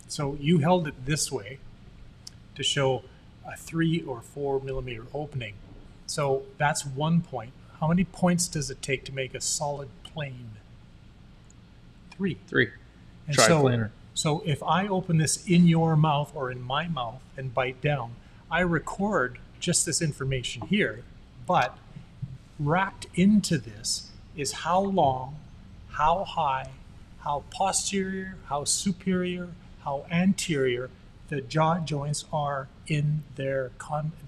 So you held it this way to show a 3 or 4 millimeter opening. So that's 1 point. How many points does it take to make a solid plane? 3. 3. And Triplanar. So if I open this in your mouth or in my mouth and bite down, I record just this information here, but wrapped into this is how long, how high, how posterior, how superior, how anterior the jaw joints are in their,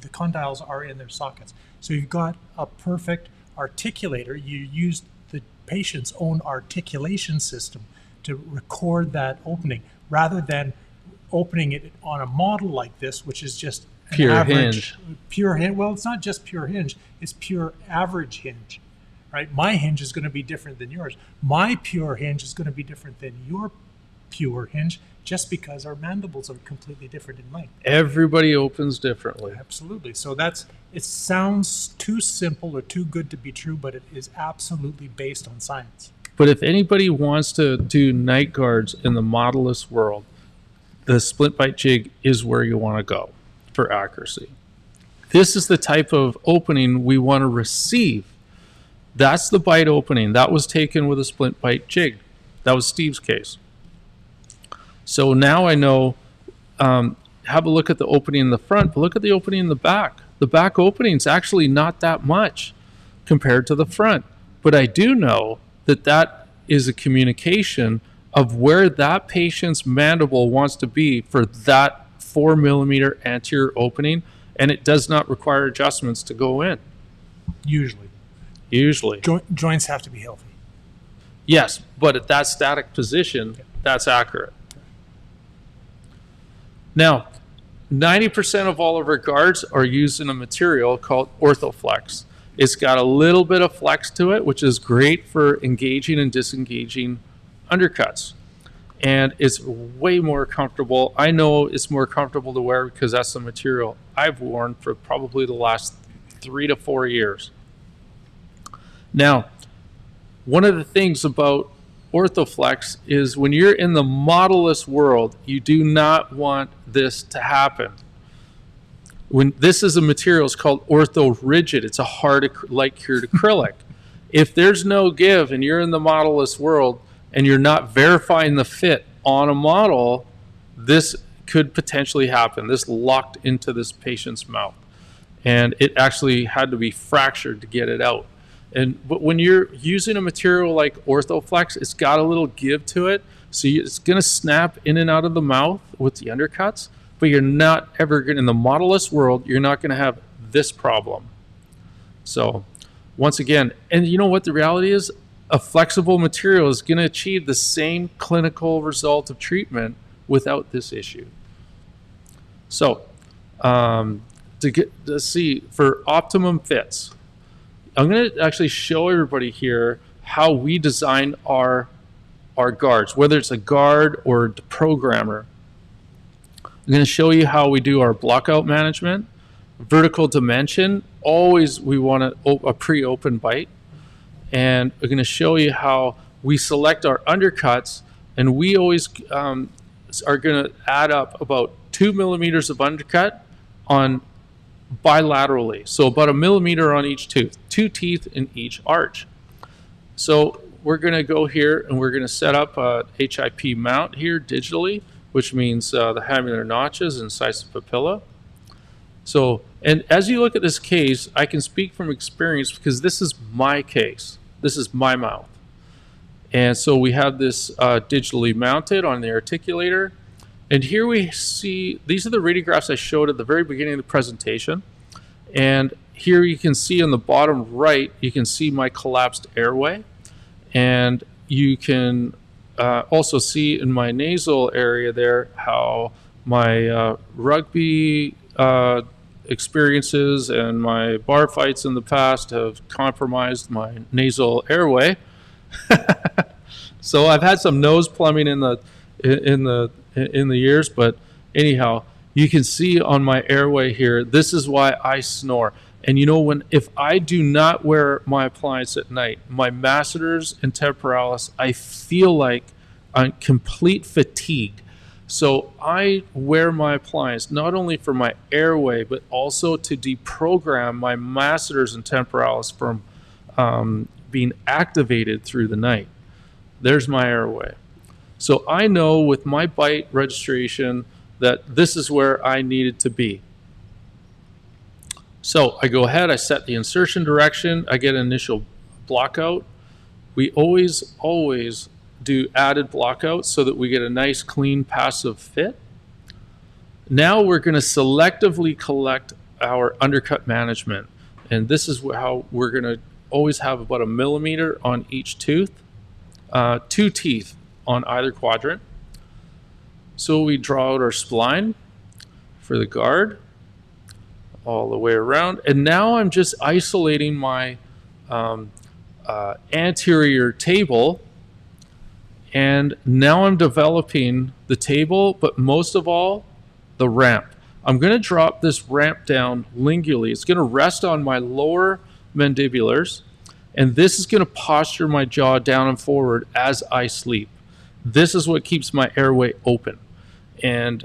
the condyles are in their sockets. So you've got a perfect articulator. You used the patient's own articulation system to record that opening, rather than opening it on a model like this, which is just an pure average, hinge. Pure hinge. Well, it's not just pure hinge, it's pure average hinge, right? My hinge is going to be different than yours. My pure hinge is going to be different than your pure hinge, just because our mandibles are completely different in length. Everybody opens differently. Absolutely. So it sounds too simple or too good to be true, but it is absolutely based on science. But if anybody wants to do night guards in the modeless world, the split bite jig is where you want to go for accuracy. This is the type of opening we want to receive. That's the bite opening. That was taken with a split bite jig. That was Steve's case. So now I know, have a look at the opening in the front, but look at the opening in the back. The back opening is actually not that much compared to the front. But I do know that is a communication of where that patient's mandible wants to be for that 4 millimeter anterior opening, and it does not require adjustments to go in. Usually. Joints have to be healthy. Yes, but at that static position, that's accurate. Now, 90% of all of our guards are used in a material called Orthoflex. It's got a little bit of flex to it, which is great for engaging and disengaging undercuts. And it's way more comfortable. I know it's more comfortable to wear because that's the material I've worn for probably the last 3 to 4 years. Now, one of the things about Orthoflex is when you're in the modeless world, you do not want this to happen. When this is a material, it's called ortho rigid. It's a hard, light cured acrylic. If there's no give and you're in the modeless world and you're not verifying the fit on a model, this could potentially happen. This locked into this patient's mouth, and it actually had to be fractured to get it out. But when you're using a material like Orthoflex, it's got a little give to it, so it's going to snap in and out of the mouth with the undercuts, but you're not ever going, in the modeless world, you're not going to have this problem. So once again, and you know what the reality is? A flexible material is going to achieve the same clinical result of treatment without this issue. So to see for optimum fits, I'm going to actually show everybody here how we design our guards, whether it's a guard or a programmer. I'm going to show you how we do our blockout management, vertical dimension. Always we want a pre-open bite. And we're going to show you how we select our undercuts, and we always are going to add up about 2 millimeters of undercut on bilaterally, so about 1 millimeter on each tooth, 2 teeth in each arch. So we're going to go here and we're going to set up a HIP mount here digitally, which means the hamular notches inside the papilla. So, and as you look at this case, I can speak from experience because this is my case. This is my mouth. And so we have this digitally mounted on the articulator. And here we see, these are the radiographs I showed at the very beginning of the presentation. And here you can see on the bottom right, you can see my collapsed airway. And you can also see in my nasal area there how my rugby experiences and my bar fights in the past have compromised my nasal airway. So I've had some nose plumbing in the years, but anyhow, you can see on my airway here, this is why I snore. And you know, if I do not wear my appliance at night, my masseters and temporalis, I feel like I'm complete fatigue. So I wear my appliance not only for my airway, but also to deprogram my masseters and temporalis from being activated through the night. There's my airway. So I know with my bite registration that this is where I needed to be. So I go ahead, I set the insertion direction, I get an initial blockout. We always do added blockouts so that we get a nice clean passive fit. Now we're going to selectively collect our undercut management. And this is how we're going to always have about 1 millimeter on each tooth, 2 teeth on either quadrant. So we draw out our spline for the guard all the way around. And now I'm just isolating my anterior table. And now I'm developing the table, but most of all, the ramp. I'm going to drop this ramp down lingually. It's going to rest on my lower mandibulars, and this is going to posture my jaw down and forward as I sleep. This is what keeps my airway open. And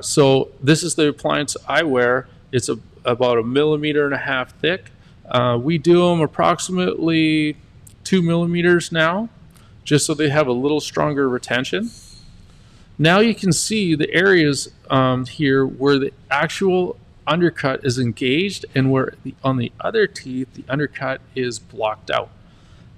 so this is the appliance I wear. It's about 1.5 millimeters thick. We do them approximately 2 millimeters now, just so they have a little stronger retention. Now you can see the areas here where the actual undercut is engaged and where on the other teeth, the undercut is blocked out.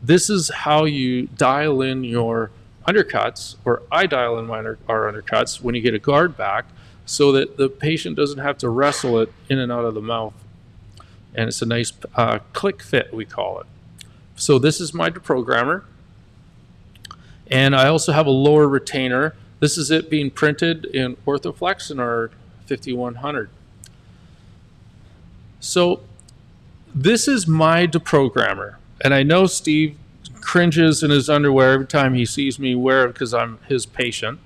This is how you dial in your undercuts, or I dial in our undercuts when you get a guard back, so that the patient doesn't have to wrestle it in and out of the mouth. And it's a nice click fit, we call it. So this is my deprogrammer. And I also have a lower retainer. This is it being printed in Orthoflex in our 5100. So this is my deprogrammer. And I know Steve cringes in his underwear every time he sees me wear it because I'm his patient.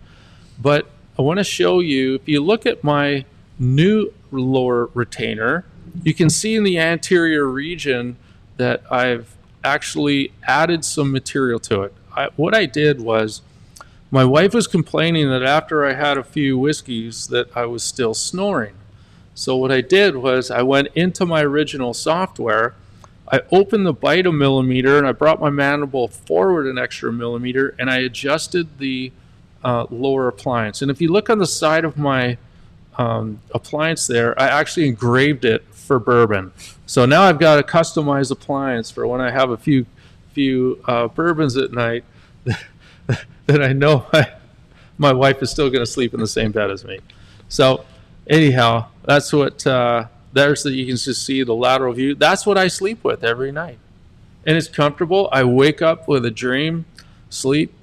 But I want to show you, if you look at my new lower retainer, you can see in the anterior region that I've actually added some material to it. What I did was, my wife was complaining that after I had a few whiskeys that I was still snoring. So what I did was I went into my original software, I opened the bite a millimeter, and I brought my mandible forward an extra millimeter, and I adjusted the lower appliance. And if you look on the side of my appliance there, I actually engraved it for bourbon. So now I've got a customized appliance for when I have a few bourbons at night that I know my wife is still going to sleep in the same bed as me. So anyhow, that's what, you can just see the lateral view. That's what I sleep with every night. And it's comfortable. I wake up with a dream, sleep,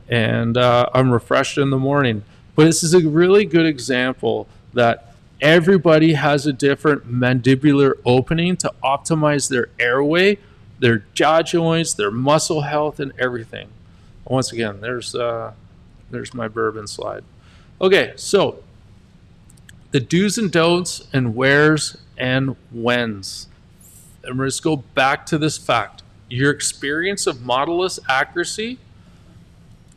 and I'm refreshed in the morning. But this is a really good example that everybody has a different mandibular opening to optimize their airway, their jaw joints, their muscle health, and everything. Once again, there's my bourbon slide. Okay, so the do's and don'ts and wheres and whens. And let's go back to this fact. Your experience of modeless accuracy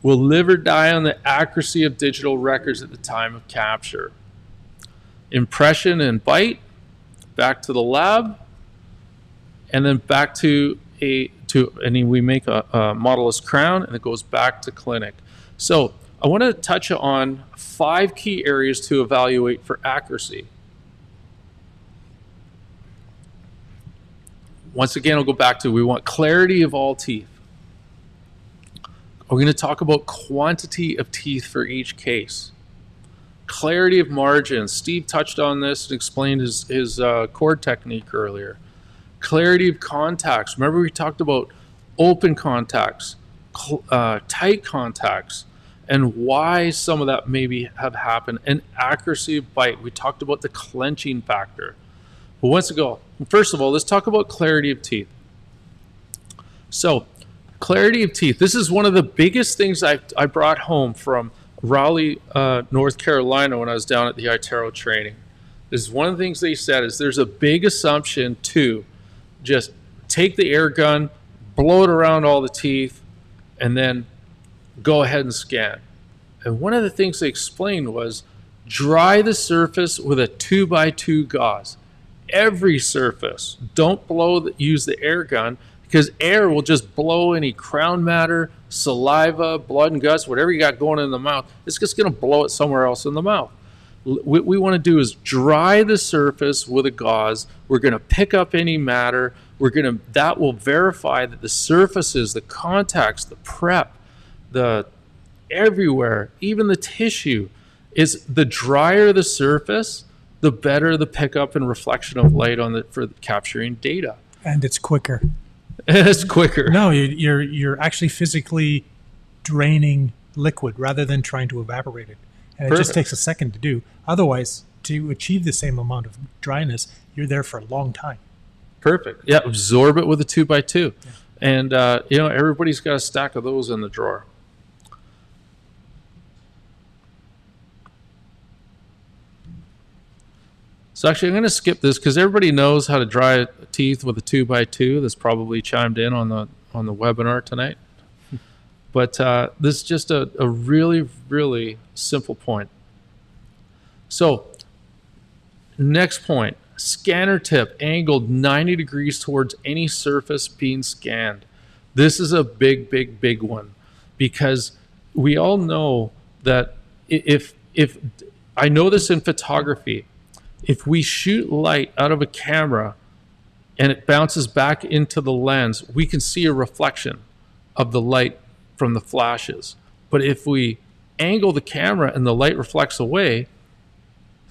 will live or die on the accuracy of digital records at the time of capture. Impression and bite, back to the lab, and then back and we make a modeless crown, and it goes back to clinic. So I want to touch on 5 key areas to evaluate for accuracy. Once again, I'll go back to, we want clarity of all teeth. We're going to talk about quantity of teeth for each case. Clarity of margins. Steve touched on this and explained his cord technique earlier. Clarity of contacts. Remember, we talked about open contacts, tight contacts, and why some of that maybe have happened. And accuracy of bite. We talked about the clenching factor. But first of all, let's talk about clarity of teeth. So, clarity of teeth. This is one of the biggest things I brought home from Raleigh, North Carolina, when I was down at the iTero training. This is one of the things they said is there's a big assumption to just take the air gun, blow it around all the teeth, and then go ahead and scan. And one of the things they explained was dry the surface with a 2x2 gauze. Every surface. Don't use the air gun, because air will just blow any crown matter, saliva, blood and guts, whatever you got going in the mouth. It's just going to blow it somewhere else in the mouth. What we want to do is dry the surface with a gauze. We're going to pick up any matter. That will verify that the surfaces, the contacts, the prep, the everywhere, even the tissue, is the drier the surface, the better the pickup and reflection of light for capturing data. And it's quicker. It's quicker. No, you're actually physically draining liquid rather than trying to evaporate it. And it just takes a second to do. Otherwise, to achieve the same amount of dryness, you're there for a long time. Perfect. Yeah, absorb it with a 2x2. Yeah. And, everybody's got a stack of those in the drawer. So actually, I'm going to skip this because everybody knows how to dry teeth with a 2x2. That's probably chimed in on the webinar tonight. But this is just a really, really simple point. So next point, scanner tip angled 90 degrees towards any surface being scanned. This is a big, big, big one, because we all know that if I know this in photography, if we shoot light out of a camera and it bounces back into the lens, we can see a reflection of the light from the flashes. But if we angle the camera and the light reflects away,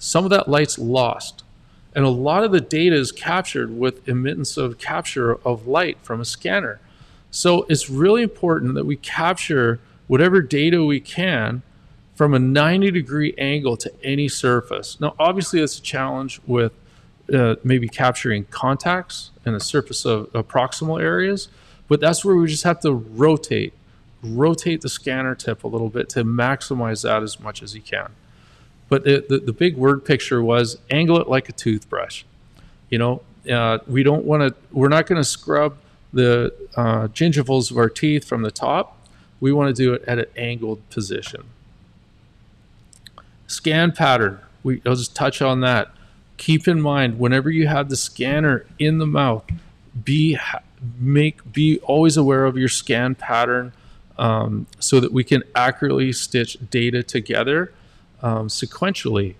some of that light's lost. And a lot of the data is captured with emittance of capture of light from a scanner. So it's really important that we capture whatever data we can from a 90-degree angle to any surface. Now, obviously, that's a challenge with maybe capturing contacts and the surface of proximal areas. But that's where we just have to rotate the scanner tip a little bit to maximize that as much as you can. But the big word picture was angle it like a toothbrush. You know, we're not going to scrub the gingivals of our teeth from the top. We want to do it at an angled position. Scan pattern, I'll just touch on that. Keep in mind, whenever you have the scanner in the mouth, be always aware of your scan pattern, so that we can accurately stitch data together sequentially.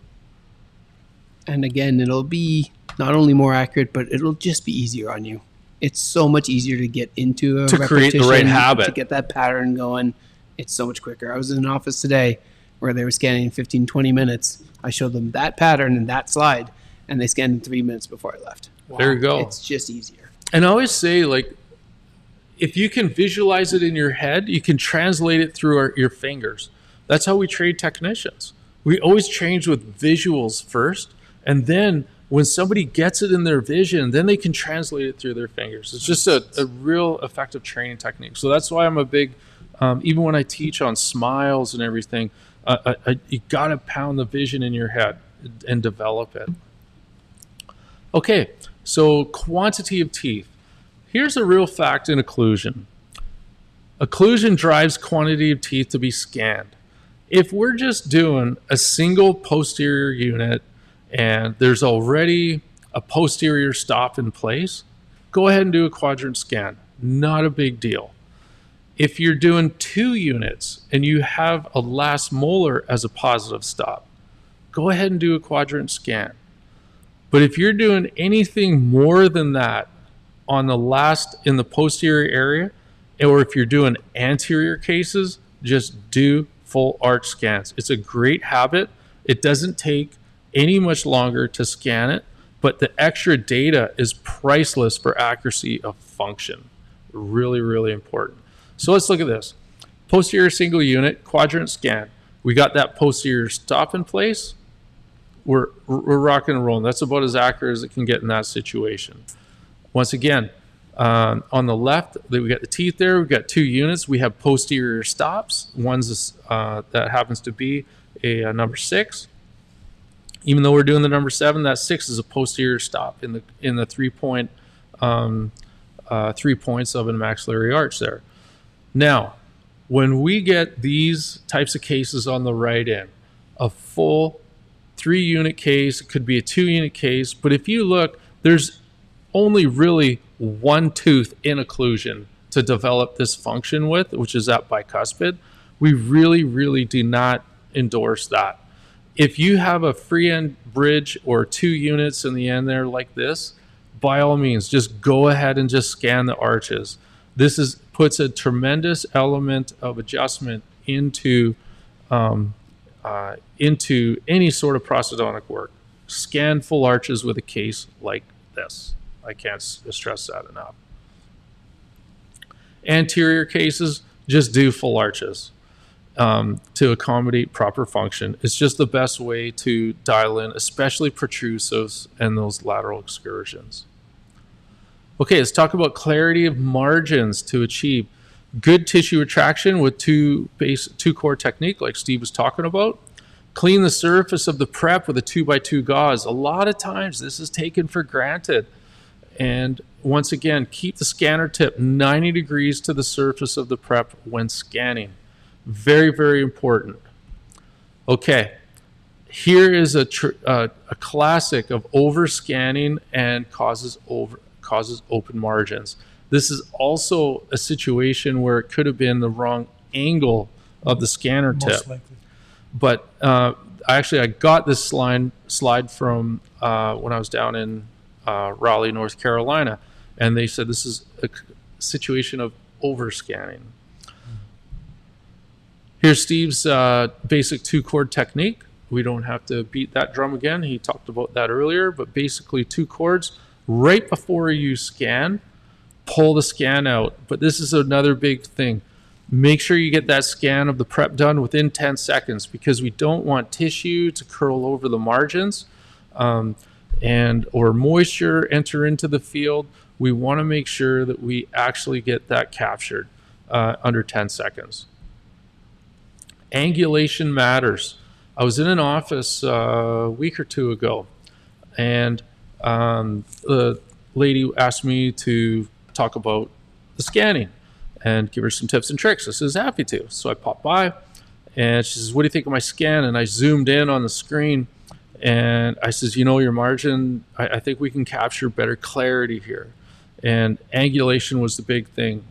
And again, it'll be not only more accurate, but it'll just be easier on you. It's so much easier to get into to create the right habit, to get that pattern going. It's so much quicker. I was in an office today where they were scanning in 15, 20 minutes. I showed them that pattern and that slide, and they scanned in 3 minutes before I left. Wow. There you go. It's just easier. And I always say, like, if you can visualize it in your head, you can translate it through your fingers. That's how we train technicians. We always train with visuals first, and then when somebody gets it in their vision, then they can translate it through their fingers. It's just a real effective training technique. So that's why I'm a big, even when I teach on smiles and everything, you gotta pound the vision in your head and develop it. Okay, so quantity of teeth. Here's a real fact in occlusion. Occlusion drives quantity of teeth to be scanned. If we're just doing a single posterior unit and there's already a posterior stop in place, go ahead and do a quadrant scan. Not a big deal. If you're doing 2 units and you have a last molar as a positive stop, go ahead and do a quadrant scan. But if you're doing anything more than that on the last in the posterior area, or if you're doing anterior cases, just do full arch scans. It's a great habit. It doesn't take any much longer to scan it, but the extra data is priceless for accuracy of function. Really, really important. So let's look at this. Posterior single unit, quadrant scan. We got that posterior stop in place. We're rocking and rolling. That's about as accurate as it can get in that situation. Once again, on the left, we got the teeth there. We've got 2 units. We have posterior stops. One's that happens to be a number 6. Even though we're doing the number 7, that 6 is a posterior stop in the 3 points of a maxillary arch there. Now, when we get these types of cases on the right end, a full 3-unit case, it could be a 2-unit case, but if you look, there's only really 1 tooth in occlusion to develop this function with, which is that bicuspid. We really, really do not endorse that. If you have a free end bridge or 2 units in the end there like this, by all means, just go ahead and just scan the arches. This puts a tremendous element of adjustment into any sort of prosthodontic work. Scan full arches with a case like this. I can't stress that enough. Anterior cases, just do full arches to accommodate proper function. It's just the best way to dial in, especially protrusives and those lateral excursions. Okay, let's talk about clarity of margins to achieve good tissue retraction with two core technique like Steve was talking about. Clean the surface of the prep with a 2x2 gauze. A lot of times this is taken for granted. And once again, keep the scanner tip 90 degrees to the surface of the prep when scanning. Very, very important. Okay, here is a classic of over scanning and causes open margins. This is also a situation where it could have been the wrong angle of the scanner tip. But I got this slide from when I was down in Raleigh, North Carolina, and they said this is a situation of over scanning. Here's Steve's basic 2-chord technique. We don't have to beat that drum again. He talked about that earlier, but basically 2 chords. Right before you scan, pull the scan out. But this is another big thing. Make sure you get that scan of the prep done within 10 seconds because we don't want tissue to curl over the margins or moisture enter into the field we want to make sure that we actually get that captured under 10 seconds. Angulation matters. I was in an office a week or two ago, and the lady asked me to talk about the scanning and give her some tips and tricks. I says, happy to. So I popped by, and she says, what do you think of my scan? And I zoomed in on the screen, and I says, you know, your margin, I think we can capture better clarity here. And angulation was the big thing.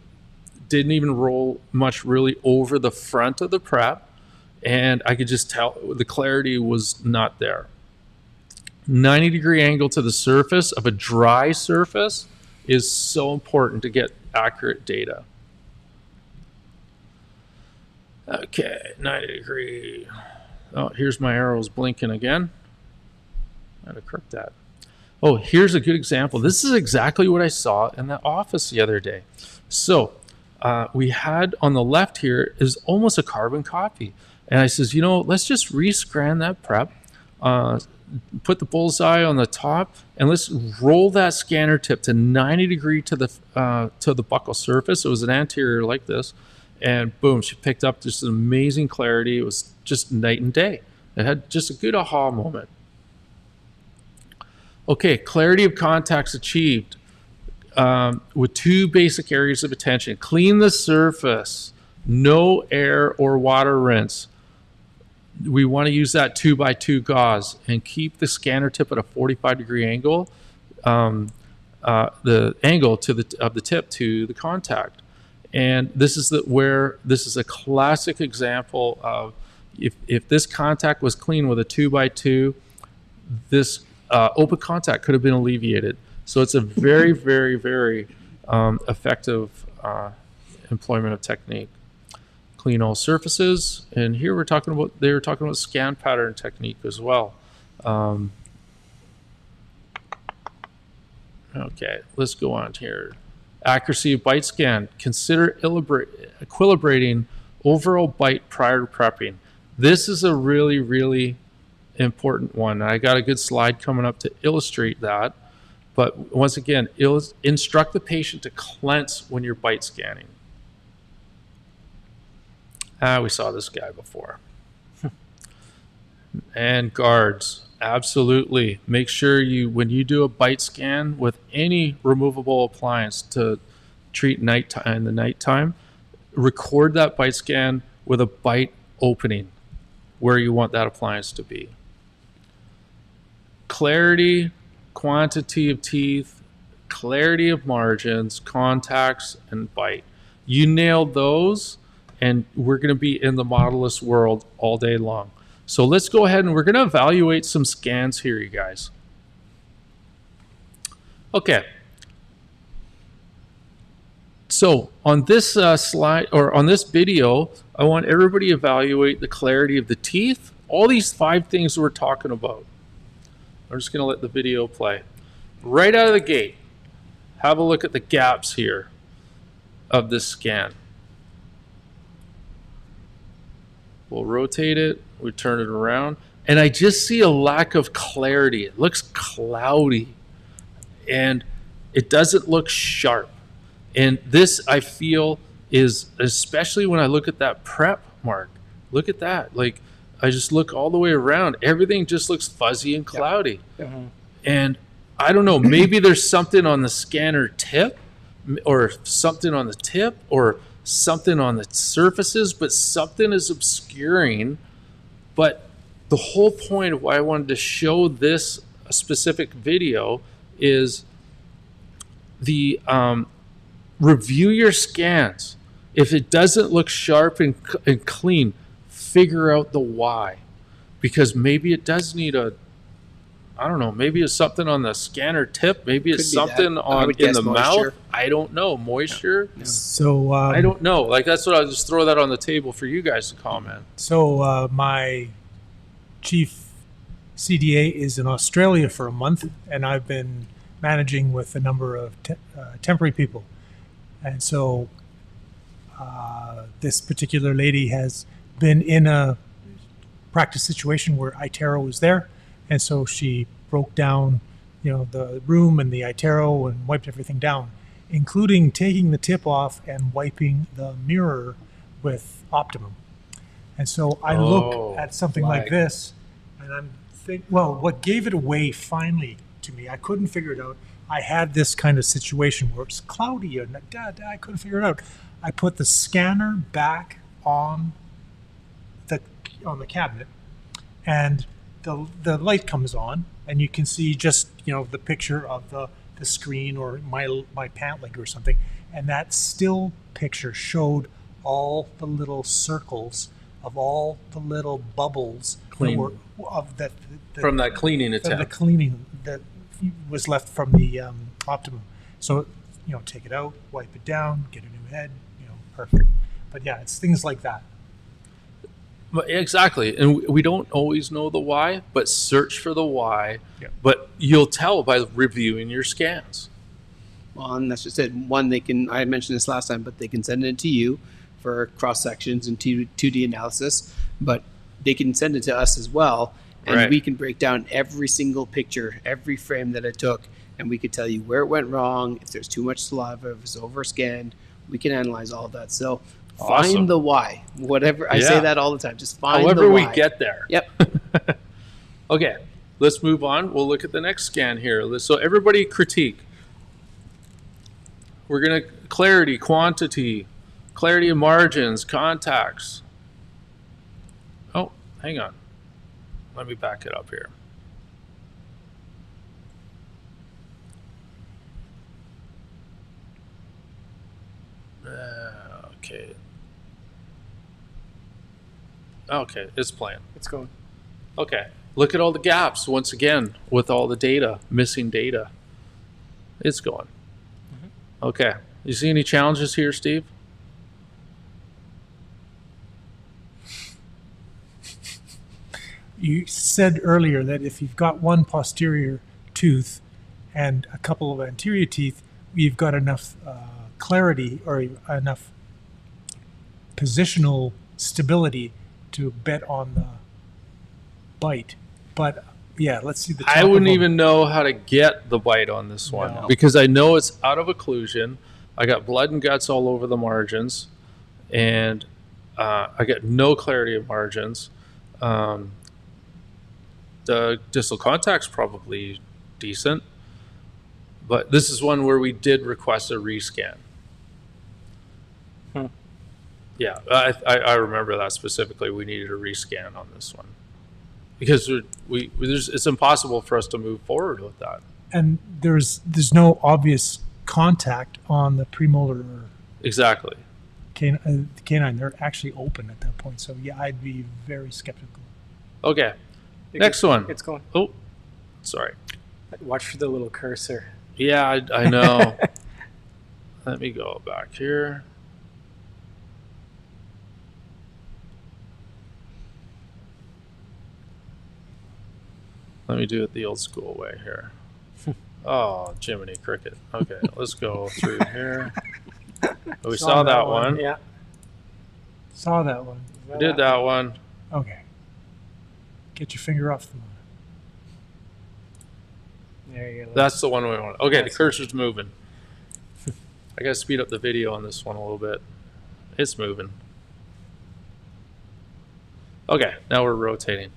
Didn't even roll much really over the front of the prep, and I could just tell the clarity was not there. 90-degree angle to the surface of a dry surface is so important to get accurate data. Okay, 90-degree. Oh, here's my arrows blinking again. I had to correct that. Oh, here's a good example. This is exactly what I saw in the office the other day. So we had on the left here is almost a carbon copy. And I says, you know, let's just rescan that prep, put the bullseye on the top, and let's roll that scanner tip to 90 degree to the buccal surface. It was an anterior like this, and boom, she picked up just an amazing clarity. It was just night and day. It had just a good aha moment. Okay, clarity of contacts achieved with two basic areas of attention. Clean the surface, no air or water rinse. We want to use that 2x2 gauze and keep the scanner tip at a 45-degree angle, the angle of the tip to the contact. And this is this is a classic example of if this contact was clean with a 2x2, this open contact could have been alleviated. So it's a very, very, very effective employment of technique. Clean all surfaces, and here they were talking about scan pattern technique as well. Okay, let's go on here. Accuracy of bite scan. Consider equilibrating overall bite prior to prepping. This is a really, really important one. I got a good slide coming up to illustrate that. But once again, instruct the patient to clench when you're bite scanning. We saw this guy before. And guards, absolutely. Make sure when you do a bite scan with any removable appliance to treat in the nighttime, record that bite scan with a bite opening where you want that appliance to be. Clarity, quantity of teeth, clarity of margins, contacts, and bite. You nailed those, and we're going to be in the modeless world all day long. So let's go ahead and we're going to evaluate some scans here, you guys. Okay. So on this slide, or on this video, I want everybody to evaluate the clarity of the teeth, all these 5 things we're talking about. I'm just going to let the video play. Right out of the gate, have a look at the gaps here of this scan. We'll rotate it, we turn it around, and I just see a lack of clarity. It looks cloudy, and it doesn't look sharp. And this, I feel, is, especially when I look at that prep mark, look at that. Like, I just look all the way around. Everything just looks fuzzy and cloudy. Yep. And I don't know, maybe there's something on the scanner tip, or something on the tip, or something on the surfaces, but something is obscuring. But the whole point of why I wanted to show this specific video is the review your scans. If it doesn't look sharp and clean, figure out the why, because maybe it does need I don't know, maybe it's something on the scanner tip, maybe it's something in the mouth. I don't know, moisture. Yeah. So I don't know. Like, that's what I'll just throw that on the table for you guys to comment. So my chief CDA is in Australia for a month, and I've been managing with a number of temporary people, and so this particular lady has been in a practice situation where iTero was there, and so she broke down the room and the iTero and wiped everything down, including taking the tip off and wiping the mirror with Optimum. And so I look at something like this, and I'm what gave it away finally to me, I couldn't figure it out. I had this kind of situation where it's cloudy and I couldn't figure it out. I put the scanner back on the cabinet, and the light comes on, and you can see just the picture of the screen or my pant leg or something, and that still picture showed all the little circles of all the little bubbles from that cleaning attempt. The cleaning that was left from the Optimum. So, take it out, wipe it down, get a new head, perfect. But yeah, it's things like that. Exactly. And we don't always know the why, but search for the why. Yeah. But you'll tell by reviewing your scans. Well, and that's just it. One, I mentioned this last time, but they can send it to you for cross sections and 2D analysis, but they can send it to us as well. And we can break down every single picture, every frame that it took, and we could tell you where it went wrong, if there's too much saliva, if it's overscanned. We can analyze all of that. So find the why. Whatever. I say that all the time. Just find the why. However we get there. Yep. Okay, let's move on. We'll look at the next scan here. So everybody critique. We're going to clarity, quantity, clarity of margins, contacts. Oh, hang on. Let me back it up here. Okay. Okay, it's playing. It's going. Okay, look at all the gaps once again with all the data, missing data. It's going. Mm-hmm. Okay, you see any challenges here, Steve? You said earlier that if you've got one posterior tooth and a couple of anterior teeth, you've got enough clarity or enough positional stability to bet on the bite. But yeah, let's see the top. I wouldn't even know how to get the bite on this one because I know it's out of occlusion. I got blood and guts all over the margins, and I got no clarity of margins. The distal contact's probably decent, but this is one where we did request a rescan. Yeah, I remember that specifically. We needed a rescan on this one because it's impossible for us to move forward with that. And there's no obvious contact on the premolar. Exactly. Canine, they're actually open at that point. So yeah, I'd be very skeptical. Okay. Next one. It's going. Oh, sorry. Watch for the little cursor. Yeah, I know. Let me go back here. Let me do it the old school way here. Oh, Jiminy Cricket. Okay, let's go through here. We saw that one. Yeah. Saw that one. We did that one. Okay. Get your finger off the one. There you go. That's the one we want. Okay, the cursor's moving. I gotta speed up the video on this one a little bit. It's moving. Okay, now we're rotating.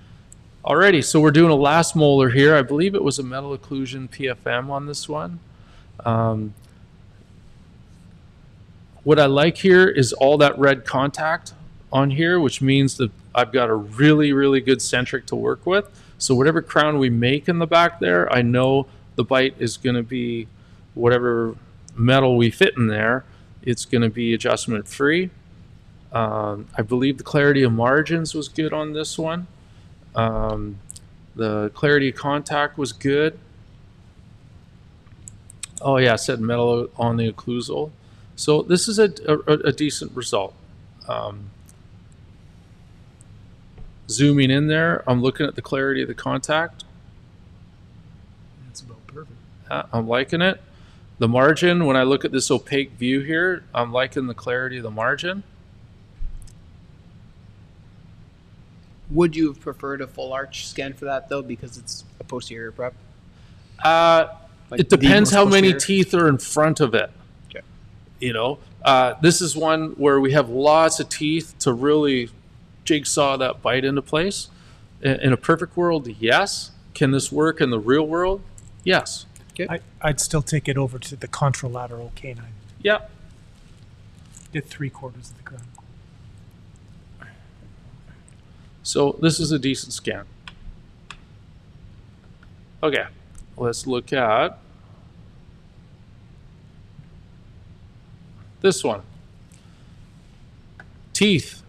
Alrighty, so we're doing a last molar here. I believe it was a metal occlusion PFM on this one. What I like here is all that red contact on here, which means that I've got a really, really good centric to work with. So whatever crown we make in the back there, I know the bite is going to be whatever metal we fit in there. It's going to be adjustment free. I believe the clarity of margins was good on this one. The clarity of contact was good. Oh yeah, I said metal on the occlusal. So this is a decent result. Zooming in there, I'm looking at the clarity of the contact. That's about perfect. I'm liking it. The margin, when I look at this opaque view here, I'm liking the clarity of the margin. Would you have preferred a full arch scan for that though, because it's a posterior prep? It depends how many posterior? teeth are in front of it. Okay. You know, this is one where we have lots of teeth to really jigsaw that bite into place. In a perfect world, yes. Can this work in the real world? Yes. I'd still take it over to the contralateral canine. Yeah. Did 3/4 of the crown. So this is a decent scan. Okay, let's look at this one. Teeth,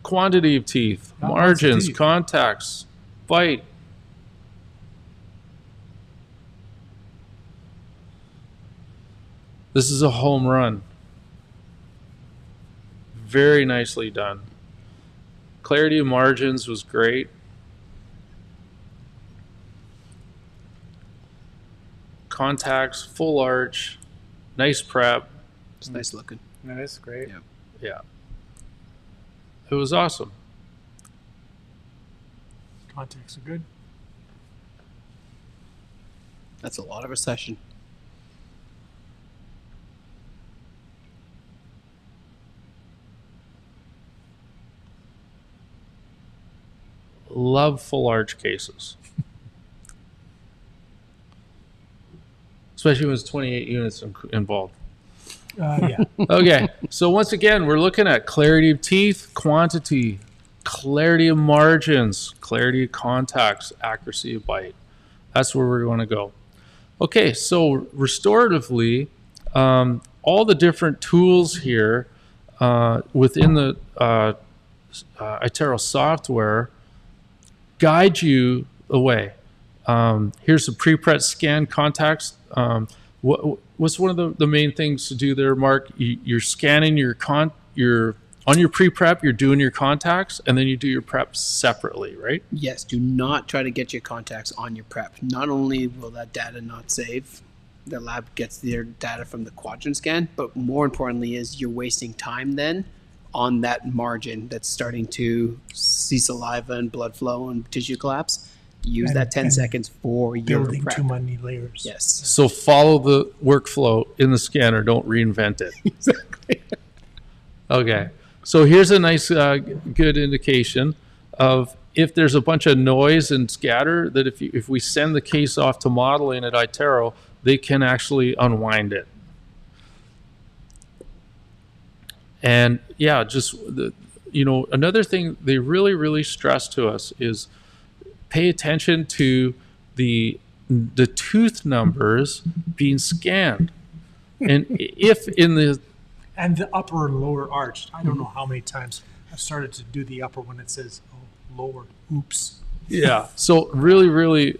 quantity of teeth, margins, teeth. contacts, bite. This is a home run. Very nicely done. Clarity of margins was great. Contacts, full arch, nice prep. It's nice looking. That is great. Yeah. Yeah. It was awesome. Contacts are good. That's a lot of a session. Love full arch cases. Especially when it's 28 units involved. Yeah. Okay, so once again, we're looking at clarity of teeth, quantity, clarity of margins, clarity of contacts, accuracy of bite. That's where we're going to go. Okay, so restoratively, all the different tools here within the iTero software guide you away. Here's the pre-prep scan contacts. What's one of the main things to do there, Mark? You're scanning your on your pre-prep, you're doing your contacts, and then you do your prep separately, right? Yes, do not try to get your contacts on your prep. Not only will that data not save, the lab gets their data from the quadrant scan, but more importantly is you're wasting time then on that margin that's starting to see saliva and blood flow and tissue collapse. Use And- that 10 and seconds for your Building prep. too many layers. Yes. So follow the workflow in the scanner. Don't reinvent it. Exactly. Okay. So here's a nice, good indication of if there's a bunch of noise and scatter, that if we send the case off to modeling at iTero, they can actually unwind it. And yeah, just another thing they really stress to us is pay attention to the tooth numbers being scanned. And if in the And the upper and lower arch. I don't know how many times I've started to do the upper when it says, oh, lower. Oops. yeah, so really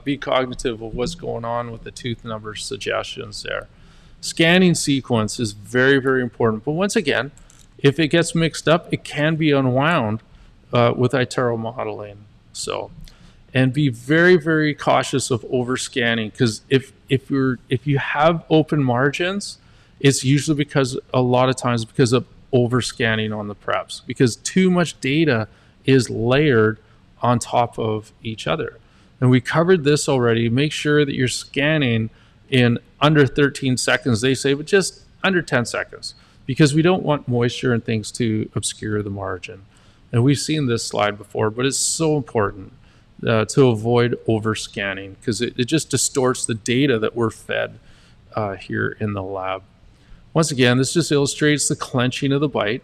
be cognitive of what's going on with the tooth number suggestions there. Scanning sequence is very important. But once again, if it gets mixed up, it can be unwound with iTero modeling. So, and be very cautious of overscanning, because if you have open margins, it's usually because a lot of times because of overscanning on the preps, because too much data is layered on top of each other. And we covered this already. Make sure that you're scanning in under 13 seconds, they say, but just under 10 seconds, because we don't want moisture and things to obscure the margin. And we've seen this slide before, but it's so important to avoid overscanning, because it just distorts the data that we're fed here in the lab. Once again, this just illustrates the clenching of the bite.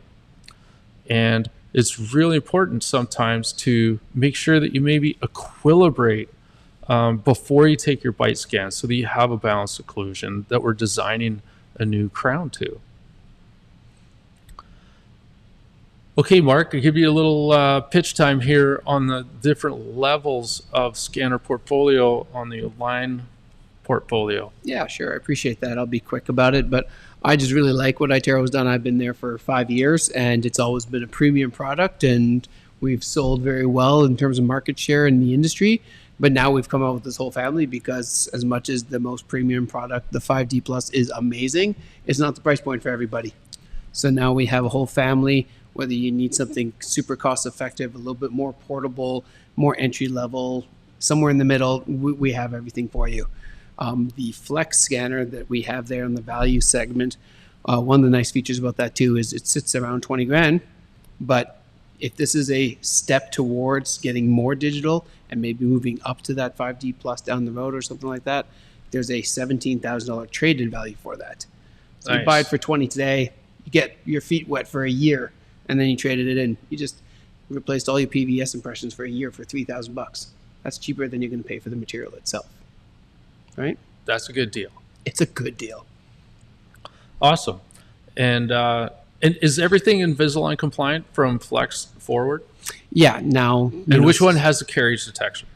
And it's really important sometimes to make sure that you maybe equilibrate before you take your bite scan, so that you have a balanced occlusion that we're designing a new crown to. Okay, Mark, I'll give you a little pitch time here on the different levels of scanner portfolio on the Align portfolio. Yeah, sure. I appreciate that. I'll be quick about it, but I just really like what iTero's done. I've been there for 5 years, and it's always been a premium product, and we've sold very well in terms of market share in the industry. But now we've come out with this whole family, because as much as the most premium product, the 5D Plus, is amazing, it's not the price point for everybody. So now we have a whole family, whether you need something super cost effective, a little bit more portable, more entry level, somewhere in the middle, we have everything for you. The flex scanner that we have there in the value segment, one of the nice features about that too is it sits around 20 grand, but if this is a step towards getting more digital and maybe moving up to that 5D plus down the road or something like that, there's a $17,000 trade-in value for that. So Nice. you buy it for 20 today, you get your feet wet for a year, and then you traded it in. You just replaced all your PVS impressions for a year for $3,000. That's cheaper than you're going to pay for the material itself, right? That's a good deal. It's a good deal. Awesome. And is everything Invisalign compliant from Flex forward? Yeah. Now, And which one has the carriage detection?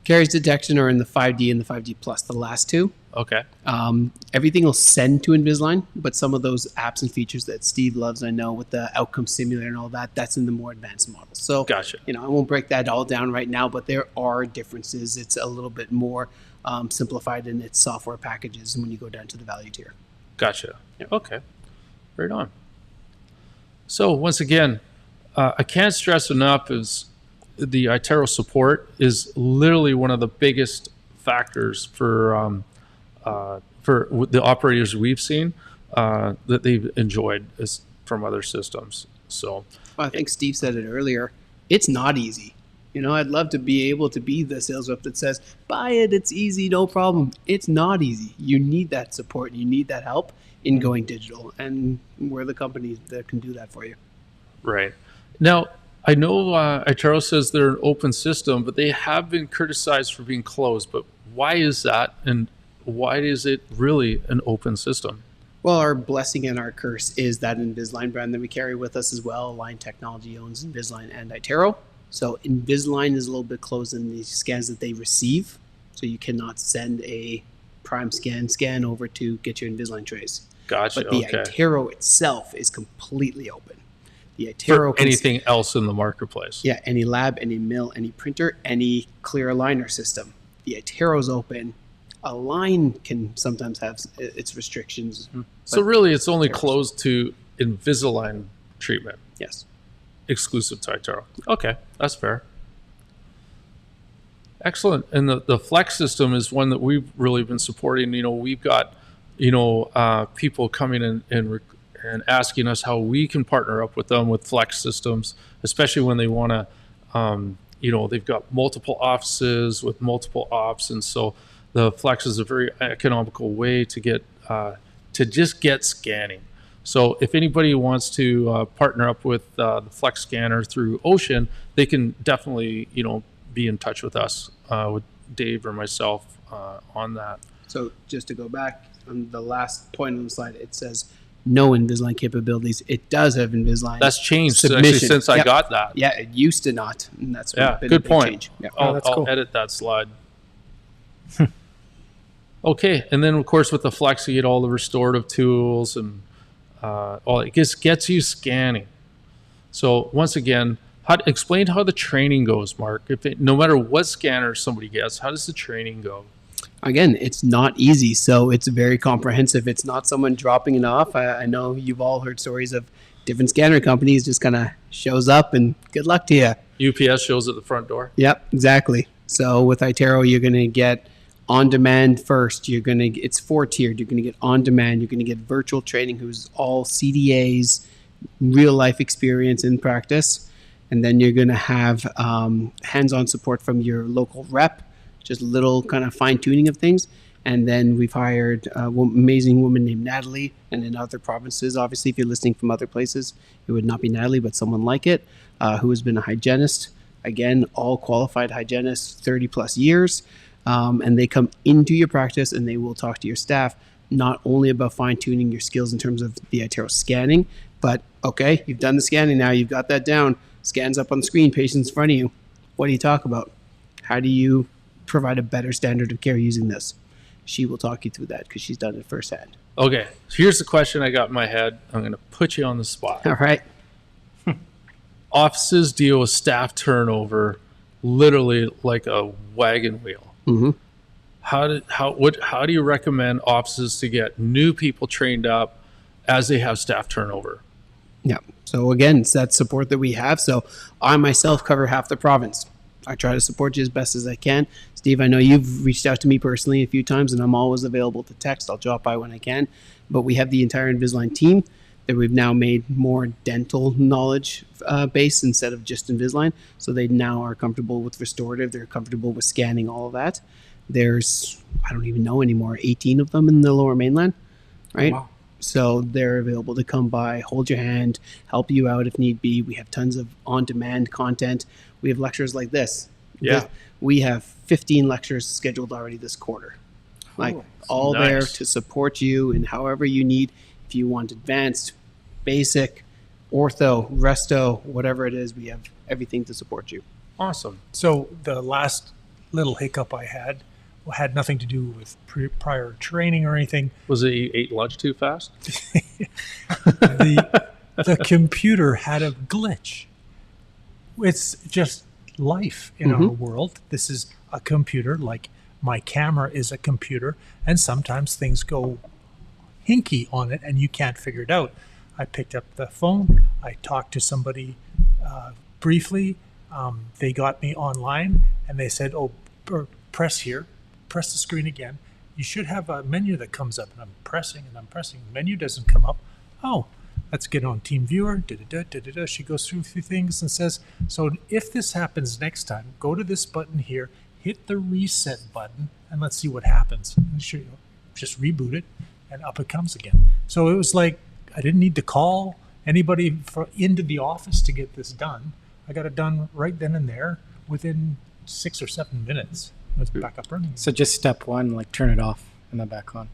carries detection are in the 5D and the 5D plus, the last two. Okay. Everything will send to Invisalign, but some of those apps and features that Steve loves, I know, with the outcome simulator and all that, that's in the more advanced models. So, Gotcha. I won't break that all down right now, but there are differences. It's a little bit more simplified in its software packages when you go down to the value tier. Gotcha. Okay. Right on. So once again, I can't stress enough is the iTero support is literally one of the biggest factors for the operators we've seen that they've enjoyed is from other systems. So I think Steve said it earlier. It's not easy. I'd love to be able to be the sales rep that says, buy it, it's easy, no problem. It's not easy. You need that support. You need that help in going digital. And we're the company that can do that for you. right now, I know iTero says they're an open system, but they have been criticized for being closed. But why is that? And why is it really an open system? Well, our blessing and our curse is that Invisalign brand that we carry with us as well. Align Technology owns Invisalign and iTero. So Invisalign is a little bit closed in the scans that they receive. So you cannot send a prime scan over to get your Invisalign trays. Gotcha. But the Okay. iTero itself is completely open. The For iTero can anything else in the marketplace. Yeah, any lab, any mill, any printer, any clear aligner system. The iTero's open. Align can sometimes have its restrictions. So really, it's only ITero's. closed to Invisalign treatment, Yes. exclusive to iTero. Okay, that's fair. Excellent. And the Flex system is one that we've really been supporting. We've got, people coming in and asking us how we can partner up with them with Flex systems, especially when they want to, they've got multiple offices with multiple ops. And so the Flex is a very economical way to get, to just get scanning. So if anybody wants to partner up with the Flex scanner through Ocean, they can definitely, be in touch with us, with Dave or myself on that. So just to go back on the last point on the slide, it says no Invisalign capabilities. It does have Invisalign. That's changed actually submission. since I Yep. got that. Yeah, it used to not, and that's Yeah, been good a big point. change. Yeah. Oh, that's I'll cool. edit that slide. Okay, and then of course with the Flex, you get all the restorative tools and all. It just gets you scanning. So once again, explain how the training goes, Mark. No matter what scanner somebody gets, how does the training go? Again, it's not easy, so it's very comprehensive. It's not someone dropping it off. I know you've all heard stories of different scanner companies just kind of shows up and good luck to you. UPS shows at the front door. Yep, exactly. So with iTero, you're going to get on demand first. It's 4-tiered. You're going to get on demand. You're going to get virtual training, who's all CDAs, real life experience in practice. And then you're going to have hands-on support from your local rep, just little kind of fine-tuning of things. And then we've hired an amazing woman named Natalie. And in other provinces, obviously, if you're listening from other places, it would not be Natalie, but someone like it, who has been a hygienist. Again, all qualified hygienists, 30 plus years. And they come into your practice and they will talk to your staff, not only about fine-tuning your skills in terms of the iTero scanning, but, okay, you've done the scanning now, you've got that down, scans up on the screen, patient's in front of you. What do you talk about? How do you provide a better standard of care using this? She will talk you through that because she's done it firsthand. Okay, here's the question I got in my head. I'm going to put you on the spot. All right. Offices deal with staff turnover literally like a wagon wheel. Mm-hmm. How do you recommend offices to get new people trained up as they have staff turnover? Yeah. So again, it's that support that we have. So I myself cover half the province. I try to support you as best as I can. Steve, I know you've reached out to me personally a few times, and I'm always available to text. I'll drop by when I can. But we have the entire Invisalign team that we've now made more dental knowledge based instead of just Invisalign. So they now are comfortable with restorative. They're comfortable with scanning, all of that. There's, I don't even know anymore, 18 of them in the Lower Mainland, right? Wow. So they're available to come by, hold your hand, help you out if need be. We have tons of on-demand content. We have lectures like this. Yeah. We have 15 lectures scheduled already this quarter. Like all there nice. to support you in however you need. If you want advanced, basic, ortho, resto, whatever it is, we have everything to support you. Awesome. So the last little hiccup I had nothing to do with prior training or anything. Was it you ate lunch too fast? The computer had a glitch. It's just life in our world. This is a computer, like my camera is a computer, and sometimes things go hinky on it and you can't figure it out. I picked up the phone, I talked to somebody briefly, they got me online and they said, press here, press the screen again. You should have a menu that comes up, and I'm pressing, the menu doesn't come up. Oh, let's get on TeamViewer. She goes through a few things and says, so if this happens next time, go to this button here, hit the reset button, and let's see what happens. And she just reboot it, and up it comes again. So it was like I didn't need to call anybody into the office to get this done. I got it done right then and there within 6 or 7 minutes. It was back up running. So just step one, like turn it off and then back on.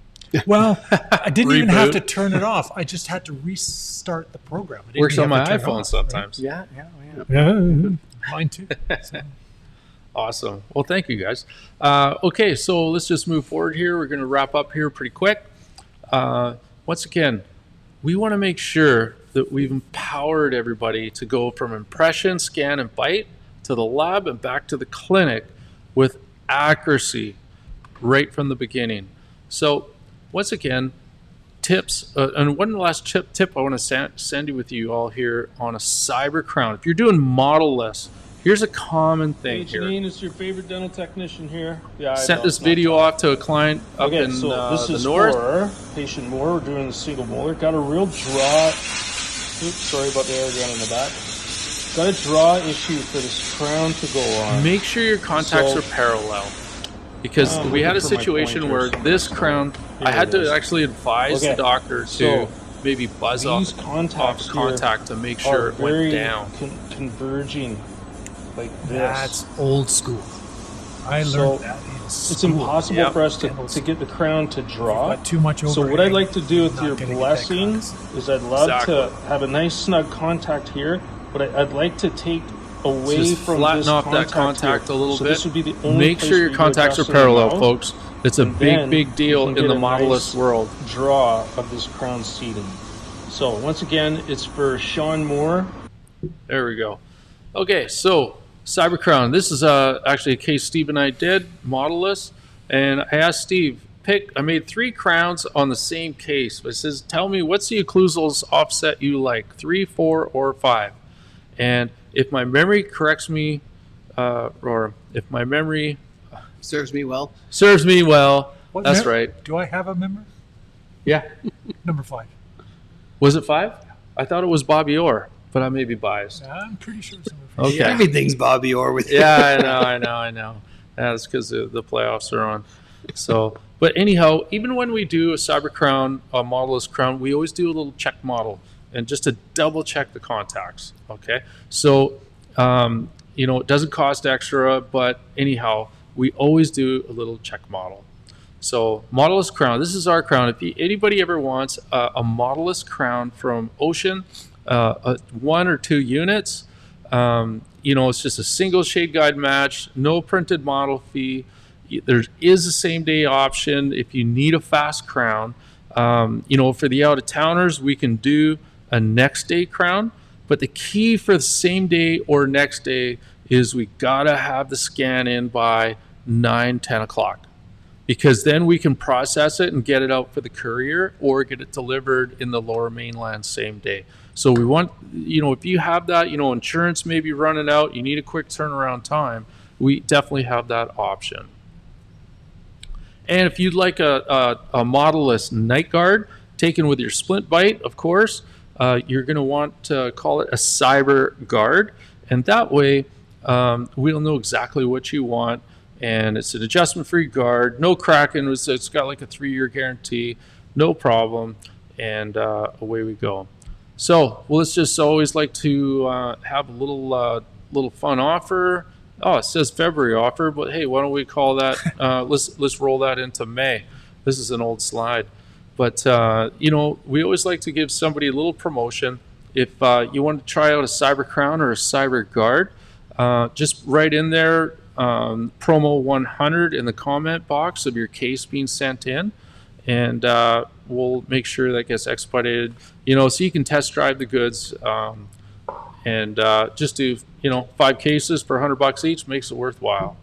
Well, I didn't even have to turn it off. I just had to restart the program. I didn't Works even on have my to turn it iPhone off, sometimes. Yeah. Mine too. So, Awesome. Well, thank you guys. Okay, so let's just move forward here. We're going to wrap up here pretty quick. Once again, we want to make sure that we've empowered everybody to go from impression, scan, and bite to the lab and back to the clinic with accuracy right from the beginning. So once again, tips, and one last tip I want to send you with you all here on a cyber crown. If you're doing modeless, here's a common thing Hey, here. Janine, it's your favorite dental technician here. Yeah, Sent this video off to a client up in this the is north. for patient Moore. We're doing the single molar. Got a real draw. Oops, sorry about the air gun in the back. Got a draw issue for this crown to go on. Make sure your contacts are parallel, because we had a situation where this crown, I had to actually advise the doctor to maybe buzz off contact to make sure it went down. Converging like this. that's old school. I learned that in school. It's impossible for us to get the crown to draw. Got too much So what I'd like to do with your blessing is I'd love to have a nice snug contact here, but I'd like to take away Just from flatten this off that contact contact here. a little So bit. this would be the only Make place sure your where you contacts are adjust in the parallel, mouth. folks. It's a And then big deal you can in the get a modeless nice world. draw of this crown seating. So once again, it's for Sean Moore. There we go. Okay, so cyber crown. This is actually a case Steve and I did, modeless, and I asked Steve, I made 3 crowns on the same case. It says, tell me, what's the occlusals offset you like, 3, 4, or 5? And if my memory corrects me, or if my memory Serves me well. serves me well, that's right. Do I have a member? Yeah. Number 5. Was it 5? I thought it was Bobby Orr, but I may be biased. I'm pretty sure it's number 5. Okay. Everything's Bobby Orr with you. Yeah, I know. That's because the playoffs are on. So, but anyhow, even when we do a cyber crown, a modeless crown, we always do a little check model and just to double check the contacts. Okay, so it doesn't cost extra, but anyhow, we always do a little check model. So modeless crown, this is our crown. If anybody ever wants a modeless crown from Ocean, 1 or 2 units, it's just a single shade guide match, no printed model fee. There is a same day option if you need a fast crown. For the out of towners, we can do a next day crown, but the key for the same day or next day is we gotta have the scan in by 9-10 o'clock, because then we can process it and get it out for the courier or get it delivered in the Lower Mainland same day. So we want, if you have that, insurance may be running out, you need a quick turnaround time, we definitely have that option. And if you'd like a modeless night guard taken with your splint bite, of course, you're going to want to call it a cyber guard. And that way, we'll know exactly what you want. And it's an adjustment-free guard, no cracking. It's got like a 3-year guarantee, no problem. And away we go. So, well, let's just always like to have a little fun offer. Oh, it says February offer, but hey, why don't we call that? Let's roll that into May. This is an old slide, but you know, we always like to give somebody a little promotion. If you want to try out a cyber crown or a cyber guard, just write in there promo 100 in the comment box of your case being sent in, and we'll make sure that gets expedited. You know, so you can test drive the goods. And just do, you know, 5 cases for $100 each makes it worthwhile.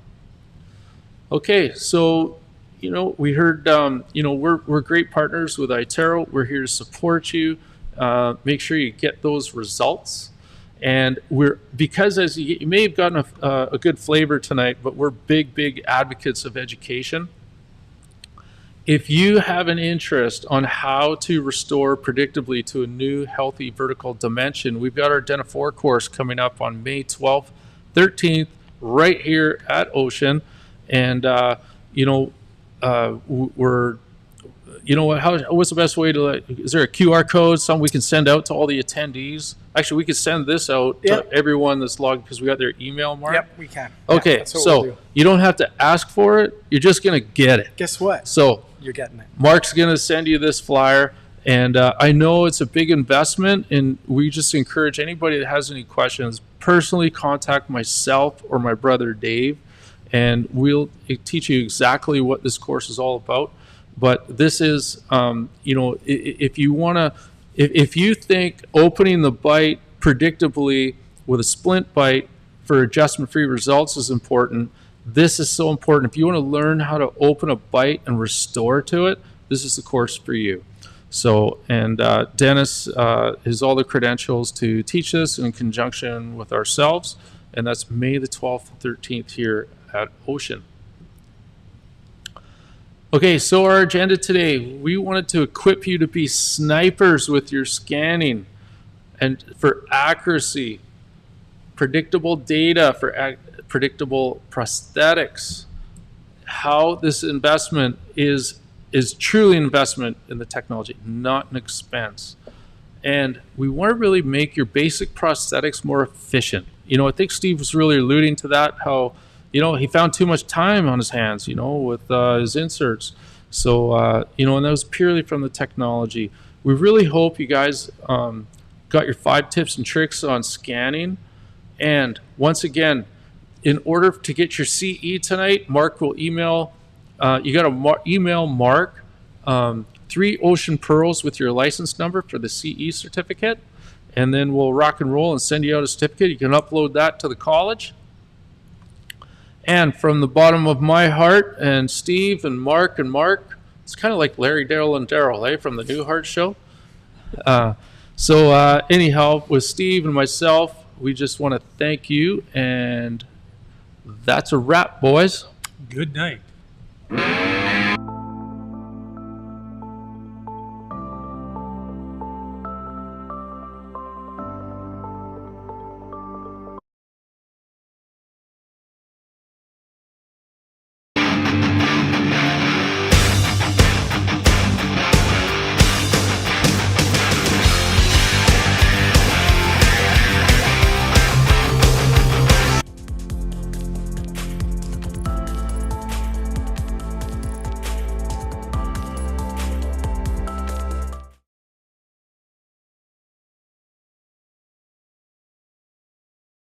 Okay, so, you know, we heard, you know, we're great partners with iTero. We're here to support you. Make sure you get those results. And because as you may have gotten a good flavor tonight, but we're big advocates of education. If you have an interest on how to restore predictably to a new healthy vertical dimension, we've got our Dent 4 course coming up on May 12th, 13th, right here at Ocean. And, you know, what's the best way to, is there a QR code, something we can send out to all the attendees? Actually, we could send this out to everyone that's logged because we got their email, Mark. Yep, we can. Okay, so you don't have to ask for it. You're just going to get it. Guess what? So you're getting it. Mark's going to send you this flyer. And I know it's a big investment, and we just encourage anybody that has any questions, personally contact myself or my brother Dave, and we'll teach you exactly what this course is all about. But this is, you know, if you think opening the bite predictably with a splint bite for adjustment-free results is important, this is so important. If you want to learn how to open a bite and restore to it, this is the course for you. So, and Dennis has all the credentials to teach this in conjunction with ourselves, and that's May the 12th and 13th here at Ocean. Okay, so our agenda today, we wanted to equip you to be snipers with your scanning and for accuracy, predictable data, for predictable prosthetics, how this investment is truly an investment in the technology, not an expense. And we want to really make your basic prosthetics more efficient. You know, I think Steve was really alluding to that, how, you know, he found too much time on his hands, you know, with his inserts. So, you know, and that was purely from the technology. We really hope you guys got your 5 tips and tricks on scanning. And once again, in order to get your CE tonight, Mark will email, you got to email Mark 3 Ocean Pearls with your license number for the CE certificate. And then we'll rock and roll and send you out a certificate. You can upload that to the college. And from the bottom of my heart, and Steve and Mark, it's kind of like Larry, Daryl, and Daryl, eh, from the Newhart show. So anyhow, with Steve and myself, we just want to thank you, and that's a wrap, boys. Good night.